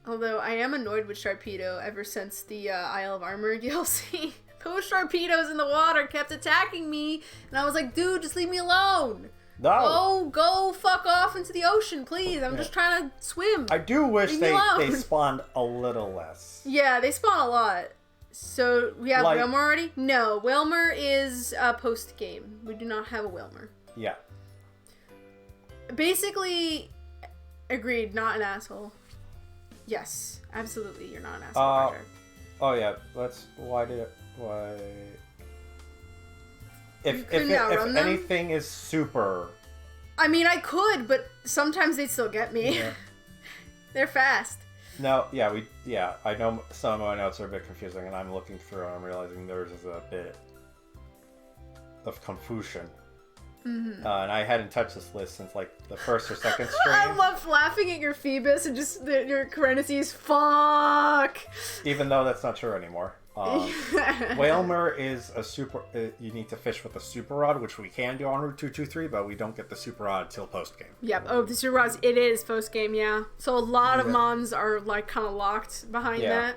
Although I am annoyed with Sharpedo ever since the Isle of Armor DLC. Those Sharpedos in the water kept attacking me, and I was like, dude, just leave me alone. No. Go fuck off into the ocean, please. I'm just trying to swim. I do wish they spawned a little less. Yeah, they spawn a lot. So, we have Wilmer already? No, Wilmer is post-game. We do not have a Wilmer. Yeah. Basically, agreed, not an asshole. Yes, absolutely, you're not an asshole, Oh, yeah, why... If outrun them? anything is super... I mean, I could, but sometimes they'd still get me. Yeah. They're fast. No, yeah, I know some of my notes are a bit confusing, and I'm looking through and I'm realizing there's a bit of confusion. Mm-hmm. And I hadn't touched this list since like the first or second stream. I love laughing at your Phoebus and just your parentheses. Fuck. Even though that's not true anymore. Whalmer is a super. You need to fish with a super rod, which we can do on Route 223, but we don't get the super rod till post game. Yep. Oh, the super rods. It is post game. Yeah. So a lot of mons are like kind of locked behind that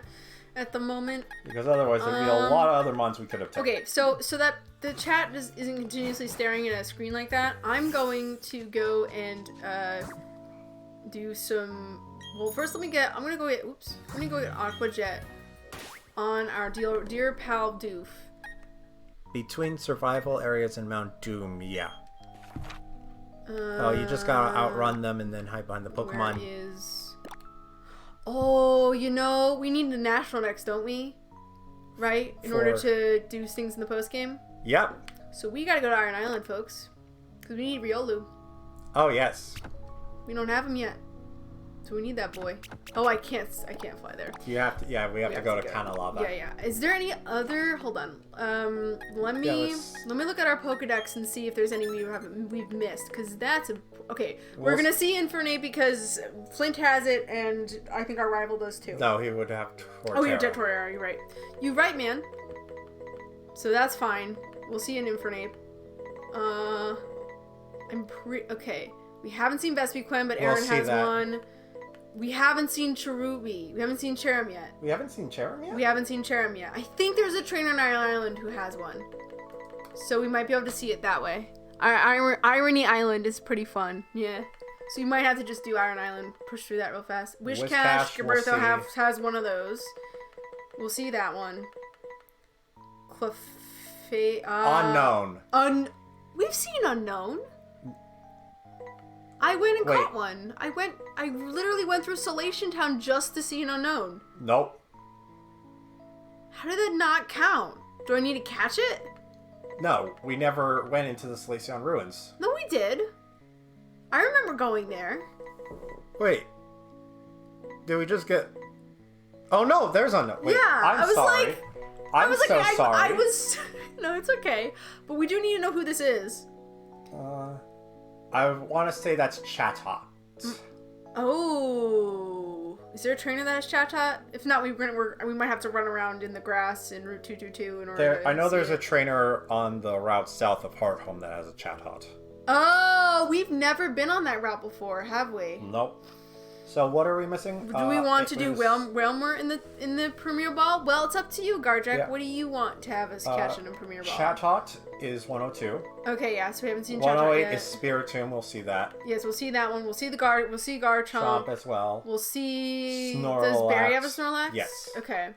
at the moment. Because otherwise, there'd be a lot of other mons we could have taken. Okay. So that the chat isn't continuously staring at a screen like that. I'm going to go and do some. Well, first I'm gonna go get Aquajet on our dear pal Doof. Between survival areas and Mount Doom, yeah. You just gotta outrun them and then hide behind the Pokemon. Where is... Oh, we need the National Dex, don't we? Right? In order to do things in the post-game? Yep. So we gotta go to Iron Island, folks. Because we need Riolu. Oh, yes. We don't have him yet. So we need that boy. Oh, I can't fly there. You have to, we have to go to Kanalava. Yeah. Is there any other? Hold on. Let me look at our Pokedex and see if there's any we've missed. Cause that's okay. We're gonna see Infernape because Flint has it, and I think our rival does too. No, he would have Torterra. Oh, he would have Torterra. You're right. You're right, man. So that's fine. We'll see an Infernape. Okay. We haven't seen Vespiquen, but Aaron has one. We haven't seen Cherubi. We haven't seen Cherim yet. We haven't seen Cherim yet? We haven't seen Cherim yet. I think there's a trainer on Iron Island who has one. So we might be able to see it that way. Irony Island is pretty fun. Yeah. So you might have to just do Iron Island. Push through that real fast. Wishcash, Gilberto has one of those. We'll see that one. Unknown. We've seen Unknown. I went and caught one. I literally went through Salation Town just to see an Unknown. Nope. How did that not count? Do I need to catch it? No, we never went into the Salation Ruins. No, we did. I remember going there. Wait. Did we just get... Oh no, there's Unknown. Wait, yeah, I'm sorry. I'm so sorry. No, it's okay. But we do need to know who this is. I want to say that's Chatot. Oh, is there a trainer that has Chatot? If not, we might have to run around in the grass in Route 222 in order to I know there's a trainer on the route south of Hearthome that has a Chatot. Oh, we've never been on that route before, have we? Nope. So what are we missing? Do we want to do Whalmer in the Premier Ball? Well, it's up to you, Garjack. Yeah. What do you want to have us catch in a Premier Ball? Chatot is 102. Okay, yeah, so we haven't seen Chatot 108 yet. is Spiritomb, we'll see that. Yes, we'll see that one. We'll see Garchomp. Chomp as well. We'll see... Snorlax. Does Barry have a Snorlax? Yes. Okay.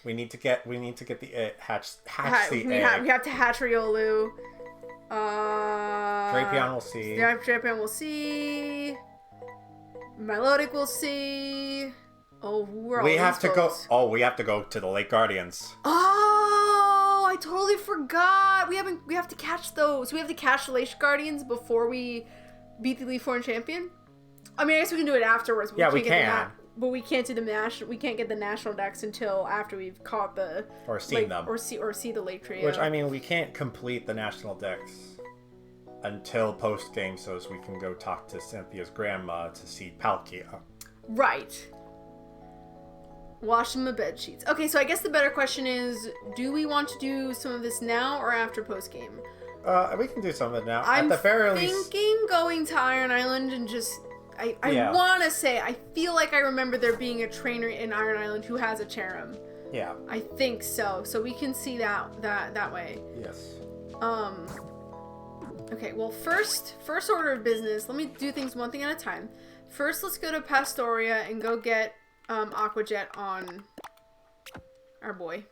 We need to get the hatch the egg. We have to hatch Riolu. Drapion we'll see. Drapion we'll see. Melodic we'll see. Oh, we have to go to the Lake Guardians. Oh, I totally forgot. We have to catch those. We have to catch the Lake Guardians before we beat the Elite Foreign Champion. I mean, I guess we can do it afterwards. But we can. But we can't do we can't get the National Dex until after we've caught the or seen them or see the Lake Trio. Which, I mean, we can't complete the National Dex until post game, so as we can go talk to Cynthia's grandma to see Palkia. Right. Washing my bed sheets. Okay, so I guess the better question is, do we want to do some of this now or after post game? We can do some of it now. I'm at the very least, thinking going to Iron Island and just. I want to say, I feel like I remember there being a trainer in Iron Island who has a Cherim. Yeah. I think so. So we can see that way. Yes. Okay, well, first order of business, let me do things one thing at a time. First, let's go to Pastoria and go get Aquajet on our boy.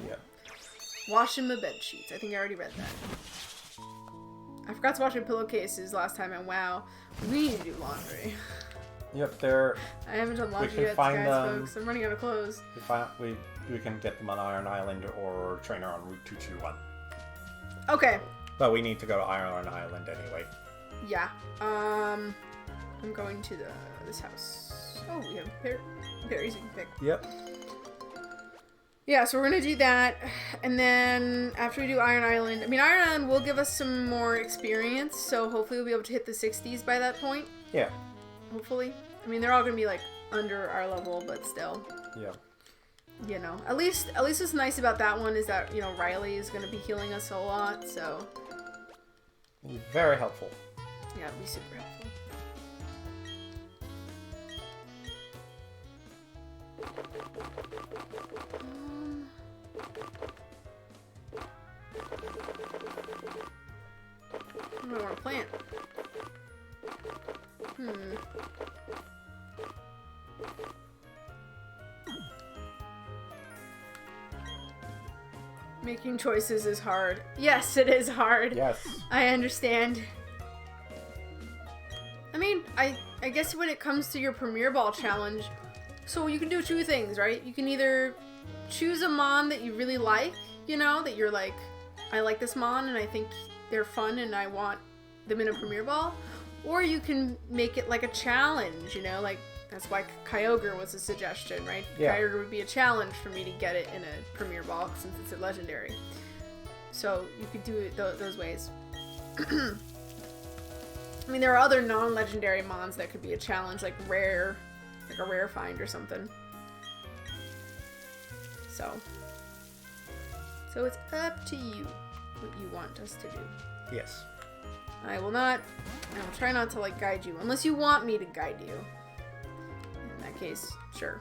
Yeah. Washing my bed sheets. I think I already read that. I forgot to wash my pillowcases last time, and wow, we need to do laundry. Yep, they're... I haven't done laundry yet, folks. I'm running out of clothes. We can get them on Iron Island or trainer on Route 221. Okay. But we need to go to Iron Island anyway. Yeah. I'm going to this house. Oh, we have berries you can pick. Yep. Yeah, so we're gonna do that, and then after we do Iron Island, I mean, Iron Island will give us some more experience, so hopefully we'll be able to hit the 60s by that point. Yeah. Hopefully. I mean, they're all gonna be like under our level, but still. Yeah. You know, at least what's nice about that one is that, you know, Riley is gonna be healing us a lot, so. Very helpful. Yeah, it'll be super helpful. What do I want to plant? Making choices is hard. Yes, it is hard. Yes. I understand. I mean, I guess when it comes to your Premier Ball challenge, so you can do two things, right? You can either choose a Mon that you really like, you know, that you're like, I like this Mon and I think they're fun and I want them in a Premier Ball. Or you can make it like a challenge, you know, like that's why Kyogre was a suggestion, right? Yeah. Kyogre would be a challenge for me to get it in a Premier Ball since it's a legendary. So you could do it those ways. I mean, there are other non-legendary Mons that could be a challenge, like a rare find or something. So it's up to you what you want us to do. Yes. I will try not to like guide you, unless you want me to guide you. In that case, sure.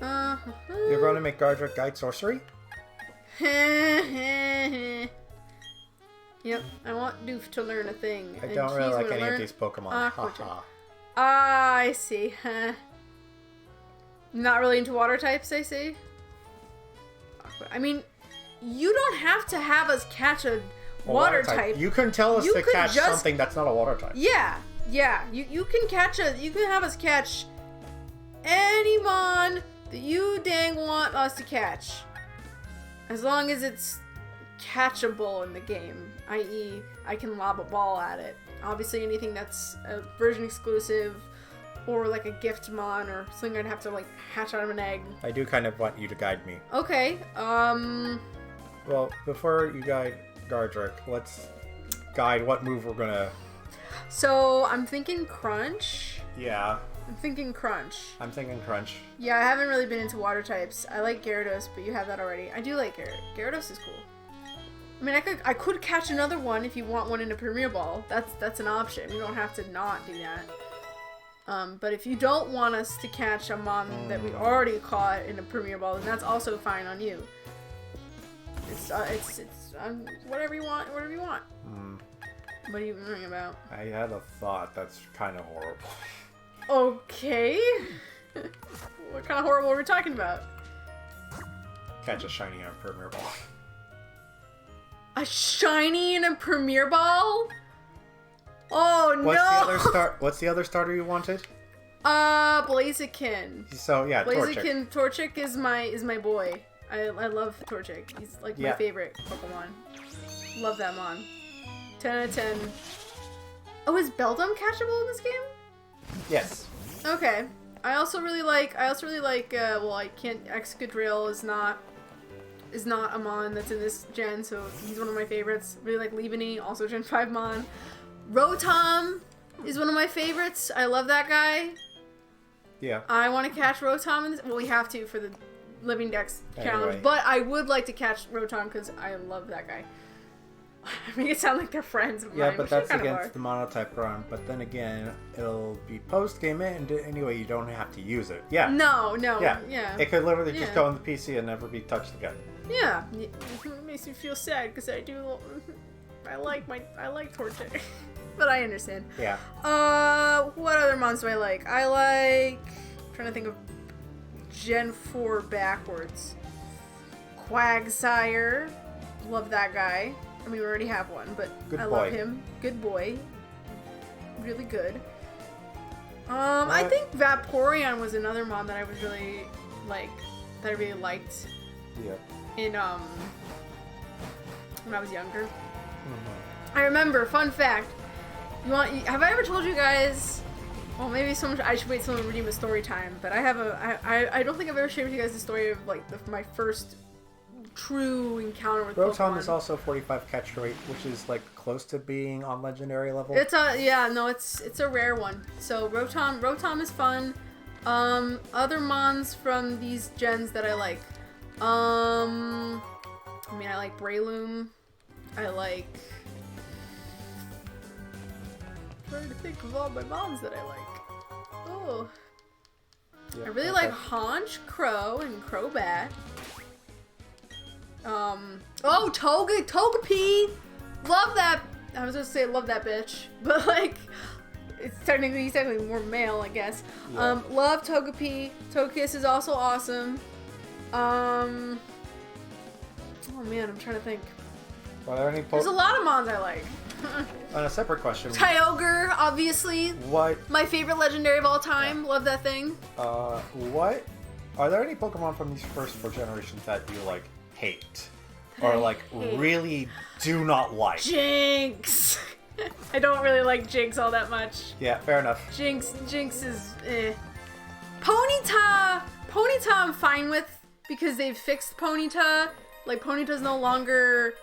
You're going to make Gardrick guide sorcery? Yep, I want Doof to learn a thing. I don't really like any of these Pokemon. Haha. Ah, I see. Not really into water types, I see. I mean, you don't have to have us catch a water type. You can tell us to catch something that's not a water type. Yeah. You can have us catch any Mon that you dang want us to catch. As long as it's catchable in the game, i.e. I can lob a ball at it. Obviously anything that's a version exclusive or like a gift Mon or something I'd have to like hatch out of an egg. I do kind of want you to guide me. Okay, well, before you guide Gardrick, let's guide what move we're gonna... So, I'm thinking Crunch. Yeah. I'm thinking Crunch. I'm thinking Crunch. Yeah, I haven't really been into water types. I like Gyarados, but you have that already. I do like Gyarados is cool. I mean, I could catch another one if you want one in a Premier Ball. That's an option. You don't have to not do that. But if you don't want us to catch a Mon that we already caught in a Premier Ball, then that's also fine on you. It's whatever you want. Whatever you want. What are you worrying about? I had a thought that's kind of horrible. Okay. What kind of horrible are we talking about? Catch a shiny on a Premier Ball. A shiny in a Premier Ball? Oh no! What's the other starter you wanted? Blaziken. So yeah, Blaziken. Torchic is my boy. I love Torchic. He's like my favorite Pokemon. Love that Mon. 10 out of 10. Oh, is Beldum catchable in this game? Yes. Okay. I also really like well, I can't, Excadrill is not a Mon that's in this gen, so he's one of my favorites. Really like Leaveney, also Gen 5 Mon. Rotom is one of my favorites. I love that guy. Yeah. I want to catch Rotom in this. Well, we have to for the Living Dex challenge, but I would like to catch Rotom because I love that guy. I make it sound like they're friends of mine. But that's against the Monotype run. But then again, it'll be post-game and anyway, you don't have to use it. Yeah. No. Yeah. It could literally just go on the PC and never be touched again. Yeah. It makes me feel sad because I like Torchic. But I understand. Yeah. What other Mons do I like? I'm trying to think of Gen 4 backwards. Quagsire. Love that guy. I mean, we already have one, but I love him. Good boy. Really good. I think Vaporeon was another Mon that I was really that I really liked. Yeah. In when I was younger. I remember, fun fact. Have I ever told you guys? Well, maybe I should wait till we redeem a story time. But I don't think I've ever shared with you guys the story of like my first true encounter with Pokemon. Rotom is also 45 catch rate, which is like close to being on legendary level. It's a rare one. So Rotom is fun. Other mons from these gens that I like. I like Breloom. I like. I'm trying to think of all my mons that I like. Oh. Yeah, I really like Haunch, Crow, and Crobat. Togepi! Love that. I was gonna say love that bitch, but like, he's technically more male, I guess. Yeah. Love Togepi. Togekiss is also awesome. Oh man, I'm trying to think. Are there any There's a lot of mons I like. On a separate question. Kyogre, obviously. What? My favorite legendary of all time. Love that thing. What? Are there any Pokemon from these first 4 generations that you like hate? Or like really do not like? Jinx! I don't really like Jinx all that much. Yeah, fair enough. Jinx is Ponyta I'm fine with because they've fixed Ponyta. Like Ponyta's no longer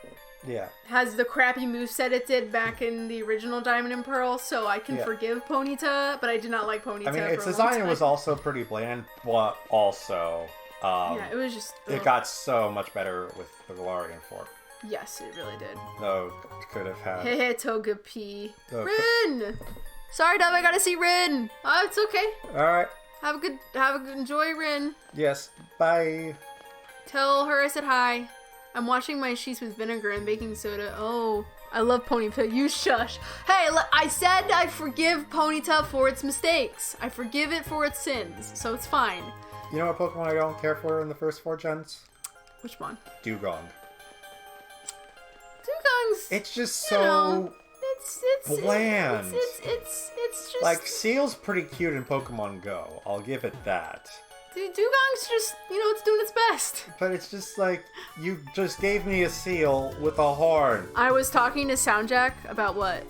has the crappy moveset it did back in the original Diamond and Pearl, so I can forgive Ponyta, but I did not like Ponyta. I mean, its design was also pretty bland, but also it was just it got so much better with the Galarian form. Yes, it really did. No, could have had. Hey, Togepi. Rin! Sorry, Dove, I gotta see Rin. Oh, it's okay. Alright. Enjoy Rin. Yes, bye. Tell her I said hi. I'm washing my sheets with vinegar and baking soda. Oh, I love Ponyta. You shush. Hey, I said I forgive Ponyta for its mistakes. I forgive it for its sins, so it's fine. You know what Pokemon I don't care for in the first 4 gens? Which one? Dugong. Dugong's... It's just so... It's bland. It's just... Like, Seal's pretty cute in Pokemon Go. I'll give it that. Dugong's just, it's doing its best. But it's just like, you just gave me a Seal with a horn. I was talking to SoundJack about what?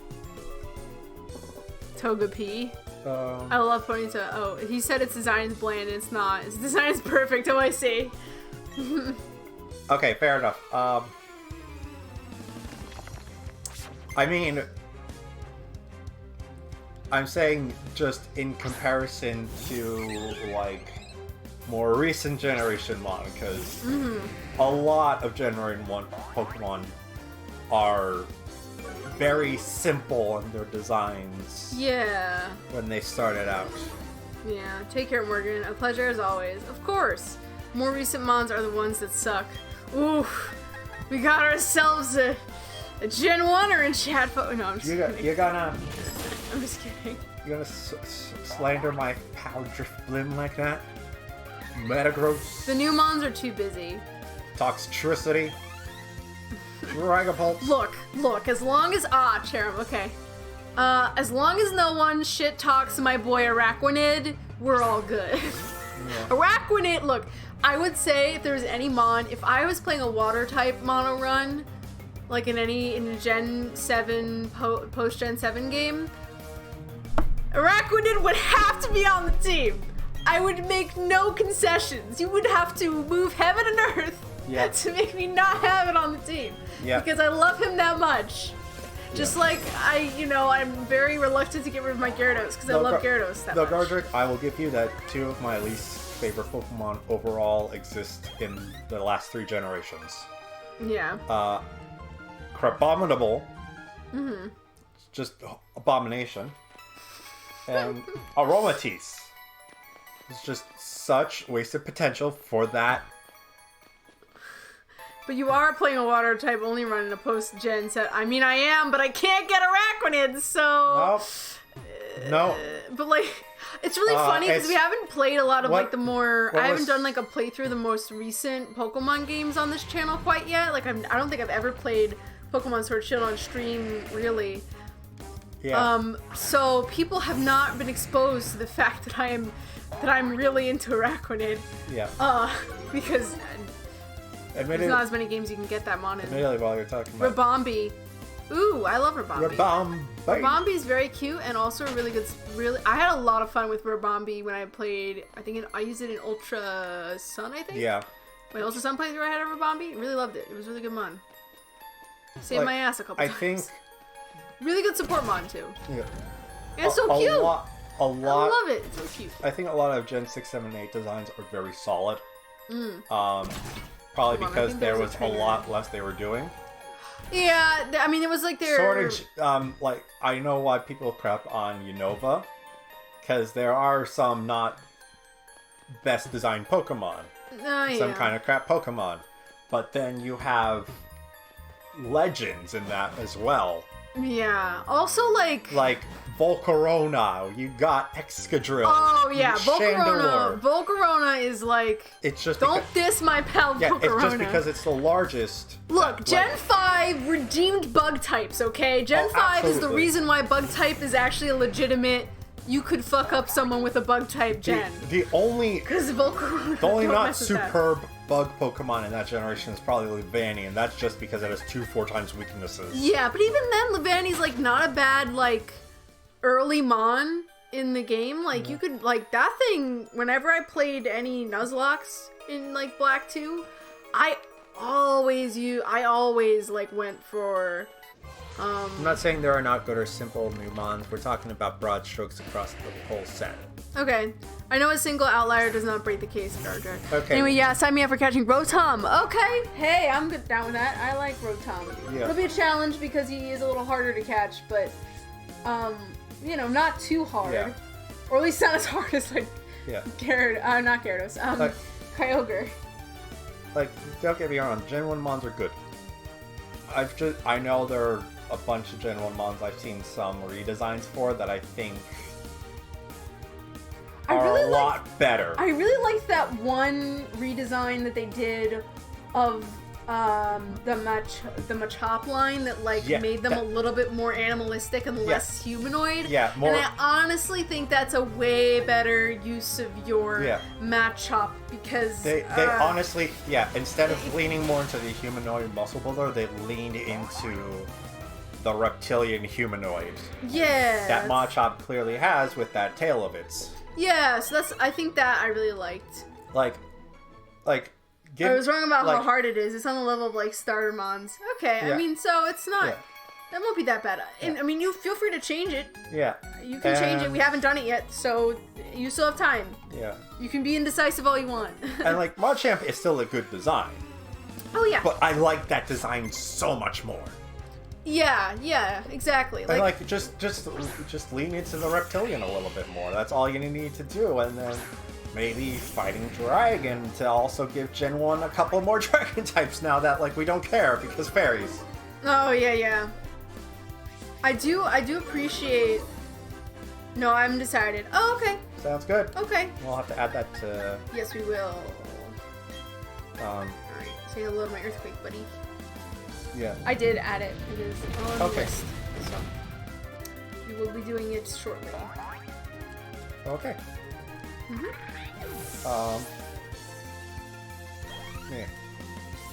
Togepi. I love Ponyta. Oh, he said its design is bland, and it's not. Its design is perfect. Oh, I see. Okay, fair enough. I mean, I'm saying just in comparison to, like, more recent generation mon, because a lot of Generation 1 Pokemon are very simple in their designs. Yeah. When they started out. Yeah. Take care, Morgan. A pleasure as always. Of course. More recent mons are the ones that suck. Oof. We got ourselves a Gen 1 or a Chat No, I'm just kidding. You're gonna... I'm just kidding. You're gonna slander my Powdrift Blim like that? Metagross. The new mons are too busy. Toxtricity. Dragapult. Look, as long as Cherub, okay. As long as no one shit talks my boy Araquanid, we're all good. Yeah. Araquanid, look, I would say if there was any mon, if I was playing a water type mono run, like in a Gen 7 post Gen 7 game, Araquanid would have to be on the team. I would make no concessions. You would have to move heaven and earth to make me not have it on the team. Yeah. Because I love him that much. Just like I'm very reluctant to get rid of my Gyarados because I love Gyarados that much. Gardrick, I will give you that 2 of my least favorite Pokemon overall exist in the last 3 generations. Yeah. Crabominable. Just abomination. And Aromatisse. It's just such wasted potential for that. But you are playing a water type only run in a post-gen set. I mean, I am, but I can't get Araquanid, so... No. But, like, it's really funny because we haven't played a lot of, like, the more... I haven't done, like, a playthrough of the most recent Pokemon games on this channel quite yet. Like, I don't think I've ever played Pokemon Sword Shield on stream, really. Yeah. So people have not been exposed to the fact that I'm really into Araquanid. Yeah. Because There's not as many games you can get that mon in. Admittedly, while you're talking about... Rabombi. Ooh, I love Rabombi. Rabombi is very cute and also really good. I had a lot of fun with Rabombi when I played. I used it in Ultra Sun, I think. Yeah. When Ultra Sun playthrough I had a Rabombi, really loved it. It was really good mon. Saved my ass a couple times. I think. Really good support mon too. Yeah. And so cute. A lot. I love it. It's so cute. I think a lot of Gen 6, 7, 8 designs are very solid. Probably because there was a lot less they were doing. Yeah, I mean, it was like their... Sort of, like, I know why people crap on Unova, because there are some not best designed Pokemon. Some kind of crap Pokemon. But then you have legends in that as well. Yeah. Also, like Volcarona, you got Excadrill. Oh, yeah, Volcarona. Volcarona is like... It's just don't diss my pal Volcarona. Yeah, it's just because it's the largest. Look, Gen 5 redeemed bug types, okay? Gen 5 is the reason why bug type is actually a legitimate... You could fuck up someone with a bug type gen. The only... Because Volcarona... The only not superb bug Pokemon in that generation is probably Levani, and that's just because it has 4 times weaknesses. Yeah, but even then, Levani's, like, not a bad, like... early mon in the game. Like, you could, like, that thing, whenever I played any Nuzlocke in, like, Black 2, I always, like, went for, I'm not saying there are not good or simple new mons. We're talking about broad strokes across the whole set. Okay. I know a single outlier does not break the case, SoundJack. Okay. Anyway, yeah, sign me up for catching Rotom. Okay. Hey, I'm good down with that. I like Rotom. Yeah. It'll be a challenge because he is a little harder to catch, but, you know, not too hard. Yeah. Or at least not as hard as, like, not Gyarados, Kyogre. Like, don't get me wrong, Gen 1 mons are good. I know there are a bunch of Gen 1 mons I've seen some redesigns for that I think are a lot better. I really liked that one redesign that they did of the Machop line that made them a little bit more animalistic and less humanoid. Yeah, more. And I honestly think that's a way better use of your Machop because they honestly, instead of leaning more into the humanoid muscle builder, they leaned into the reptilian humanoid. Yeah. That Machop clearly has with that tail of its. Yeah, so I think that I really liked. I was wrong about how hard it is. It's on the level of, like, starter mons. Okay, I mean, so it's not... That won't be that bad. And, I mean, you feel free to change it. Yeah. You can change it. We haven't done it yet, so you still have time. Yeah. You can be indecisive all you want. And, like, Machamp is still a good design. Oh, yeah. But I like that design so much more. Yeah, exactly. Like just lean into the reptilian a little bit more. That's all you need to do, and then maybe fighting dragon to also give Gen 1 a couple more dragon types now that, like, we don't care because fairies. Oh, yeah. I do appreciate... No, I haven't decided. Oh, okay. Sounds good. Okay. We'll have to add that to... Yes, we will. Alright, say hello to my earthquake buddy. Yeah. I did add it. It is on the list. So, we will be doing it shortly. Okay.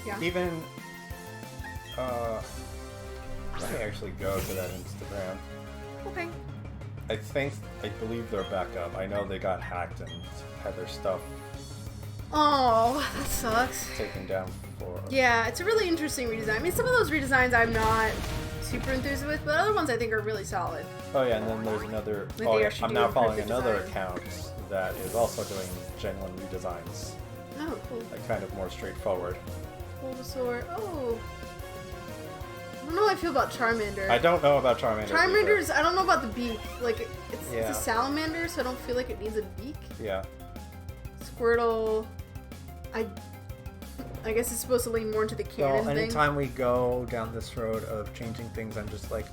Yeah. Even, let me actually go to that Instagram. Okay. I believe they're back up. I know they got hacked and had their stuff. Oh, that sucks. Taken down for... Yeah, it's a really interesting redesign. I mean, some of those redesigns I'm not super enthused with, but other ones I think are really solid. Oh yeah, and then there's another... I'm now following another account that is also doing Gen 1 redesigns. Oh, cool. Like, kind of more straightforward. Bulbasaur. Oh. I don't know how I feel about Charmander. I don't know about Charmander. Charmander's... I don't know about the beak. Like, it's a salamander, so I don't feel like it needs a beak. Yeah. Squirtle... I guess it's supposed to lean more into the canon thing. Anytime we go down this road of changing things, I'm just, like,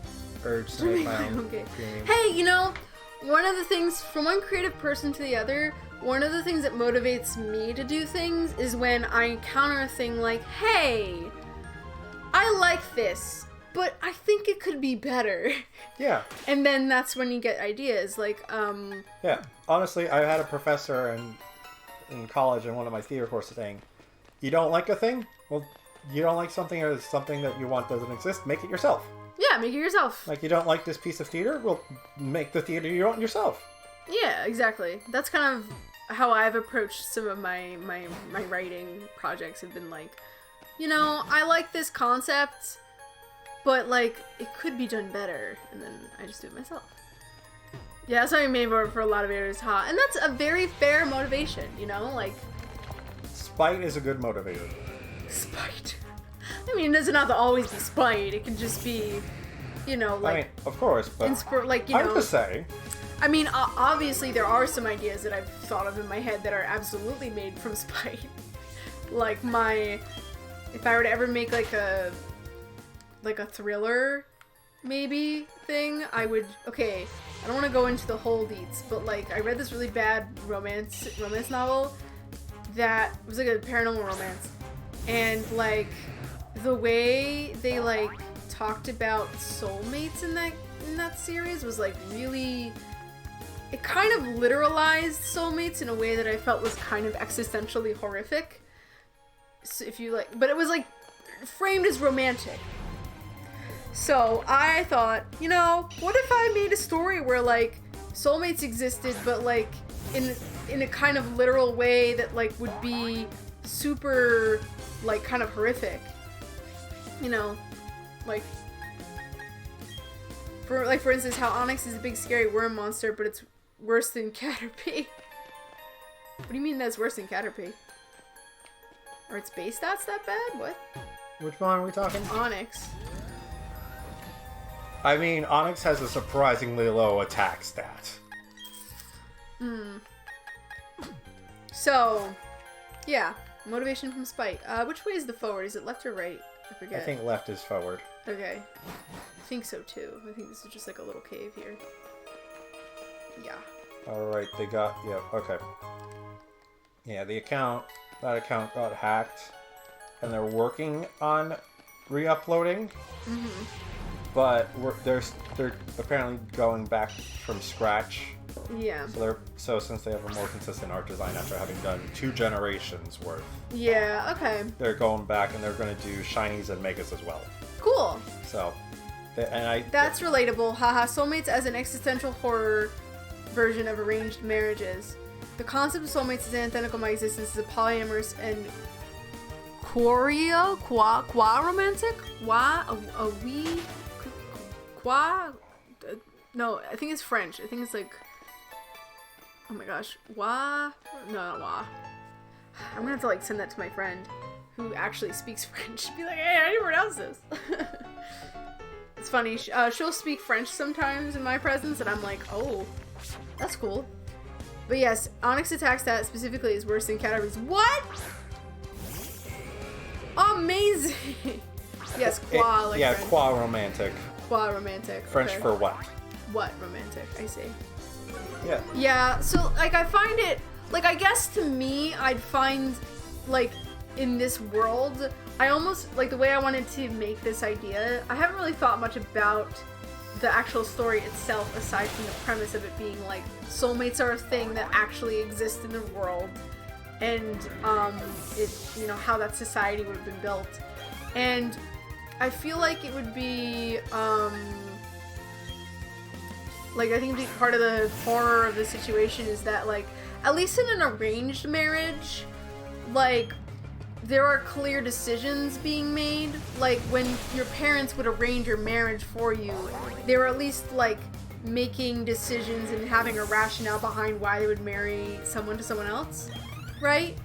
urged to make my own premium. Hey, you know, one of the things, from one creative person to the other, one of the things that motivates me to do things is when I encounter a thing like, hey, I like this, but I think it could be better. Yeah. And then that's when you get ideas, like, Yeah, honestly, I had a professor in college in one of my theater courses saying, You don't like a thing? Well, you don't like something or something that you want doesn't exist, make it yourself. Yeah, make it yourself. Like, you don't like this piece of theater? Well, make the theater you want yourself. Yeah, exactly. That's kind of how I've approached some of my writing projects. Have been like, you know, I like this concept, but like it could be done better, and then I just do it myself. Yeah, that's what I made for a lot of areas, huh? And that's a very fair motivation, you know, like. Spite is a good motivator. Spite. I mean, it doesn't have to always be spite. It can just be, you know, like. I mean, of course, but like, you know. hard to say. I mean, obviously there are some ideas that I've thought of in my head that are absolutely made from spite. Like if I were to ever make like a thriller, maybe thing, I would. Okay, I don't want to go into the whole deets, but like I read this really bad romance novel that was like a paranormal romance, and like the way they like talked about soulmates in that series was like really. It kind of literalized soulmates in a way that I felt was kind of existentially horrific. So if you like, but it was like framed as romantic. So I thought, you know, what if I made a story where like soulmates existed, but like in a kind of literal way that like would be super like kind of horrific. You know, like for instance, how Onyx is a big scary worm monster, but it's worse than Caterpie. What do you mean that's worse than Caterpie? Are its base stats that bad? What? Which one are we talking? Onyx. I mean, Onyx has a surprisingly low attack stat. So, yeah. Motivation from spite. Which way is the forward? Is it left or right? I forget. I think left is forward. Okay. I think so too. I think this is just like a little cave here. Yeah. Alright, they got... Yeah, okay. Yeah, that account got hacked. And they're working on re-uploading. Mm-hmm. But they're apparently going back from scratch. Yeah. So since they have a more consistent art design after having done 2 generations worth. Yeah, okay. They're going back and they're going to do shinies and megas as well. Cool. So, that's relatable. Haha, soulmates as an existential horror version of arranged marriages. The concept of soulmates is antithetical to my existence as a polyamorous and romantic? No, I think it's French. I think it's like, oh my gosh, no, not wa. I'm gonna have to like send that to my friend who actually speaks French. Be like, hey, how do you pronounce this? It's funny. She'll speak French sometimes in my presence, and I'm like, oh, that's cool. But yes, Onyx attack stat specifically is worse than Caterpie's. What? Amazing. Yes, qua like yeah, French. qua romantic. Qua romantic. French okay. for what? What romantic? I see. Yeah. Yeah. So like, I find it like, I guess to me, I'd find like in this world, I almost like the way I wanted to make this idea. I haven't really thought much about the actual story itself, aside from the premise of it being like soulmates are a thing that actually exist in the world, and it, you know, how that society would have been built. And I feel like it would be like, I think part of the horror of the situation is that, like, at least in an arranged marriage, like, there are clear decisions being made. Like, when your parents would arrange your marriage for you, they were at least, like, making decisions and having a rationale behind why they would marry someone to someone else, right?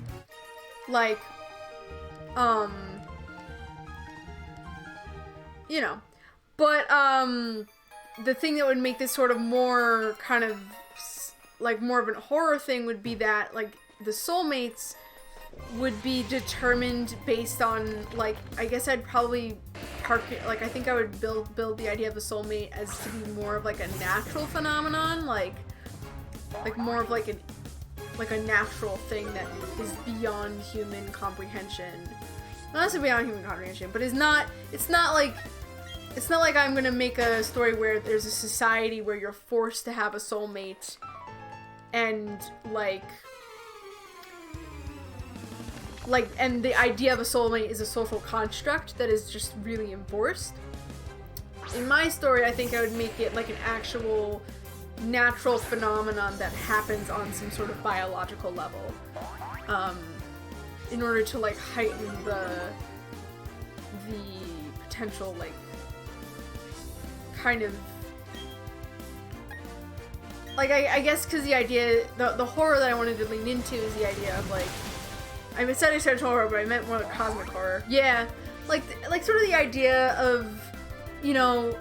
Like, you know. But, the thing that would make this sort of more kind of, like, more of a horror thing would be that, like, the soulmates would be determined based on, like, I guess I'd probably like, I think I would build the idea of a soulmate as to be more of like a natural phenomenon, like more of like a natural thing that is beyond human comprehension. Not necessarily beyond human comprehension, but it's not like I'm gonna make a story where there's a society where you're forced to have a soulmate and, like, like, and the idea of a soulmate is a social construct that is just really enforced. In my story, I think I would make it like an actual natural phenomenon that happens on some sort of biological level, in order to like heighten the potential, like, kind of, like, I guess because the idea, the horror that I wanted to lean into is the idea of, like, I said exceptional horror, but I meant more like cosmic horror. Yeah, like sort of the idea of, you know,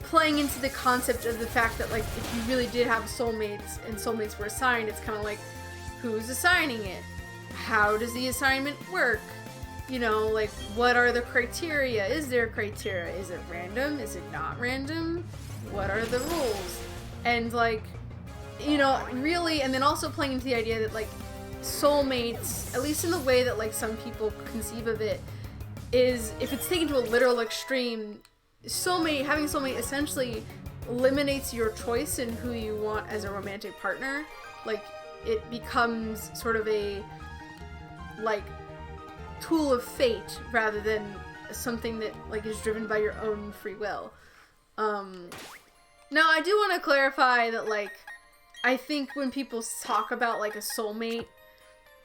playing into the concept of the fact that, like, if you really did have soulmates and soulmates were assigned, it's kind of like, who's assigning it? How does the assignment work? You know, like, what are the criteria? Is there criteria? Is it random? Is it not random? What are the rules? And, like, you know, really, and then also playing into the idea that, like, soulmates, at least in the way that, like, some people conceive of it, is, if it's taken to a literal extreme, having a soulmate essentially eliminates your choice in who you want as a romantic partner. Like, it becomes sort of a, like, tool of fate rather than something that, like, is driven by your own free will. Now, I do want to clarify that, like, I think when people talk about, like, a soulmate,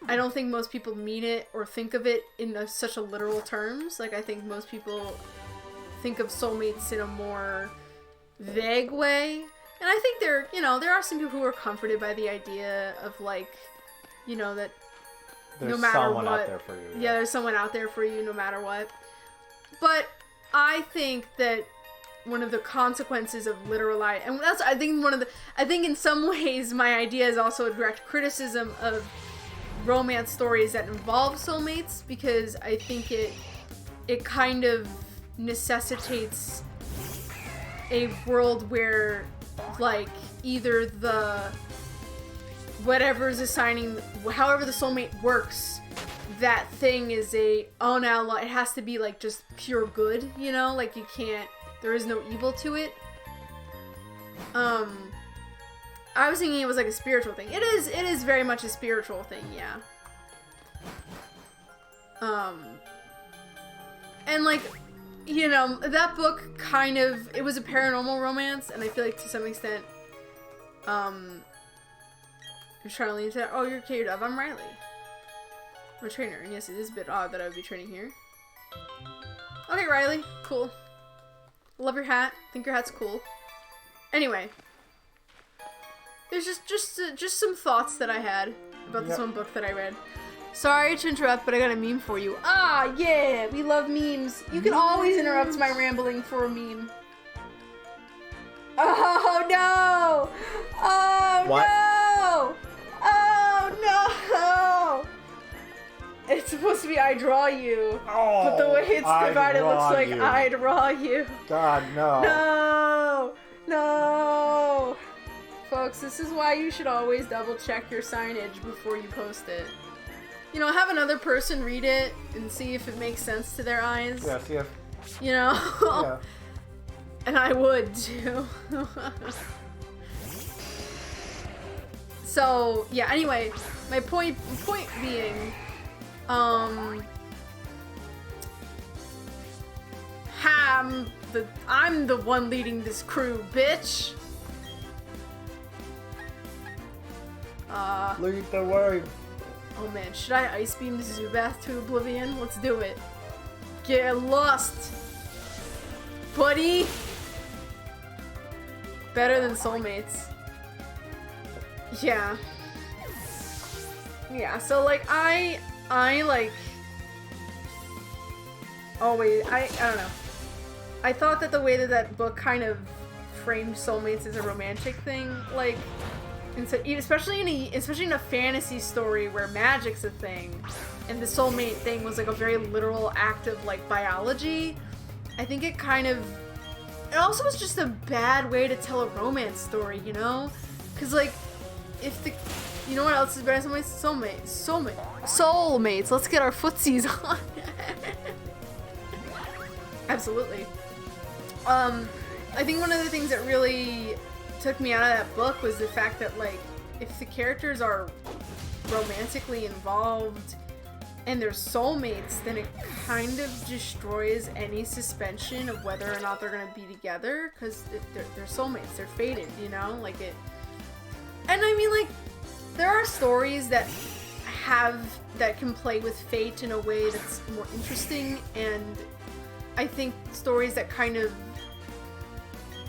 I don't think most people mean it or think of it in such a literal terms. Like, I think most people think of soulmates in a more vague way. And I think there are some people who are comforted by the idea of, like, you know, that there's no matter someone what, out there for you. Yeah, there's someone out there for you no matter what. But I think that one of the consequences of literalizing, and that's, I think in some ways my idea is also a direct criticism of romance stories that involve soulmates, because I think it kind of necessitates a world where, like, either whatever's assigning, however the soulmate works, that thing is it has to be, like, just pure good, you know? Like, there is no evil to it. I was thinking it was like a spiritual thing. It is very much a spiritual thing, yeah. And, like, you know, that book kind of, it was a paranormal romance, and I feel like to some extent, you're trying to lean into that. Oh, you're TheRationalDove. I'm Riley. I'm a trainer, and yes, it is a bit odd that I would be training here. Okay, Riley. Cool. Love your hat. Think your hat's cool. Anyway. There's just some thoughts that I had about this one book that I read. Sorry to interrupt, but I got a meme for you. Ah, yeah! We love memes. You can always interrupt my rambling for a meme. Oh, no! Oh, what? No! Oh, no! It's supposed to be I draw you. Oh, but the way it's divided looks like you. I draw you. God, no. No! No! Folks, this is why you should always double check your signage before you post it. You know, have another person read it and see if it makes sense to their eyes. Yeah, see if... You know? Yeah. And I would, too. So, yeah, anyway, my point being, I'm the one leading this crew, bitch. Lead the way. Oh man, should I ice beam this Zubath to oblivion? Let's do it. Get lost, buddy. Better than soulmates. Yeah. Yeah, so, like, I like, always, I don't know. I thought that the way that book kind of framed soulmates as a romantic thing, like, and so, especially in a fantasy story where magic's a thing, and the soulmate thing was, like, a very literal act of, like, biology, I think it kind of, it also was just a bad way to tell a romance story, you know? Because, like, you know what else is better than soulmates? Let's get our footsies on. Absolutely. I think one of the things that really took me out of that book was the fact that, like, if the characters are romantically involved, and they're soulmates, then it kind of destroys any suspension of whether or not they're gonna be together, because they're soulmates, they're fated, you know? Like it... And I mean, like, there are stories that can play with fate in a way that's more interesting, and I think stories that kind of,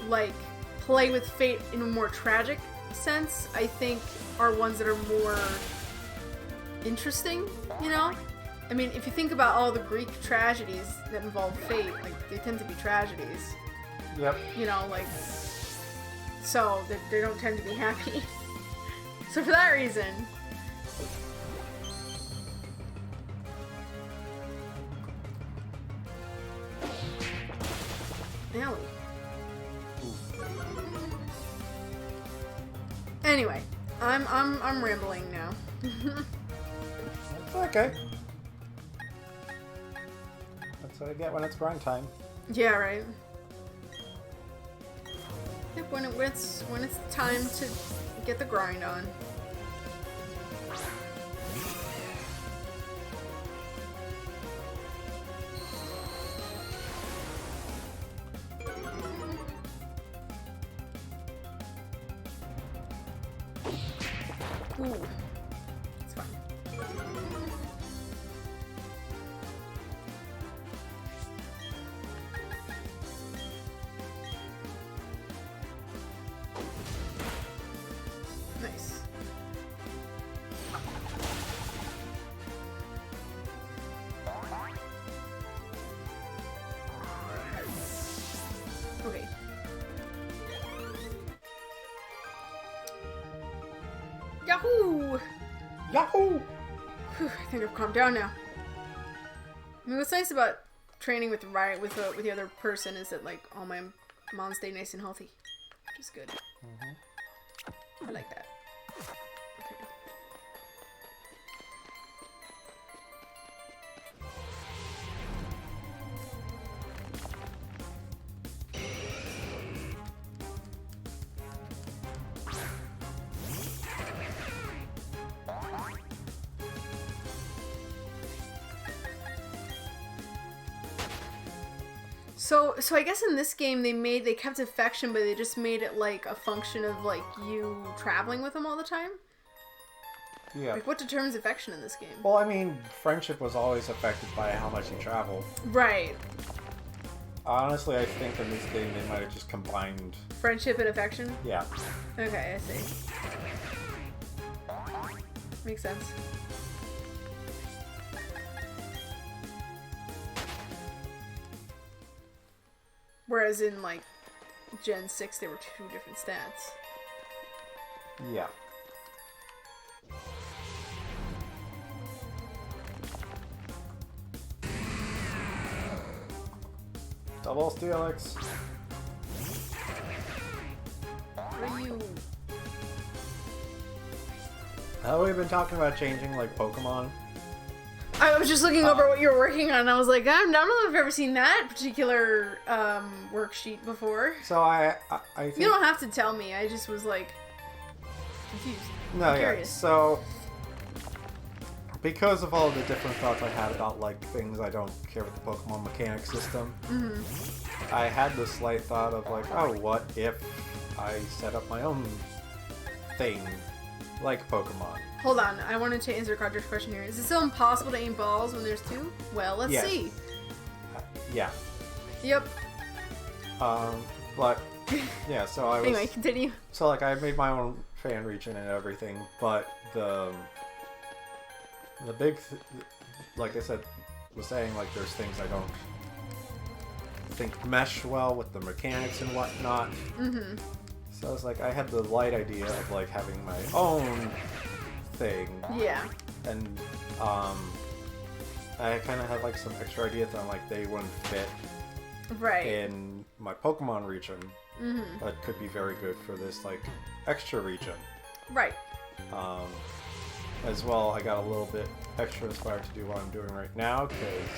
like, play with fate in a more tragic sense, I think, are ones that are more interesting, you know? I mean, if you think about all the Greek tragedies that involve fate, like, they tend to be tragedies. Yep. You know, like, so they don't tend to be happy. So for that reason... Owie. Anyway, I'm rambling now. It's okay. That's what I get when it's grind time. Yeah, right. Yep, when it's time to get the grind on. Ooh, it's fine. Nice. Okay. Yahoo! Yahoo! Whew, I think I've calmed down now. I mean, what's nice about training with the other person is that, like, all my mons stay nice and healthy, which is good. I like that. Okay. So I guess in this game they kept affection, but they just made it like a function of like you traveling with them all the time. Yeah. Like, what determines affection in this game? Well, I mean, friendship was always affected by how much you travel. Right. Honestly, I think in this game they might have just combined Friendship and affection? Yeah. Okay, I see. Makes sense. Whereas in, like, Gen 6, there were two different stats. Yeah. Double Steelix. What are you? Oh, we've been talking about changing, like, Pokemon. I was just looking over what you were working on, and I was like, I don't know if I've ever seen that particular worksheet before. So I think... You don't have to tell me, I just was, like, confused. No, I'm yeah, curious. so... Because of all the different thoughts I had about, like, things I don't care with the Pokemon mechanic system, I had the slight thought of, like, oh, what if I set up my own thing, like Pokemon? Hold on, I wanted to answer Carter's question here. Is it still impossible to aim balls when there's two? Well, let's Yes. see. Yeah. Yep. But, yeah, so I was... Anyway, continue. So, like, I made my own fan region and everything, but the big, like I said, was saying, like, there's things I don't think mesh well with the mechanics and whatnot. So I was like, I had the light idea of, like, having my own thing. Yeah. And, I kind of had, like, some extra ideas that, like, they wouldn't fit Right. in my Pokemon region. That could be very good for this, like, extra region. Right. As well, I got a little bit extra inspired to do what I'm doing right now, because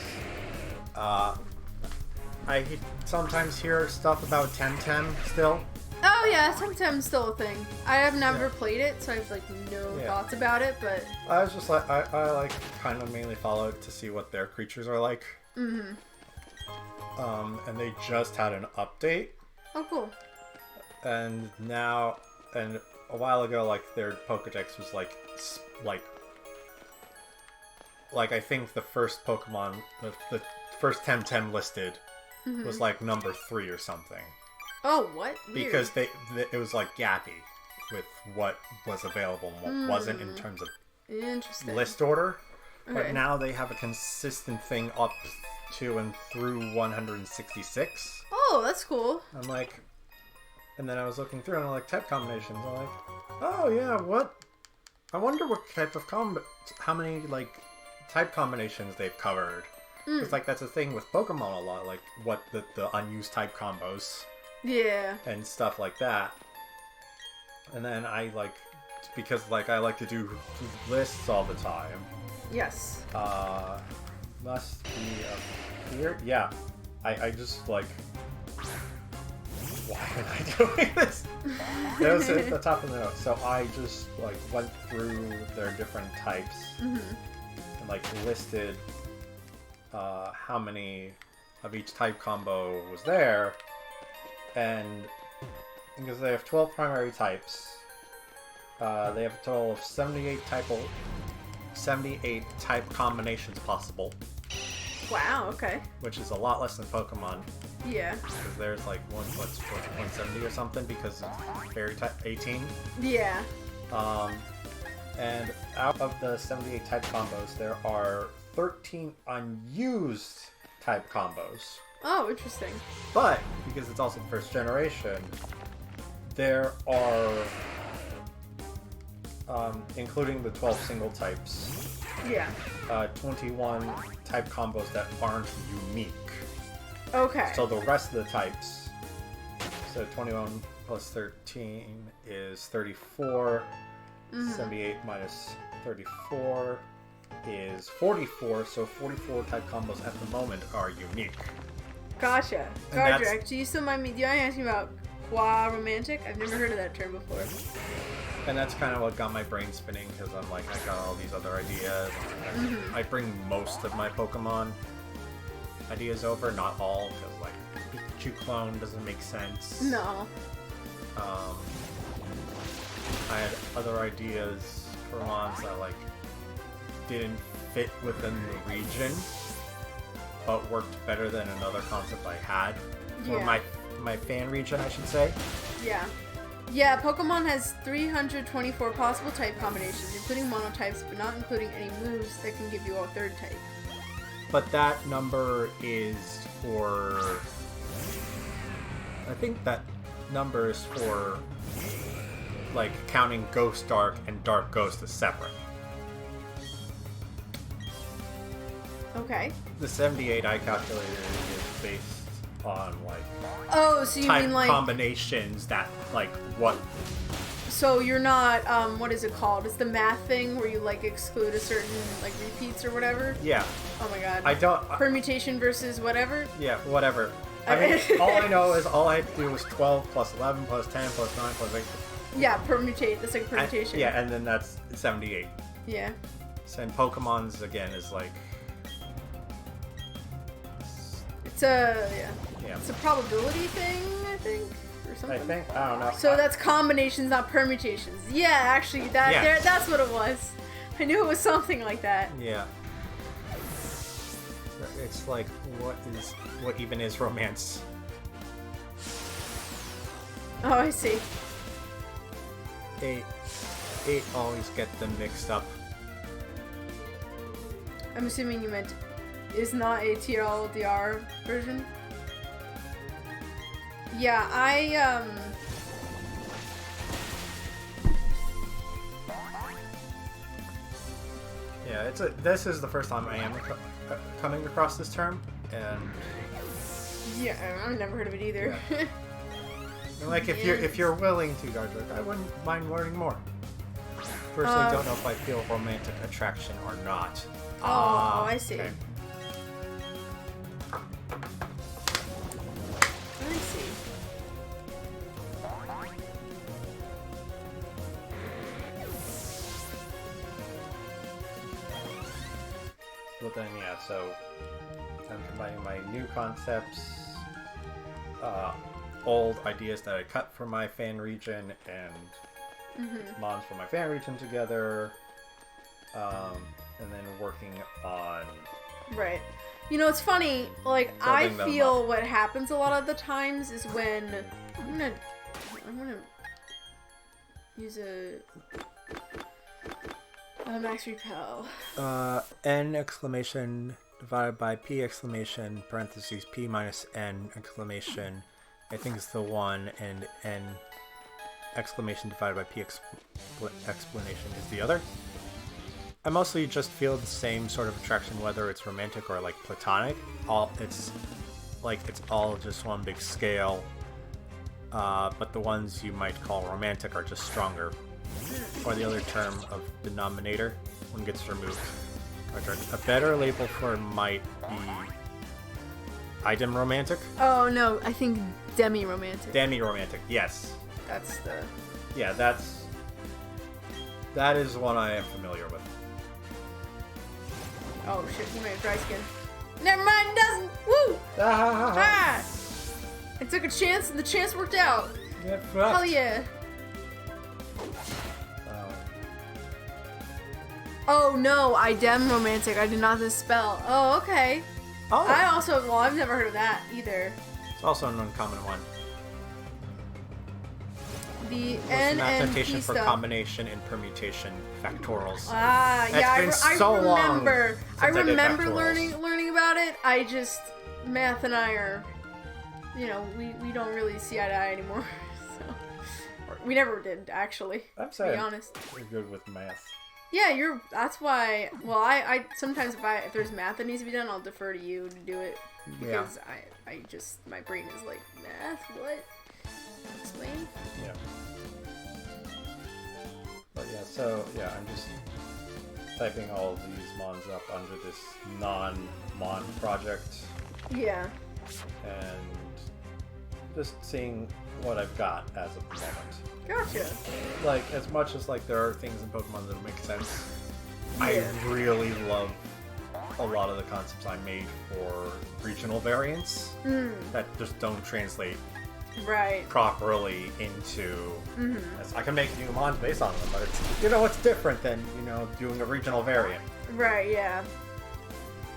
I sometimes hear stuff about Temtem still. Oh yeah, sometimes still a thing. I have never played it, so I have like no thoughts about it, but I was just like, I like kind of mainly follow it to see what their creatures are like. Mm-hmm. And they just had an update. Oh, cool. And now, and a while ago, like their Pokedex was like I think the first Pokemon, the first Temtem listed was like number 3 or something. Oh, what? Weird. Because it was like gappy with what was available and what wasn't in terms of list order. Okay. But now they have a consistent thing up to and through 166. Oh, that's cool. I'm like, and then I was looking through and I'm like, type combinations. I'm like, oh yeah, what? I wonder what type of how many like type combinations they've covered. Because like that's a thing with Pokemon a lot, like what the unused type combos. Yeah. And stuff like that. And then I like, because like I like to do lists all the time. Yes. Must be up here. Yeah. I just like, why am I doing this? That was at the top of the note. So I just like went through their different types and like listed how many of each type combo was there. And because they have 12 primary types, they have a total of 78 type combinations possible. Wow, okay. Which is a lot less than Pokemon. Yeah. Because there's like 170 or something because of fairy type 18. Yeah. And out of the 78 type combos, there are 13 unused type combos. Oh, interesting. But, because it's also the first generation, there are, including the 12 single types, 21 type combos that aren't unique. Okay. So the rest of the types, so 21 plus 13 is 34, 78 minus 34 is 44, so 44 type combos at the moment are unique. Gotcha. Gardrak, do you still mind me? Do you mind asking about qua romantic? I've never heard of that term before. And that's kind of what got my brain spinning because I'm like, I got all these other ideas. I bring most of my Pokemon ideas over, not all, because like Pikachu clone doesn't make sense. No. I had other ideas for mons that like didn't fit within the region, but worked better than another concept I had. Or my fan region, I should say. Yeah. Yeah, Pokemon has 324 possible type combinations, including monotypes, but not including any moves that can give you a third type. But that number is for... I think that number is for, like, counting Ghost Dark and Dark Ghost as separate. Okay. The 78 I calculated is based on, like... Oh, so you mean, like... combinations that, like, what... So you're not, what is it called? It's the math thing where you, like, exclude a certain, like, repeats or whatever? Yeah. Oh my god. I don't... Permutation versus whatever? Yeah, whatever. I mean, all I know is all I had to do was 12 plus 11 plus 10 plus 9 plus 8. Yeah, permutate. That's like permutation. And then that's 78. Yeah. So in Pokemon's, again, is like... It's a... Yeah. It's a probability thing, I think? Or something? I think. I don't know. So that's combinations, not permutations. Yeah, actually, that's what it was. I knew it was something like that. Yeah. It's like, what even is romance? Oh, I see. 8 always get them mixed up. I'm assuming you meant is not a TLDR version? Yeah, Yeah, this is the first time I am coming across this term, and yeah, I've never heard of it either. Yeah. Like if you're willing to, Gardrak, I wouldn't mind learning more. Personally, don't know if I feel romantic attraction or not. Oh, I see. Okay. I see. But then, yeah, so I'm combining my new concepts, old ideas that I cut from my fan region, and mods from my fan region together, and then working on... Right. You know, it's funny, like, I building them feel up. what happens a lot of the times is when... I'm gonna use a max repel. N exclamation divided by P exclamation parentheses P minus N exclamation, I think it's the one, and N exclamation divided by P explanation is the other. I mostly just feel the same sort of attraction, whether it's romantic or like platonic. It's all just one big scale. But the ones you might call romantic are just stronger. Or the other term of denominator, one gets removed. A better label for might be item romantic. Oh no, I think demi-romantic. Demi-romantic, yes. That's the... Yeah, that is one I am familiar with. Oh shit, he might have dry skin. Never mind, doesn't! Woo! Ah! I took a chance and the chance worked out. Get fucked. Hell yeah. Oh no, I dem romantic. I did not this spell. Oh, okay. Oh. I've never heard of that either. It's also an uncommon one. The It's N math and notation P for stuff. combination and permutation factorials. Ah, yeah, It's been I so long remember. since I I did remember factorials. learning about it. I just math and I are, you know, we don't really see eye to eye anymore. So we never did actually. I'm to sorry. be honest. You're good with math. Yeah, that's why. Well, I sometimes if there's math that needs to be done, I'll defer to you to do it because I just my brain is like math. What? Explain. Yeah. But yeah, so yeah, I'm just typing all of these mons up under this non-mon project Yeah. and just seeing what I've got as of the moment. Gotcha. Like, as much as like there are things in Pokemon that make sense, Yeah. I really love a lot of the concepts I made for regional variants that just don't translate Right. properly into... I can make new mons based on them, but it's different than, doing a regional variant. Right. Yeah.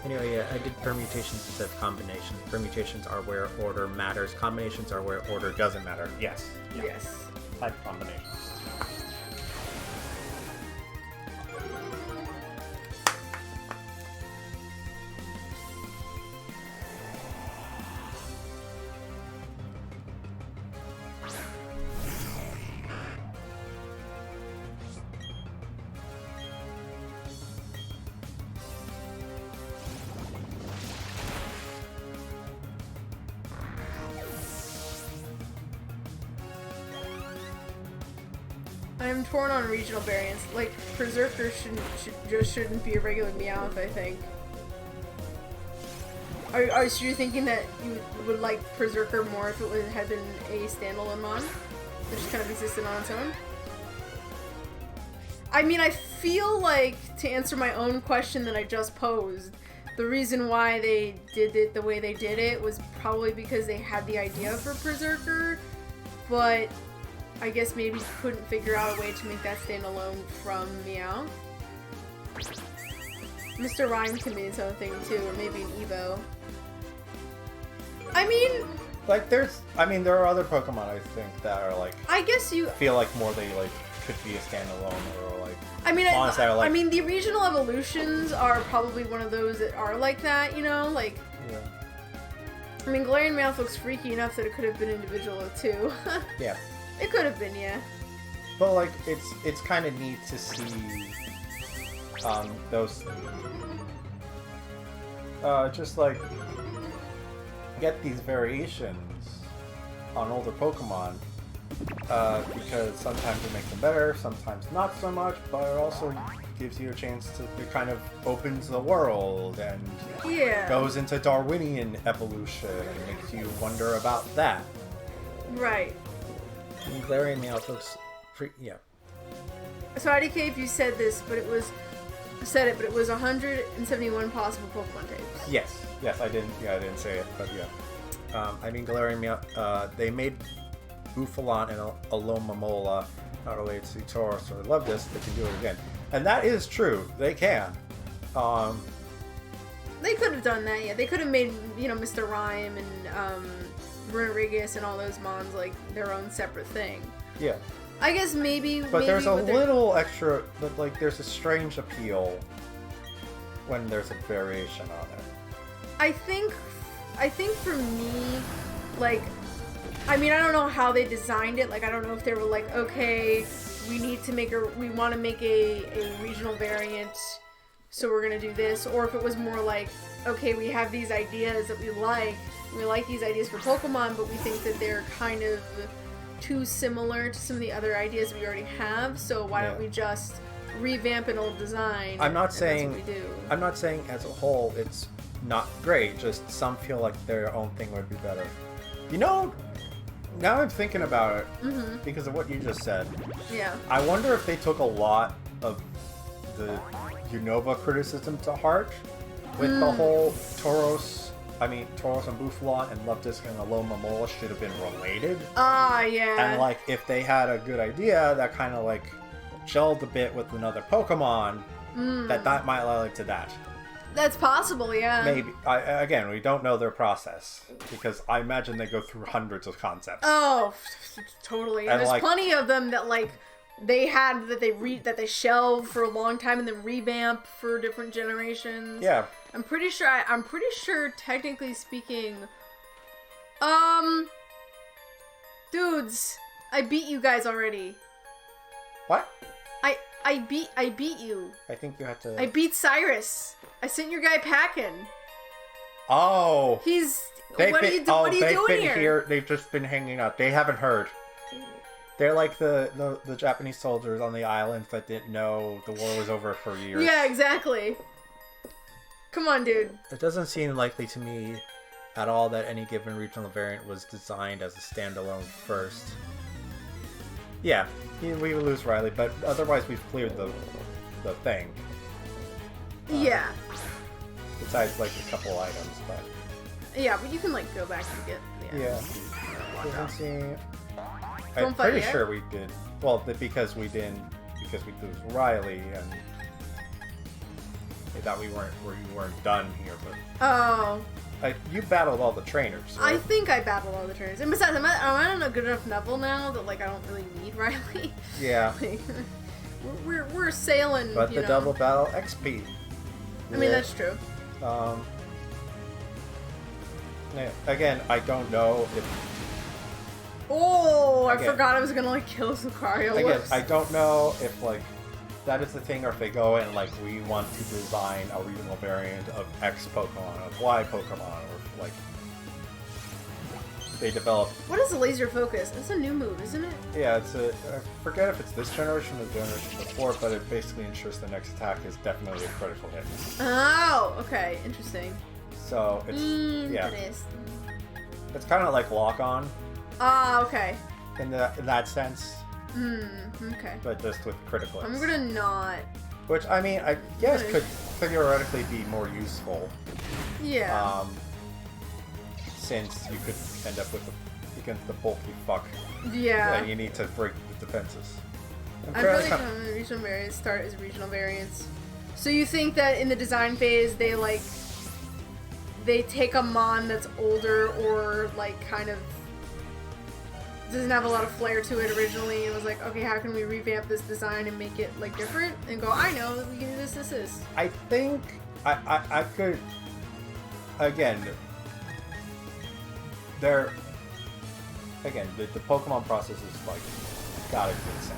Anyway, yeah, I did permutations instead of combinations. Permutations are where order matters. Combinations are where order doesn't matter. Yes. Yeah. Yes. Type combinations. I'm torn on regional variants. Like, Berserker shouldn't be a regular Meowth, I think. So you're thinking that you would like Berserker more if it had been a standalone mon? That just kind of existed on its own? I mean, I feel like, to answer my own question that I just posed, the reason why they did it the way they did it was probably because they had the idea for Berserker, but I guess maybe couldn't figure out a way to make that stand alone from Meow. Mr. Rhyme can be its own thing too, or maybe an Evo. I mean... Like, there are other Pokemon, I think, that are, like... I guess you... feel like more they, like, could be a standalone, or, like... I mean, mons that are, like, I mean, the regional evolutions are probably one of those that are like that, you know? Like... Yeah. I mean, Galarian Meowth looks freaky enough that it could have been individual too. Yeah. It could have been, yeah. But, like, it's kind of neat to see, those... just, like, get these variations on older Pokemon, because sometimes it makes them better, sometimes not so much, but it also gives you a chance to... It kind of opens the world, and Yeah. goes into Darwinian evolution, and makes you wonder about that. Right. And Galarian Meowth looks... yeah. So IDK if you said this, but it was said it, but it was 171 possible Pokemon types. Yes, I didn't say it, but yeah. I mean, Galarian, they made Buffalon and Alomomola not related to Tauros or Loveless. They can do it again. And that is true. They can. They could have done that, yeah. They could have made, Mr. Rhyme and Runerigus and all those mons like their own separate thing. Yeah. I guess maybe. But there's a little extra, but like there's a strange appeal when there's a variation on it. I think for me, like, I mean, I don't know how they designed it. Like, I don't know if they were like, okay, we want to make a regional variant, so we're gonna do this, or if it was more like, okay, we have these ideas that we like these ideas for Pokemon, but we think that they're kind of too similar to some of the other ideas we already have, so why don't we just revamp an old design? I'm not saying that's what we do. I'm not saying as a whole it's not great, just some feel like their own thing would be better. Now I'm thinking about it because of what you just said. Yeah. I wonder if they took a lot of the Unova criticism to heart with the whole Tauros and Buffalon and Lupdisc and Alomomola should have been related. Yeah. And like if they had a good idea that kind of like gelled a bit with another Pokemon, that might lead to that. That's possible, yeah. Maybe. Again, we don't know their process because I imagine they go through hundreds of concepts. Oh, totally. And there's plenty of them that like they had that they shelved for a long time and then revamp for different generations. Yeah. I'm pretty sure technically speaking, dudes, I beat you guys already. What? I beat you. I think you have to. I beat Cyrus. I sent your guy packing. Oh. What are you doing here? They've just been hanging out. They haven't heard. They're like the Japanese soldiers on the islands that didn't know the war was over for years. Yeah, exactly. Come on, dude. It doesn't seem likely to me at all that any given regional variant was designed as a standalone first. Yeah, we would lose Riley, but otherwise we've cleared the thing. Yeah. Besides like a couple items, but... Yeah, but you can like go back and get... Yeah. Doesn't seem... I'm pretty sure we did. Well, because we lose Riley, and they thought we weren't done here, but... Oh. You battled all the trainers, right? I think I battled all the trainers. And besides, am I on a good enough level now that, like, I don't really need Riley? Yeah. Like, we're sailing, but the double battle XP. I mean, that's true. Again, I don't know if... Oh, I forgot I was gonna, like, kill Lucario. Again, I don't know if, like, that is the thing, or if they go and, like, we want to design a regional variant of X Pokemon, of Y Pokemon, or, like, they develop... What is the laser focus? It's a new move, isn't it? Yeah, I forget if it's this generation or the generation before, but it basically ensures the next attack is definitely a critical hit. Oh, okay, interesting. So, it's, yeah. It's kind of like Lock-On. Ah, okay. In that sense. Okay. But just with critical hits. I'm gonna not. Which, I mean, I guess could theoretically be more useful. Yeah. Since you could end up with against the bulky fuck. Yeah. And you need to break the defenses. I feel like the regional variants start as regional variants. So you think that in the design phase they take a mon that's older or like kind of doesn't have a lot of flair to it originally and was like, okay, how can we revamp this design and make it like different? And go, I know, we can do this. I think I could again the Pokemon process is like gotta be insane.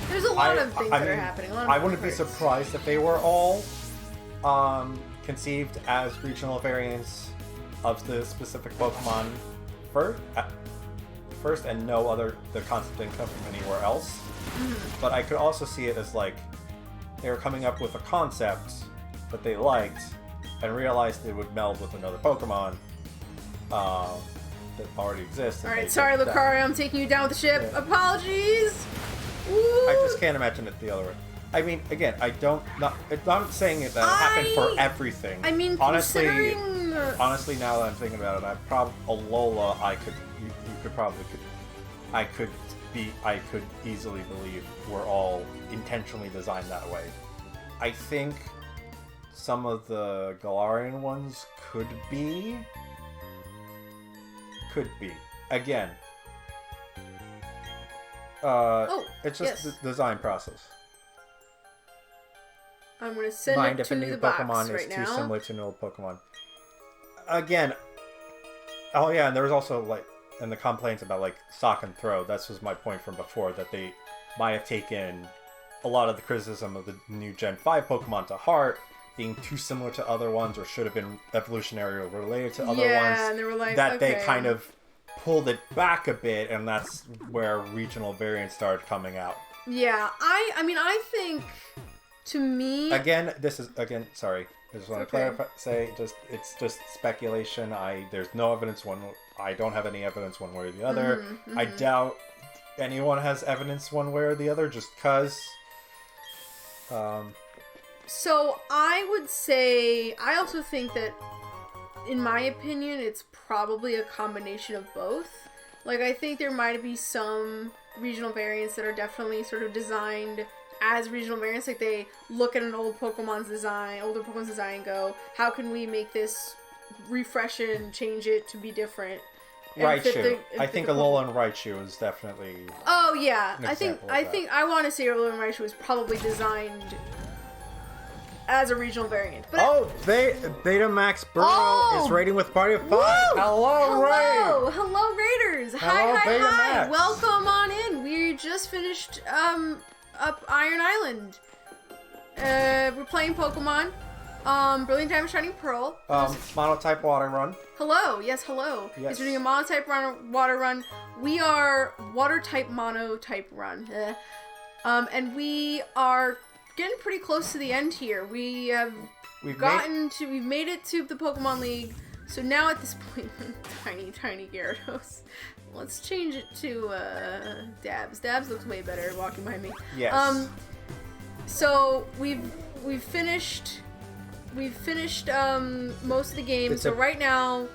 There's a lot of things that are happening. I wouldn't be surprised if they were all conceived as regional variants of the specific Pokemon first, and the concept didn't come from anywhere else. But I could also see it as like they were coming up with a concept that they liked and realized it would meld with another Pokemon that already exists. Alright, sorry Lucario, I'm taking you down with the ship. Yeah. Apologies! Ooh. I just can't imagine it the other way. I mean, again, it's not saying that it happened for everything. I mean, honestly, now that I'm thinking about it, Alola, I could easily believe were all intentionally designed that way. I think some of the Galarian ones could be. Again, it's just the design process. I'm gonna send Mind it if to a new the Pokemon box is right too now. similar to an old Pokemon. Again, oh yeah, and there was also and the complaints about Sock and Throw. This was my point from before, that they might have taken a lot of the criticism of the new Gen 5 Pokemon to heart, being too similar to other ones, or should have been evolutionary or related to other ones. And they were like, that okay. they kind of pulled it back a bit, and that's where regional variants started coming out. Yeah, I think, to me... Sorry. I just want to clarify, it's just speculation. There's no evidence I don't have any evidence one way or the other. I doubt anyone has evidence one way or the other, just because. So I would say, I also think that, in my opinion, it's probably a combination of both. I think there might be some regional variants that are definitely sort of designed as regional variants. They look at an older Pokemon's design and go, how can we make this refresh it and change it to be different? Raichu. I think Alola and Raichu is definitely. Oh yeah, I think I want to say Alola and Raichu was probably designed as a regional variant. But Betamax Bruno is rating with Party of 5. Hello Raiders. Hi. Betamax. Welcome on in. We just finished up Iron Island. We're playing Pokemon. Brilliant Diamond Shining Pearl. Monotype Water Run. Hello. Yes, hello. Yes. We're doing a Monotype Water Run. We are Water type Monotype Run. And we are getting pretty close to the end here. We've made it to the Pokemon League. So now at this point, tiny Gyarados. Let's change it to Dabs. Dabs looks way better walking behind me. Yes. So we've finished most of the game. So right now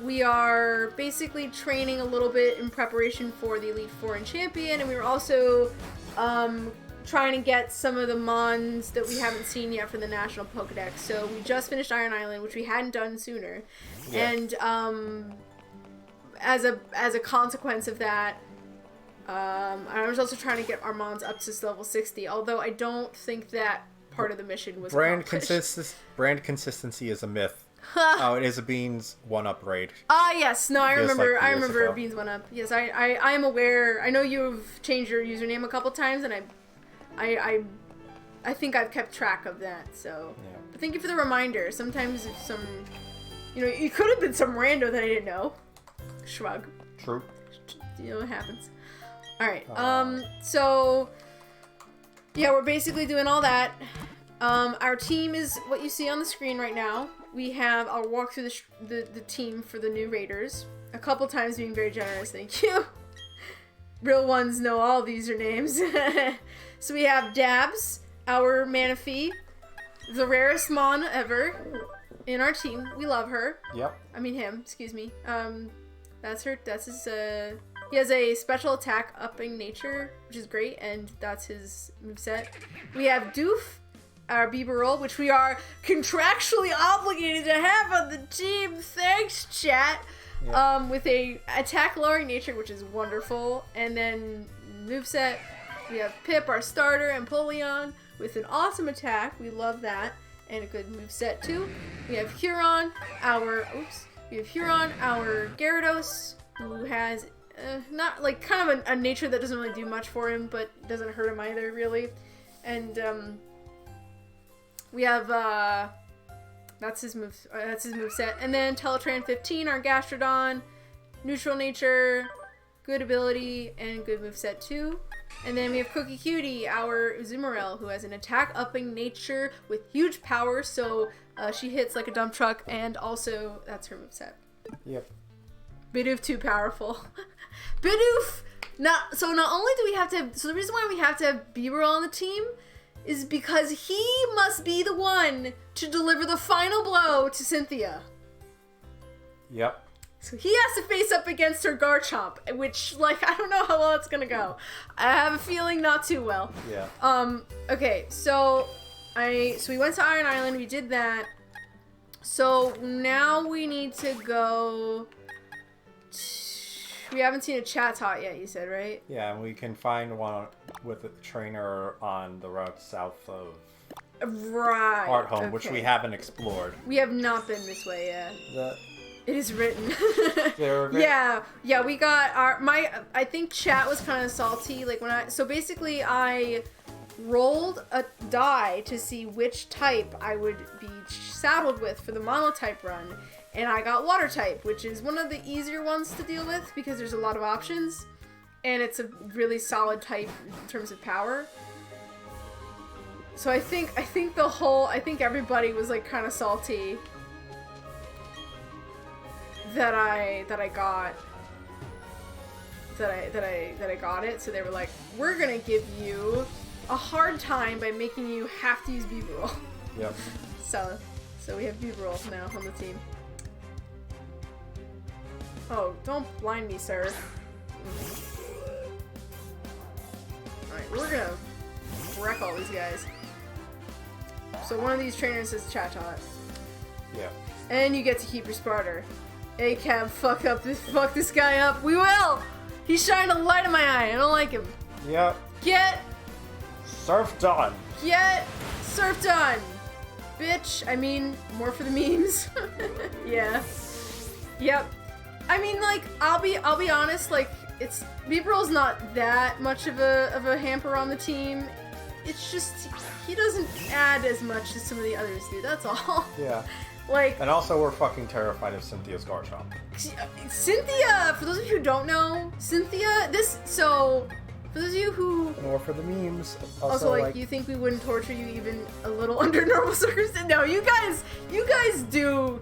we are basically training a little bit in preparation for the Elite Four and Champion, and we were also trying to get some of the Mons that we haven't seen yet for the National Pokedex. So we just finished Iron Island, which we hadn't done sooner. Yeah. And as a consequence of that, I was also trying to get our Mons up to level 60, although I don't think that part of the mission was brand consistency is a myth. It is a Beans 1-up raid. Yes. No, I remember Beans 1-up. Yes, I am aware. I know you've changed your username a couple times, and I think I've kept track of that. So, yeah. But thank you for the reminder. Sometimes if it could have been some rando that I didn't know. Shrug. True. It happens. All right. So yeah, we're basically doing all that. Our team is what you see on the screen right now. I'll walk through the team for the new Raiders. A couple times being very generous, thank you. Real ones know all these names. So we have Dabs, our Manaphy, the rarest Mon ever in our team. We love her. Yep. I mean him, excuse me. That's his, he has a special attack upping nature, which is great, and that's his moveset. We have Doof, our Bibarel, which we are contractually obligated to have on the team. Thanks, chat. Yep. With a attack lowering nature, which is wonderful. And then moveset, we have Pip, our starter, and Empoleon with an awesome attack. We love that. And a good moveset too. We have Huron, our Gyarados, who has not kind of a nature that doesn't really do much for him, but doesn't hurt him either, really. And we have that's his moveset. And then Teletran 15, our Gastrodon, neutral nature, good ability, and good moveset too. And then we have Cookie Cutie, our Azumarill, who has an attack upping nature with huge power, so she hits like a dump truck, and also that's her moveset. Yep. Bidoof too powerful. Bidoof Not only do we have to have, so the reason why we have to have Beaverall on the team is because he must be the one to deliver the final blow to Cynthia. Yep. So he has to face up against her Garchomp, which, like, I don't know how well it's gonna go. I have a feeling not too well. Yeah. Okay, so we went to Iron Island, we did that. So now we need to go. We haven't seen a Chatot yet, you said, right? Yeah, and we can find one with a trainer on the route south of Right. Hearthome, which we haven't explored. We have not been this way yet. It is written. Yeah, we got I think chat was kind of salty, like so basically I rolled a die to see which type I would be saddled with for the Monotype run, and I got Water type, which is one of the easier ones to deal with because there's a lot of options, and it's a really solid type in terms of power. So I think everybody was like kind of salty that I got it. So they were like, we're gonna give you a hard time by making you have to use Beaverall. Yep. So we have Beaverall now on the team. Oh, don't blind me, sir. Alright, we're gonna wreck all these guys. So one of these trainers is Chatot. Yeah. And you get to keep your Sparter. ACAB, fuck this guy up. We will! He's shining a light in my eye. I don't like him. Yep. Get surfed on. Get surfed on. Bitch. I mean, more for the memes. Yeah. Yep. I mean, like, I'll be honest, like, Beaverall's not that much of a hamper on the team. It's just he doesn't add as much as some of the others do. That's all. Yeah. Like, and also we're fucking terrified of Cynthia's Garchomp. Cynthia, for those of you who don't know, Cynthia, for those of you who... More for the memes. Also, like, you think we wouldn't torture you even a little under normal circumstances? No, you guys do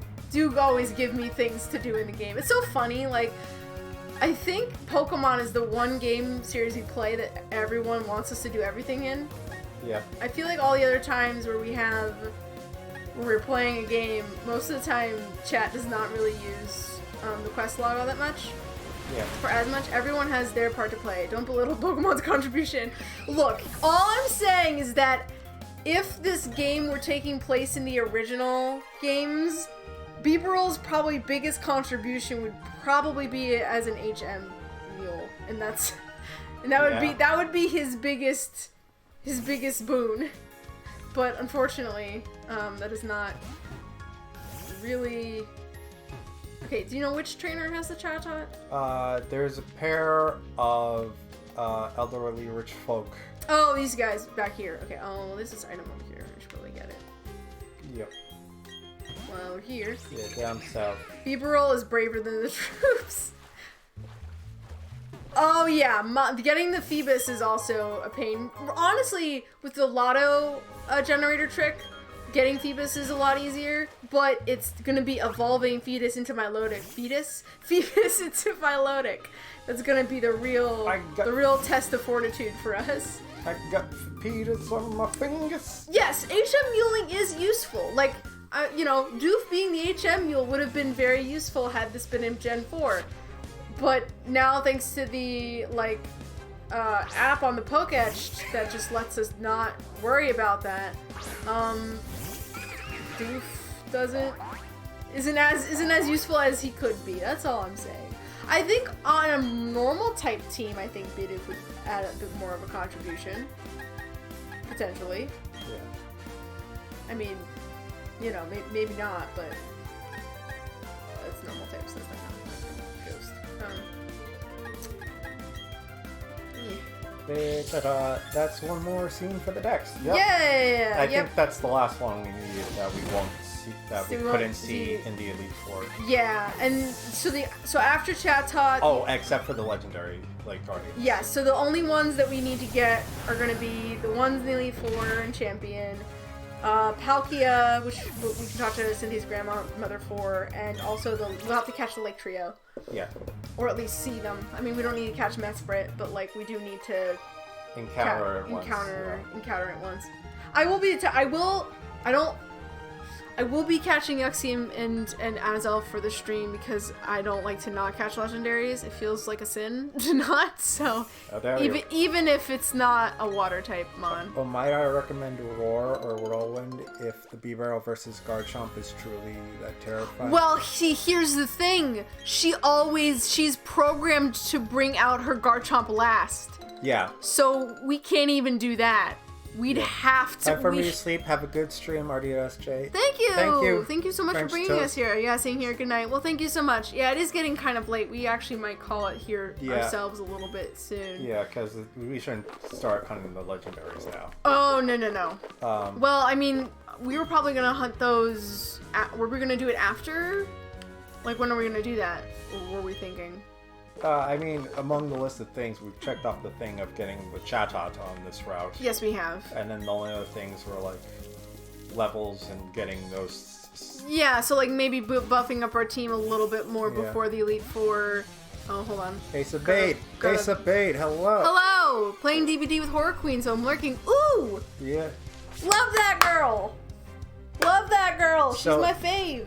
always give me things to do in the game. It's so funny, like, I think Pokemon is the one game series we play that everyone wants us to do everything in. Yeah. I feel like all the other times where we're playing a game, most of the time chat does not really use the quest log all that much. Yeah. For as much, everyone has their part to play. Don't belittle Pokemon's contribution. Look, all I'm saying is that if this game were taking place in the original games, Beaverall's probably biggest contribution would probably be as an HM mule, and that would be his biggest boon. But unfortunately, that is not really... Okay, do you know which trainer has the Chatot? There's a pair of elderly rich folk. Oh, these guys back here. Okay, oh, this is item over here. I should probably get it. Yep. Well, we're here. Yeah, down south. Beaverall is braver than the troops. Oh yeah, getting the Phoebus is also a pain. Honestly, with the Lotto generator trick, getting Phoebus is a lot easier, but it's gonna be evolving Phoebus into Milotic. Phoebus into Milotic. That's gonna be the real test of fortitude for us. I got Phoebus on my fingers. Yes, HM muling is useful. Like, Doof being the HM mule would have been very useful had this been in Gen 4. But now, thanks to the, app on the Pokéetch that just lets us not worry about that, Doof isn't as useful as he could be. That's all I'm saying. I think on a normal type team, I think Bidoof would add a bit more of a contribution. Potentially. Yeah. I mean, maybe not, but it's normal type, so that's not Ghost. That's one more scene for the Dex. Yep. Yeah. I think that's the last one we needed that we won't see, that we couldn't see in the Elite Four. Yeah, and so after Chatot. Oh, except for the legendary Guardians. Yeah, so the only ones that we need to get are gonna be the ones in the Elite Four and Champion. Palkia, which we can talk to Cynthia's grandmother for, and also we'll have to catch the Lake Trio. Yeah. Or at least see them. I mean, we don't need to catch Mesprit, but like we do need to encounter it once. I will be catching Yuxie and Azelf for the stream because I don't like to not catch legendaries. It feels like a sin to not. So even if it's not a water type mon. Oh, might I recommend Roar or Whirlwind if the Bibarel versus Garchomp is truly that terrifying? Well, here's the thing. She's programmed to bring out her Garchomp last. Yeah. So we can't even do that. We'd have to. Time for me to sleep. Have a good stream, RDSJ. Thank you. Thank you. Thank you so much French for bringing toast. us here. Yeah, saying here. Good night. Well, thank you so much. Yeah, it is getting kind of late. We actually might call it here ourselves a little bit soon. Yeah, because we shouldn't start hunting the legendaries now. Oh, no. Well, I mean, we were probably going to hunt those. Were we going to do it after? Like, when are we going to do that? Or what were we thinking? I mean, among the list of things, we've checked off the thing of getting the Chatot on this route. Yes, we have. And then the only other things were like levels and getting those. Yeah, so like maybe buffing up our team a little bit more before the Elite Four. Oh, hold on. Ace of Bait. Ace of Bait. Hello. Hello. Playing DVD with Horror Queen, so I'm lurking. Ooh. Yeah. Love that girl. Love that girl. She's my fave.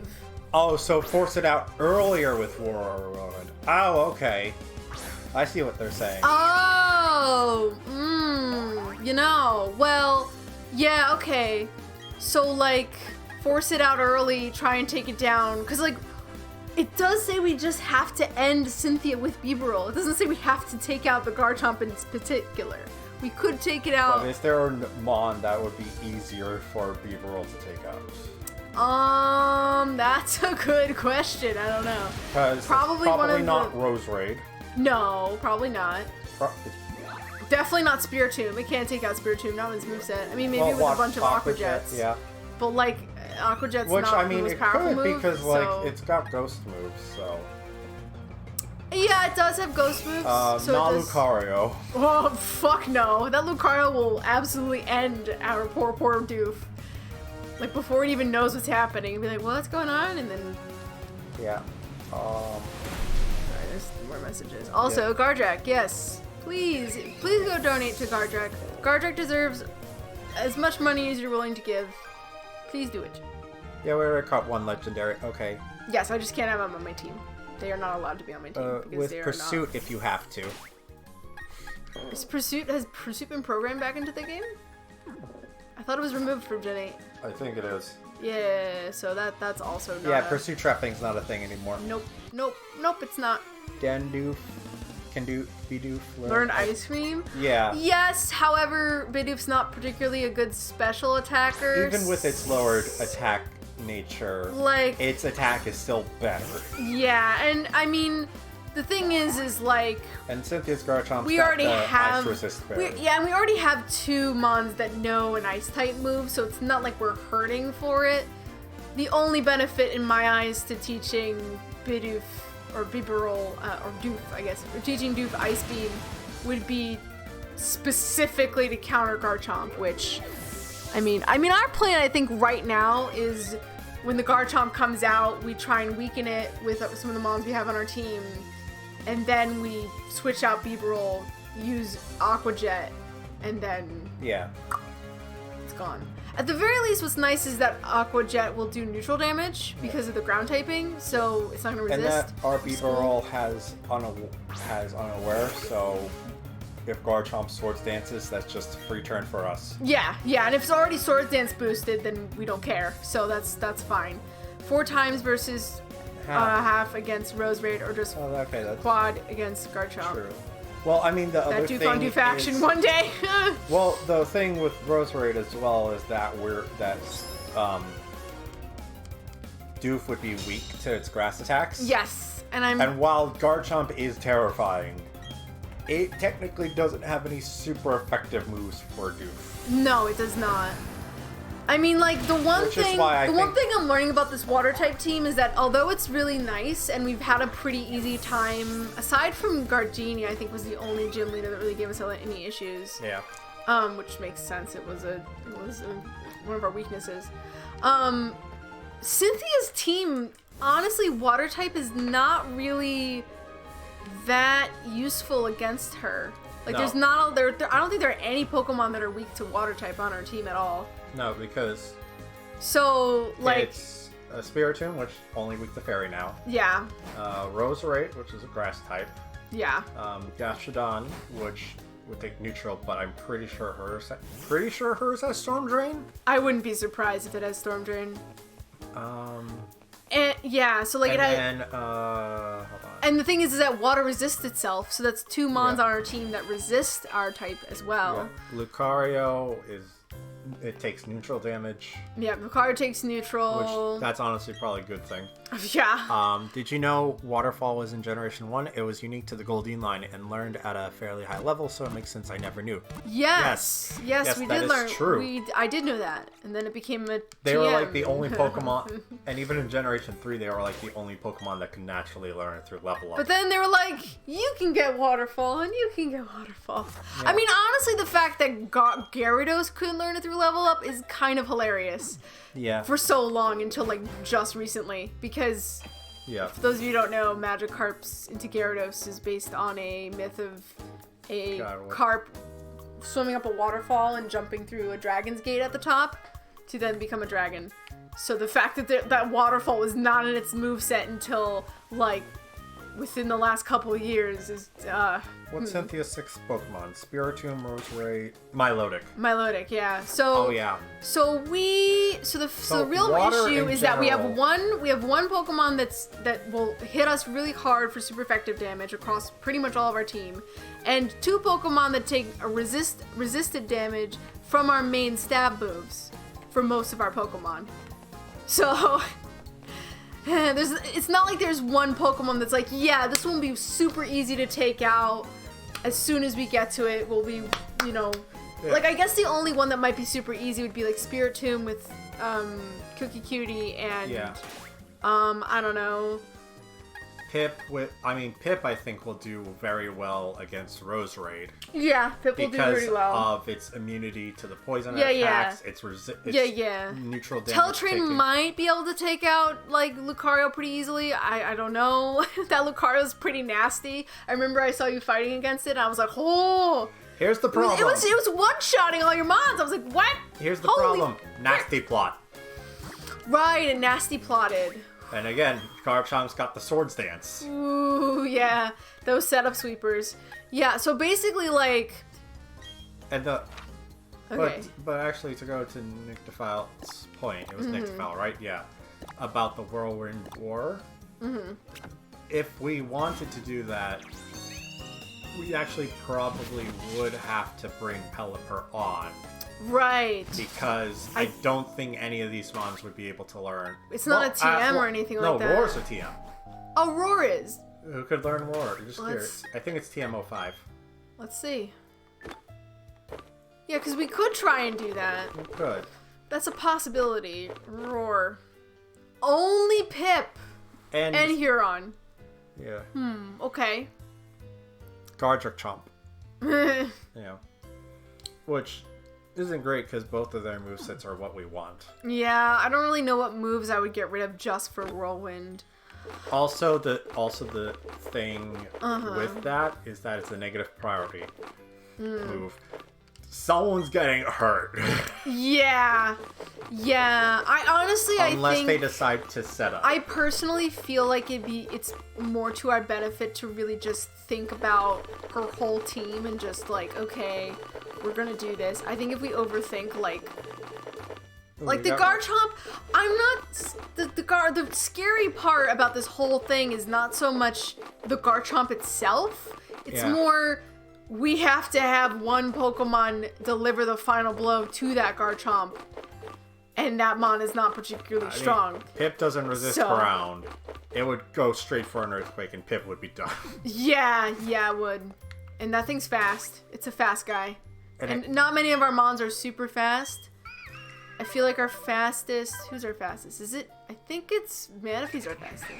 Oh, so force it out earlier with War or Rowan. Oh, okay. I see what they're saying. Oh, well, yeah, okay. So, like, force it out early, try and take it down. Because, like, it does say we just have to end Cynthia with Bibarel. It doesn't say we have to take out the Garchomp in particular. We could take it out. But is there a Mon that would be easier for Bibarel to take out? That's a good question. I don't know. Because probably one of not Rose Raid. No, probably not. Definitely not Spiritomb. It can't take out Spiritomb, not with its moveset. I mean, maybe with a bunch of Aqua Jets. Yeah. But, like, Aqua Jet's Which, not I mean, the most it powerful could move, because, so... like, it's got ghost moves, so... Yeah, it does have ghost moves. So not it does... Lucario. Oh, fuck no. That Lucario will absolutely end our poor doof. Like, before it even knows what's happening. It'll be like, well, what's going on? And then... Yeah. Alright, there's more messages. Also, Garjack, yes. Please go donate to Garjack. Garjack deserves as much money as you're willing to give. Please do it. Yeah, we already caught one legendary. Okay. Yes, I just can't have them on my team. They are not allowed to be on my team. With Pursuit, if you have to. Has Pursuit been programmed back into the game? I thought it was removed from Gen 8. I think it is. Yeah, so that's also not Yeah, Pursuit Trapping's not a thing anymore. Nope, it's not. Dandoof. Bidoof. Learn Ice Cream? Yeah. Yes, however, Bidoof's not particularly a good special attacker. Even with its lowered attack nature, like, its attack is still better. Yeah, and I mean, the thing is like... And Cynthia's Garchomp's we already have... Ice Resist and we already have 2 Mons that know an Ice-type move, so it's not like we're hurting for it. The only benefit in my eyes to teaching Bidoof, or Bibarel, or Doof, I guess, or teaching Doof Ice Beam would be specifically to counter Garchomp, which, I mean, our plan, I think, right now is when the Garchomp comes out, we try and weaken it with some of the Mons we have on our team, and then we switch out Bibarel, use Aqua Jet, and then it's gone. At the very least, what's nice is that Aqua Jet will do neutral damage because of the ground typing, so it's not going to resist. And that our Bibarel has unaware, so if Garchomp Swords Dances, that's just a free turn for us. Yeah, and if it's already Swords Dance boosted, then we don't care, so that's fine. 4 times versus half against Rose Raid, or just quad against Garchomp. True. Well, I mean, the other thing that Doof action one day. Well, the thing with Rose Raid as well is that Doof would be weak to its grass attacks. Yes, and while Garchomp is terrifying, it technically doesn't have any super effective moves for Doof. No, it does not. I mean, like, the one thing I'm learning about this water type team is that although it's really nice and we've had a pretty easy time, aside from Gardini, I think was the only gym leader that really gave us any issues. Yeah. Which makes sense. It was a one of our weaknesses. Cynthia's team, honestly, water type is not really that useful against her. Like, No. there's not there. I don't think there are any Pokemon that are weak to water type on our team at all. No, because So, like, it's a Spiritomb, which only weak to Fairy now. yeah, Roserade, which is a Grass type. yeah. Gastrodon, which would take neutral, but I'm pretty sure hers has Storm Drain. I wouldn't be surprised if it has Storm Drain. Um, And yeah, so like and it has. then hold on. And the thing is that water resists itself, so that's 2 Mons Yeah. on our team that resist our type as well. Yeah. Lucario it takes neutral damage, Yeah, Lucario takes neutral. which that's honestly probably a good thing. Yeah. Did you know Waterfall was in Generation 1? It was unique to the Goldeen line and learned at a fairly high level, so it makes sense I never knew. Yes, Yes, we that did is learn. true. I did know that, and then it became a. They were like TM. the only Pokemon, and even in Generation 3, they were like the only Pokemon that could naturally learn through level up. But then they were like, you can get Waterfall, and you can get Waterfall. Yeah. I mean, honestly, the fact that Gyarados couldn't learn it through level up is kind of hilarious Yeah. for so long until like just recently, because Yeah. for those of you who don't know, Magikarp's into Gyarados is based on a myth of a God, what- carp swimming up a waterfall and jumping through a dragon's gate at the top to then become a dragon. So the fact that that waterfall was not in its moveset until like within the last couple of years is What's Cynthia's 6th Pokemon? Spiritomb, Roserade, Milotic. Milotic, yeah. So Oh yeah. So the real water issue in is that we have general- one Pokemon that will hit us really hard for super effective damage across pretty much all of our team, and 2 Pokemon that take a resisted damage from our main stab moves for most of our Pokemon. So it's not like there's one Pokemon that's like, yeah, this one will be super easy to take out. As soon as we get to it, we'll be, you know, Yeah. like I guess the only one that might be super easy would be like Spiritomb with Cookie Cutie and Yeah. I don't know. Pip I think will do very well against Roserade Yeah, Pip will do because pretty well. of its immunity to the poison Yeah, yeah. attacks. Its Yeah. neutral damage. Teletrain taking. might be able to take out like Lucario pretty easily. I don't know. That Lucario's pretty nasty. I remember I saw you fighting against it and I was like, oh. Here's the problem. It was one-shotting all your mons. I was like, what? Here's the Holy problem. Nasty plot. Right, and nasty plotted. And again, Garchomp's got the Swords Dance. Ooh, yeah. Those setup sweepers. Yeah, so basically, like... And the Okay. but actually, to go to Nyctophile's point, it was Nyctophile, right? Yeah. About the Whirlwind War. Mm-hmm. If we wanted to do that, we actually probably would have to bring Pelipper on. Right. Because I don't think any of these mons would be able to learn. It's not a TM or anything like that. No, Roar's a TM. Oh, Roar is. Who could learn Roar? Just Let's- curious. I think it's TM05. Let's see. Yeah, because we could try and do that. Who could? That's a possibility. Roar. Only Pip And Huron. yeah, Okay. Garchomp. You know, which isn't great because both of their movesets are what we want. Yeah, I don't really know what moves I would get rid of just for Whirlwind. Also, the thing Uh-huh. with that is that it's a negative priority move. Someone's getting hurt Yeah. Yeah. unless I think... they decide to set up. I personally feel like it's more to our benefit to really just think about her whole team and just like, okay, we're gonna do this. I think if we overthink like the Garchomp, I'm not the scary part about this whole thing is not so much the Garchomp itself. It's Yeah. more we have to have one Pokemon deliver the final blow to that Garchomp. And that mon is not particularly strong. Pip doesn't resist So- ground. It would go straight for an earthquake, and Pip would be done. Yeah, it would. And that thing's fast. It's a fast guy. And And not many of our mons are super fast. I feel like our fastest... Who's our fastest? Is it... I think it's... Manaphy's our fastest.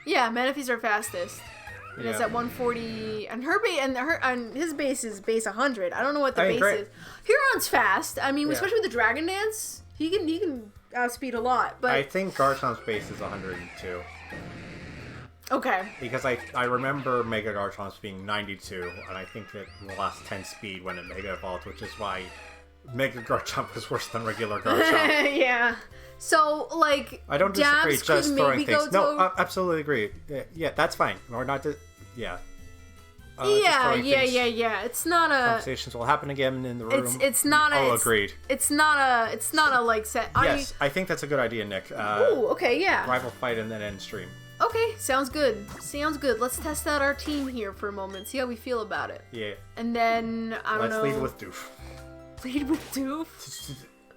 Yeah, Manaphy's our fastest. And it's Yeah. at 140, and and his base is base 100. I don't know what the base great. is. Huron's fast. I mean, Yeah. especially with the Dragon Dance, he can outspeed a lot. But I think Garchom's base is 102. okay, Because I remember Mega Garchomps being 92, and I think it lost 10 speed when it Mega Evolved, which is why Mega Garchomp was worse than regular Garchomp. yeah. So like, I don't disagree, Dabs just could throwing maybe things. go No, to... absolutely agree. Yeah, that's fine. We're not yeah. yeah. It's not a. Conversations will happen again in the room. It's not a. Oh, it's- agreed. It's not a like set. Yes, I think that's a good idea, Nick. Ooh, okay, yeah. Rival fight and then end stream. Okay, sounds good. Sounds good. Let's test out our team here for a moment. See how we feel about it. Yeah. And then I don't know. Let's lead with Doof. Lead with Doof.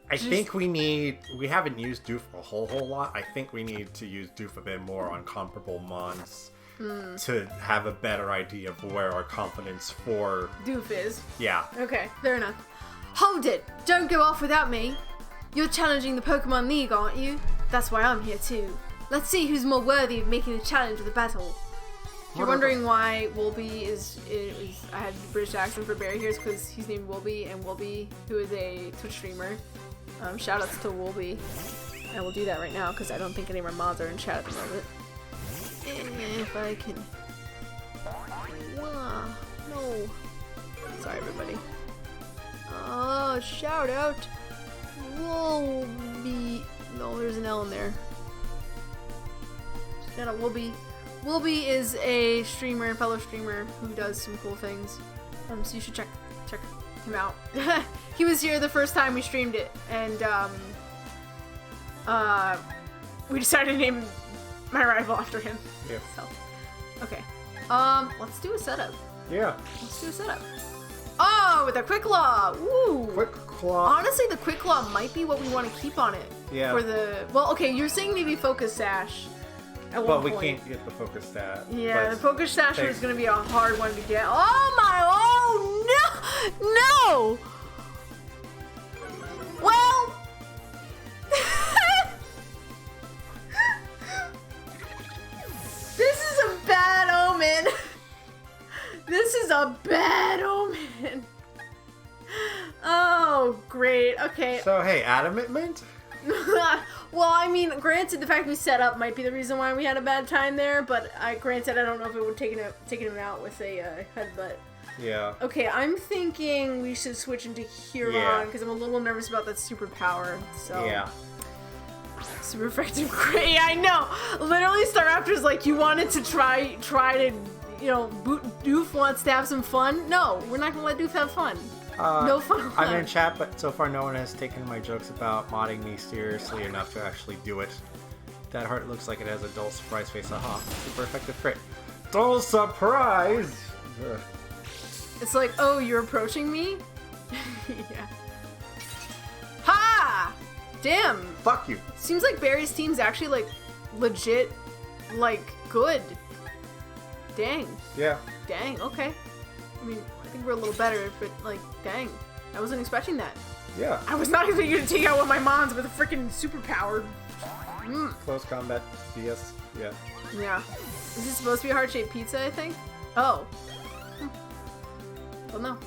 I think we haven't used Doof a whole lot. I think we need to use Doof a bit more on comparable mons to have a better idea of where our confidence for... Doof is. Yeah. Okay, fair enough. Hold it! Don't go off without me. You're challenging the Pokemon League, aren't you? That's why I'm here too. Let's see who's more worthy of making a challenge of the battle. If you're wondering why Wolby is I had the British accent for Barry here, is because he's named Wolby, and Wolby, who is a Twitch streamer. Shoutouts to Wolby. I will do that right now because I don't think any of our mods are in chat at the moment. If I can. No. Sorry, everybody. Oh, shout out. Wolby. No, there's an L in there. Shout out Wolby. Wolby is a streamer, fellow streamer, who does some cool things. So you should check him out. He was here the first time we streamed it, and we decided to name my rival after him. Yeah. So, okay. Let's do a setup. Yeah. Let's do a setup. Oh, with a Quick Claw! Woo! Quick Claw. Honestly, the Quick Claw might be what we want to keep on it. Yeah. For the... Well, okay, you're saying maybe Focus Sash at one But we point. can't get the focus stat. Yeah, the but Focus Sash thanks. is going to be a hard one to get. Oh my... Oh, no! No! Well... This is a bad omen. This is a bad omen. Oh, great. Okay. So, hey, adamant? Well, I mean, granted, the fact we set up might be the reason why we had a bad time there, but granted, I don't know if it would taken him out with a headbutt. Yeah. Okay, I'm thinking we should switch into Huron, Yeah. because I'm a little nervous about that superpower, so... Yeah. Super effective. Great, I know! Literally, Staraptor's like, you wanted to try to, you know, Doof wants to have some fun? No, we're not gonna let Doof have fun. No fun. I'm in chat, but so far no one has taken my jokes about modding me seriously enough to actually do it. That heart looks like it has a dull surprise face. Aha, super effective crit. Dull surprise! Ugh. It's like, oh, you're approaching me? Yeah. Ha! Damn! Fuck you. Seems like Barry's team's actually, like, legit, like, good. Dang. Yeah. Dang, okay. I mean, I think we're a little better, but, like, dang. I wasn't expecting that. Yeah. I was not expecting you to take out one of my mons with a freaking superpower. Close combat BS. Yeah. Yeah. Is this supposed to be a heart-shaped pizza, I think? Oh. Well, no.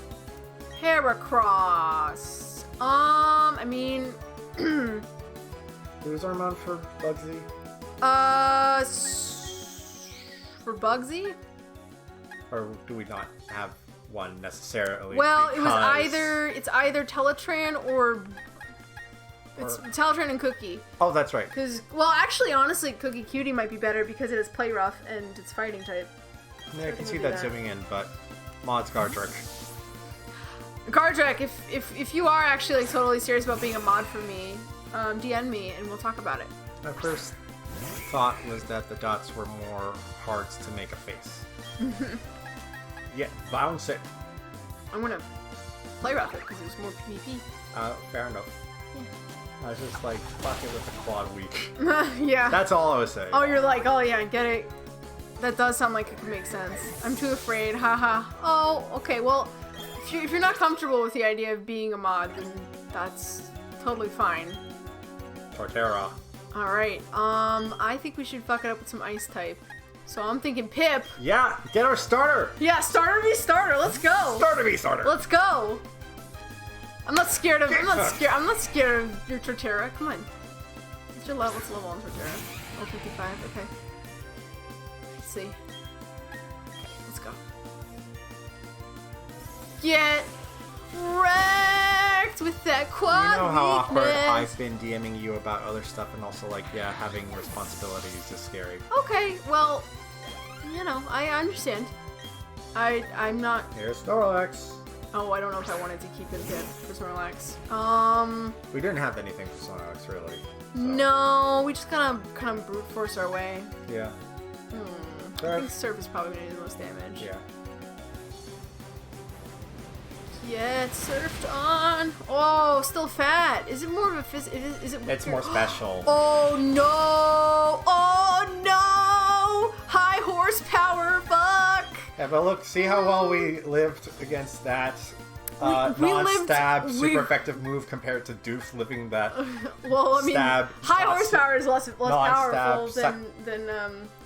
Heracross. I mean... Who's our mount for Bugsy? For Bugsy? Or do we not have one necessarily? Well, it was because- it's either Teletran or it's Teletran and Cookie. Oh, that's right. Because, well, actually, honestly, Cookie Cutie might be better because it is Play Rough and it's Fighting type. Yeah, I can see we'll do that that. zooming in, but mods Gardrick. Gardrek, if you are actually like totally serious about being a mod for me, DM me and we'll talk about it. My first thought was that the dots were more hearts to make a face. Yeah, bounce it. I'm gonna Play Rough it because it was more PvP. Fair enough. I was just like, fuck it with the quad weak. Yeah. That's all I was saying. Oh, you're like, oh yeah, get it. That does sound like it could make sense. I'm too afraid, haha. Oh, okay, well, if you're not comfortable with the idea of being a mod, then that's totally fine. Torterra. Alright, I think we should fuck it up with some ice type. So I'm thinking Pip. Yeah, get our starter. Yeah, starter v starter. Let's go. Starter be starter. Let's go. I'm not scared of. I'm not scared of your Torterra. Come on. What's your level? What's the level on Torterra? Oh, 55. Okay. Let's see. Let's go. Get wrecked with that quad. You know how awkward weakness. I've been DMing you about other stuff, and also like, yeah, having responsibilities is scary. Okay, well, you know, I understand. I'm not. Here's Snorlax. Oh, I don't know if I wanted to keep it dead for Snorlax. We didn't have anything for Snorlax really. So. No, we just kind of brute force our way. Yeah. I think Surf is probably gonna do the most damage. Yeah. Yeah, it's surfed on. Oh, still fat. Is it more of a is it? It's more special. Oh no! Oh no! High horsepower, fuck! Yeah, but look, see how well we lived against that We non-stab, lived- super effective move compared to Doof living that. Well, I mean, Stab, high not horsepower is less powerful stab, than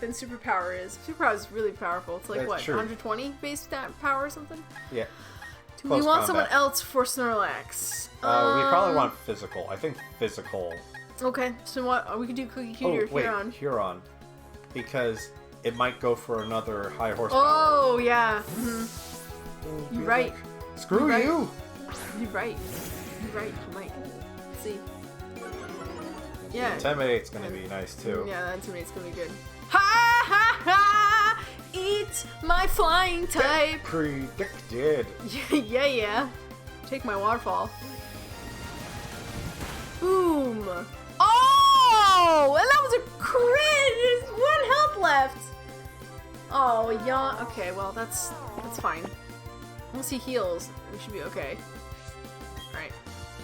superpower is. Superpower is really powerful. It's like That's what, true. 120 base stat power or something? Yeah. Do Close we want combat. someone else for Snorlax? We probably want physical. I think physical. Okay, so what? We could do Cookie Oh, Cutie or wait, Huron. Huron. Because it might go for another high horsepower. Oh, yeah. You're right. Screw You're right. you! You're right. You're right. You might. Let's see. Yeah. Intimidate's gonna be nice too. Yeah, that Intimidate's gonna be good. Ha ha ha! Eat my flying type! Predicted. Yeah. Take my waterfall. Boom! Oh! And that was a crit! There's 1 health left! Oh, yeah. Okay, well, that's fine. Once he heals, we should be okay. Alright.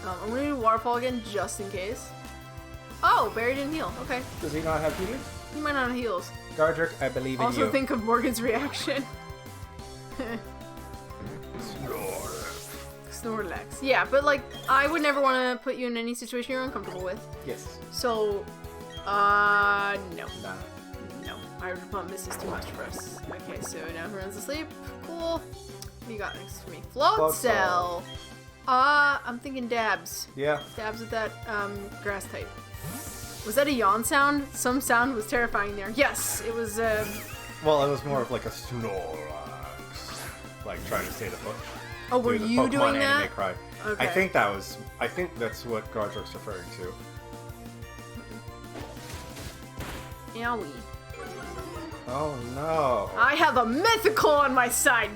I'm gonna do waterfall again just in case. Oh, Barry didn't heal. Okay. Does he not have healing? He might not have heals. Gardrick, I believe in Also you. think of Morgan's reaction. Snorlax. Yeah, but like, I would never want to put you in any situation you're uncomfortable with. Yes. So, no. Nah. No. Irish Pump misses too much for us. Okay, so now everyone's asleep. Cool. What do you got next to me? Float Cell. I'm thinking Dabs. Yeah. Dabs with that, grass type. Was that a yawn sound? Some sound was terrifying there. Yes, it was, Well, it was more of like a Snorlax. Like trying to stay the book. Oh, were the you Pokemon doing anime that? Cry. Okay. I think that's what Gardrick's referring to. Owie. Oh no. I have a mythical on my side.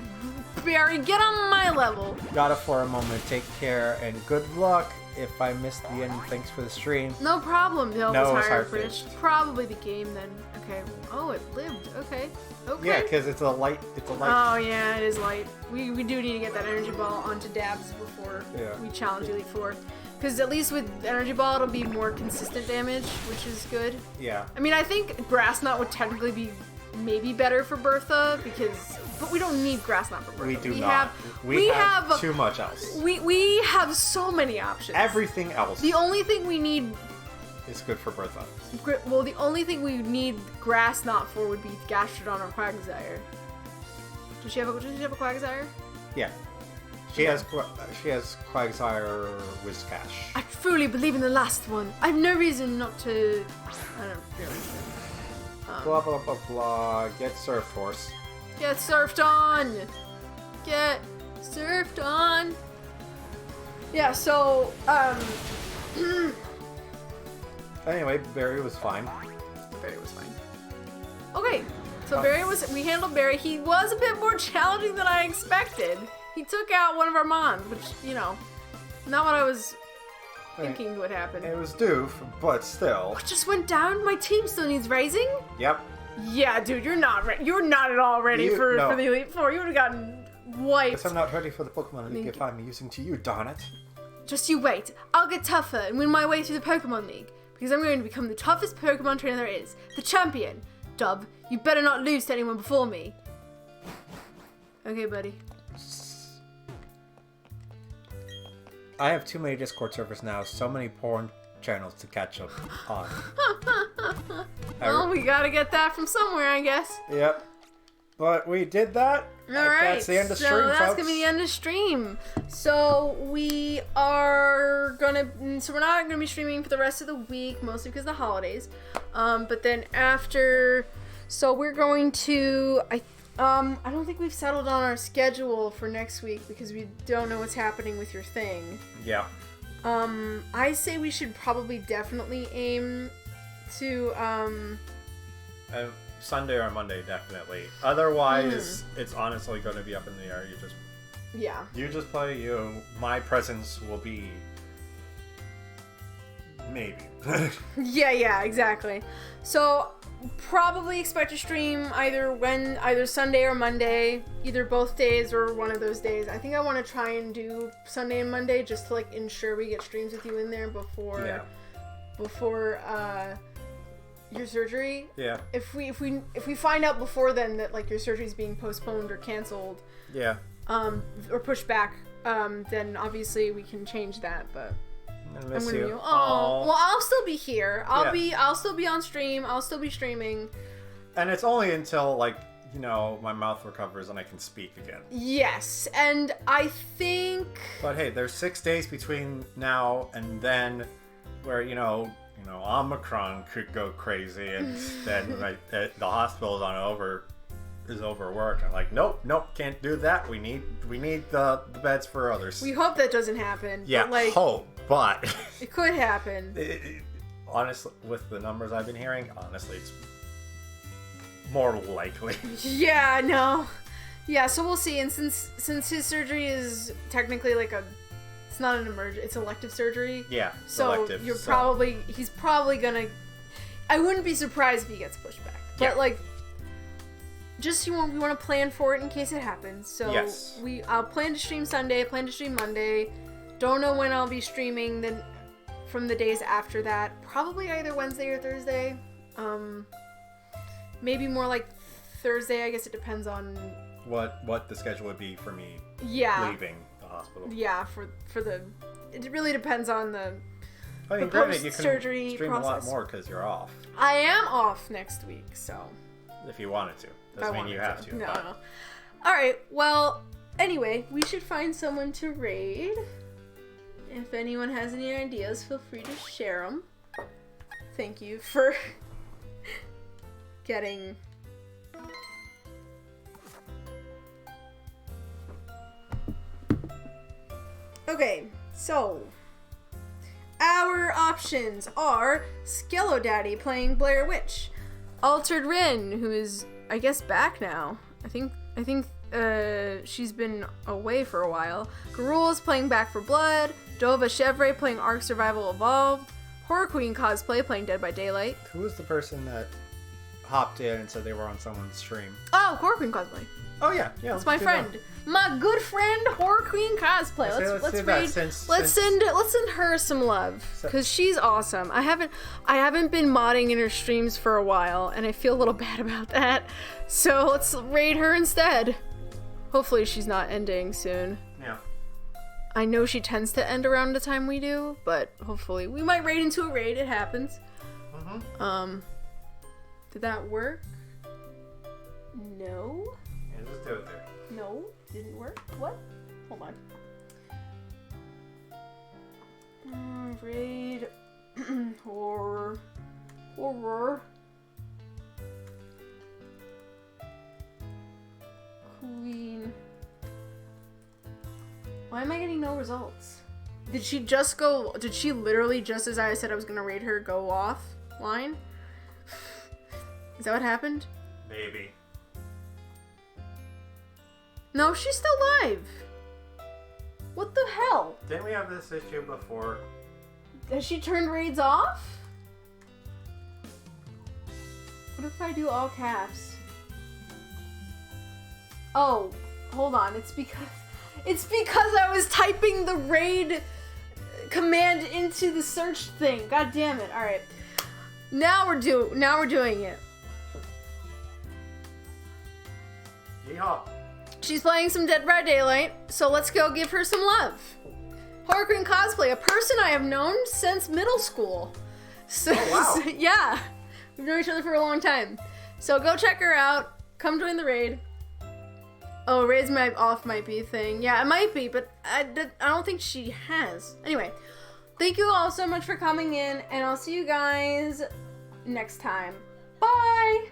Barry, get on my level. Got it for a moment. Take care and good luck. If I missed the end, thanks for the stream. No problem. No, No, it it was was higher hard British. pitched. Probably the game then. Okay. Oh, it lived. Okay. Okay. Yeah, because it's a light. Oh yeah, it is light. We do need to get that energy ball onto Dabs before we challenge Elite Four. Because at least with energy ball, it'll be more consistent damage, which is good. Yeah. I mean, I think Grass Knot would technically be maybe better for Bertha but we don't need Grass Knot for Bertha. We do not. We have too much else. We have so many options. Everything else The only thing we need, is good for Bertha. well, the only thing we need Grass Knot for would be Gastrodon or Quagsire. Does she have a Quagsire? Yeah. She has Quagsire Whiscash. I truly believe in the last one. I have no reason not to. I don't really. Blah blah blah blah. Get Surf Force. Get surfed on. Get surfed on. Yeah. So Anyway, Barry was fine. Barry was fine. Okay. So we handled Barry. He was a bit more challenging than I expected. He took out one of our Mons, which, you know, not what I was thinking would happen. It was Doof, but still. What just went down? My team still needs raising? Yep. Yeah, dude, you're not at all ready for the Elite Four. You would have gotten wiped. Guess I'm not ready for the Pokemon League if I'm using to you, darn it. Just you wait. I'll get tougher and win my way through the Pokemon League. Because I'm going to become the toughest Pokemon trainer there is. The champion. Dove, you better not lose to anyone before me. Okay, buddy. I have too many Discord servers now. So many channels to catch up on. Well, we gotta get that from somewhere, I guess. Yep. But we did that. Alright, That's the end of stream, that's folks. gonna be the end of stream. So we are so we're not gonna be streaming for the rest of the week, mostly because of the holidays. But then after, so we're going to, I don't think we've settled on our schedule for next week because we don't know what's happening with your thing. Yeah. I say we should probably definitely aim to, Sunday or Monday, definitely. Otherwise, it's honestly going to be up in the air. You just play. My presence will be maybe. Yeah, exactly. So probably expect to stream either Sunday or Monday, either both days or one of those days. I think I want to try and do Sunday and Monday just to like ensure we get streams with you in there before your surgery. Yeah. If we find out before then that like your surgery's being postponed or canceled, Yeah. or pushed back, then obviously we can change that. But I miss I'm gonna you. be, well, I'll still be here. Yeah. I'll still be on stream. I'll still be streaming. And it's only until my mouth recovers and I can speak again. Yes, and I think. But hey, there's 6 days between now and then, where Omicron could go crazy, and then the hospital is overworked. I'm like, nope, can't do that. We need the beds for others. We hope that doesn't happen. Yeah, but, hope, but it could happen. Honestly, with the numbers I've been hearing, it's more likely. Yeah, no. Yeah, so we'll see. And since his surgery is technically it's not an emergency, it's elective surgery. Yeah, so elective. He's probably gonna. I wouldn't be surprised if he gets pushed back. But we want to plan for it in case it happens. So yes. I'll plan to stream Sunday, plan to stream Monday. Don't know when I'll be streaming then from the days after that. Probably either Wednesday or Thursday. Maybe more like Thursday. I guess it depends on what the schedule would be for me leaving the hospital. Yeah, it really depends on the granted, you can surgery stream process. a lot more because you're off. I am off next week, so if you wanted to, doesn't mean you have to. No. All right. Well, anyway, we should find someone to raid. If anyone has any ideas, feel free to share them. Thank you for getting. Okay, so our options are Skello Daddy playing Blair Witch, Altered Rin, who is I guess back now. I think she's been away for a while. Garul is playing Back for Blood, Dova Chevre playing Ark Survival Evolved, Horror Queen Cosplay playing Dead by Daylight. Who was the person that hopped in and said they were on someone's stream? Oh, Horror Queen Cosplay. Oh yeah. That's my friend. My good friend, Horror Queen Cosplay. Let's send her some love because she's awesome. I haven't been modding in her streams for a while, and I feel a little bad about that. So let's raid her instead. Hopefully she's not ending soon. Yeah. I know she tends to end around the time we do, but hopefully we might raid into a raid. It happens. Mm-hmm. Did that work? No. Yeah, just do it there. No, didn't work. What? Hold on. Raid. Horror. Queen. Why am I getting no results? Did she literally, just as I said I was gonna raid her, go offline? Is that what happened? Maybe. No, she's still live. What the hell? Didn't we have this issue before? Has she turned raids off? What if I do all caps? Oh, hold on. It's because I was typing the raid command into the search thing. God damn it. All right. Now we're doing it. Yeehaw. She's playing some Dead by Daylight, so let's go give her some love. Horror Queen Cosplay, a person I have known since middle school. So, wow. Yeah, we've known each other for a long time. So go check her out. Come join the raid. Oh, raids might be a thing. Yeah, it might be, but I don't think she has. Anyway, thank you all so much for coming in, and I'll see you guys next time. Bye!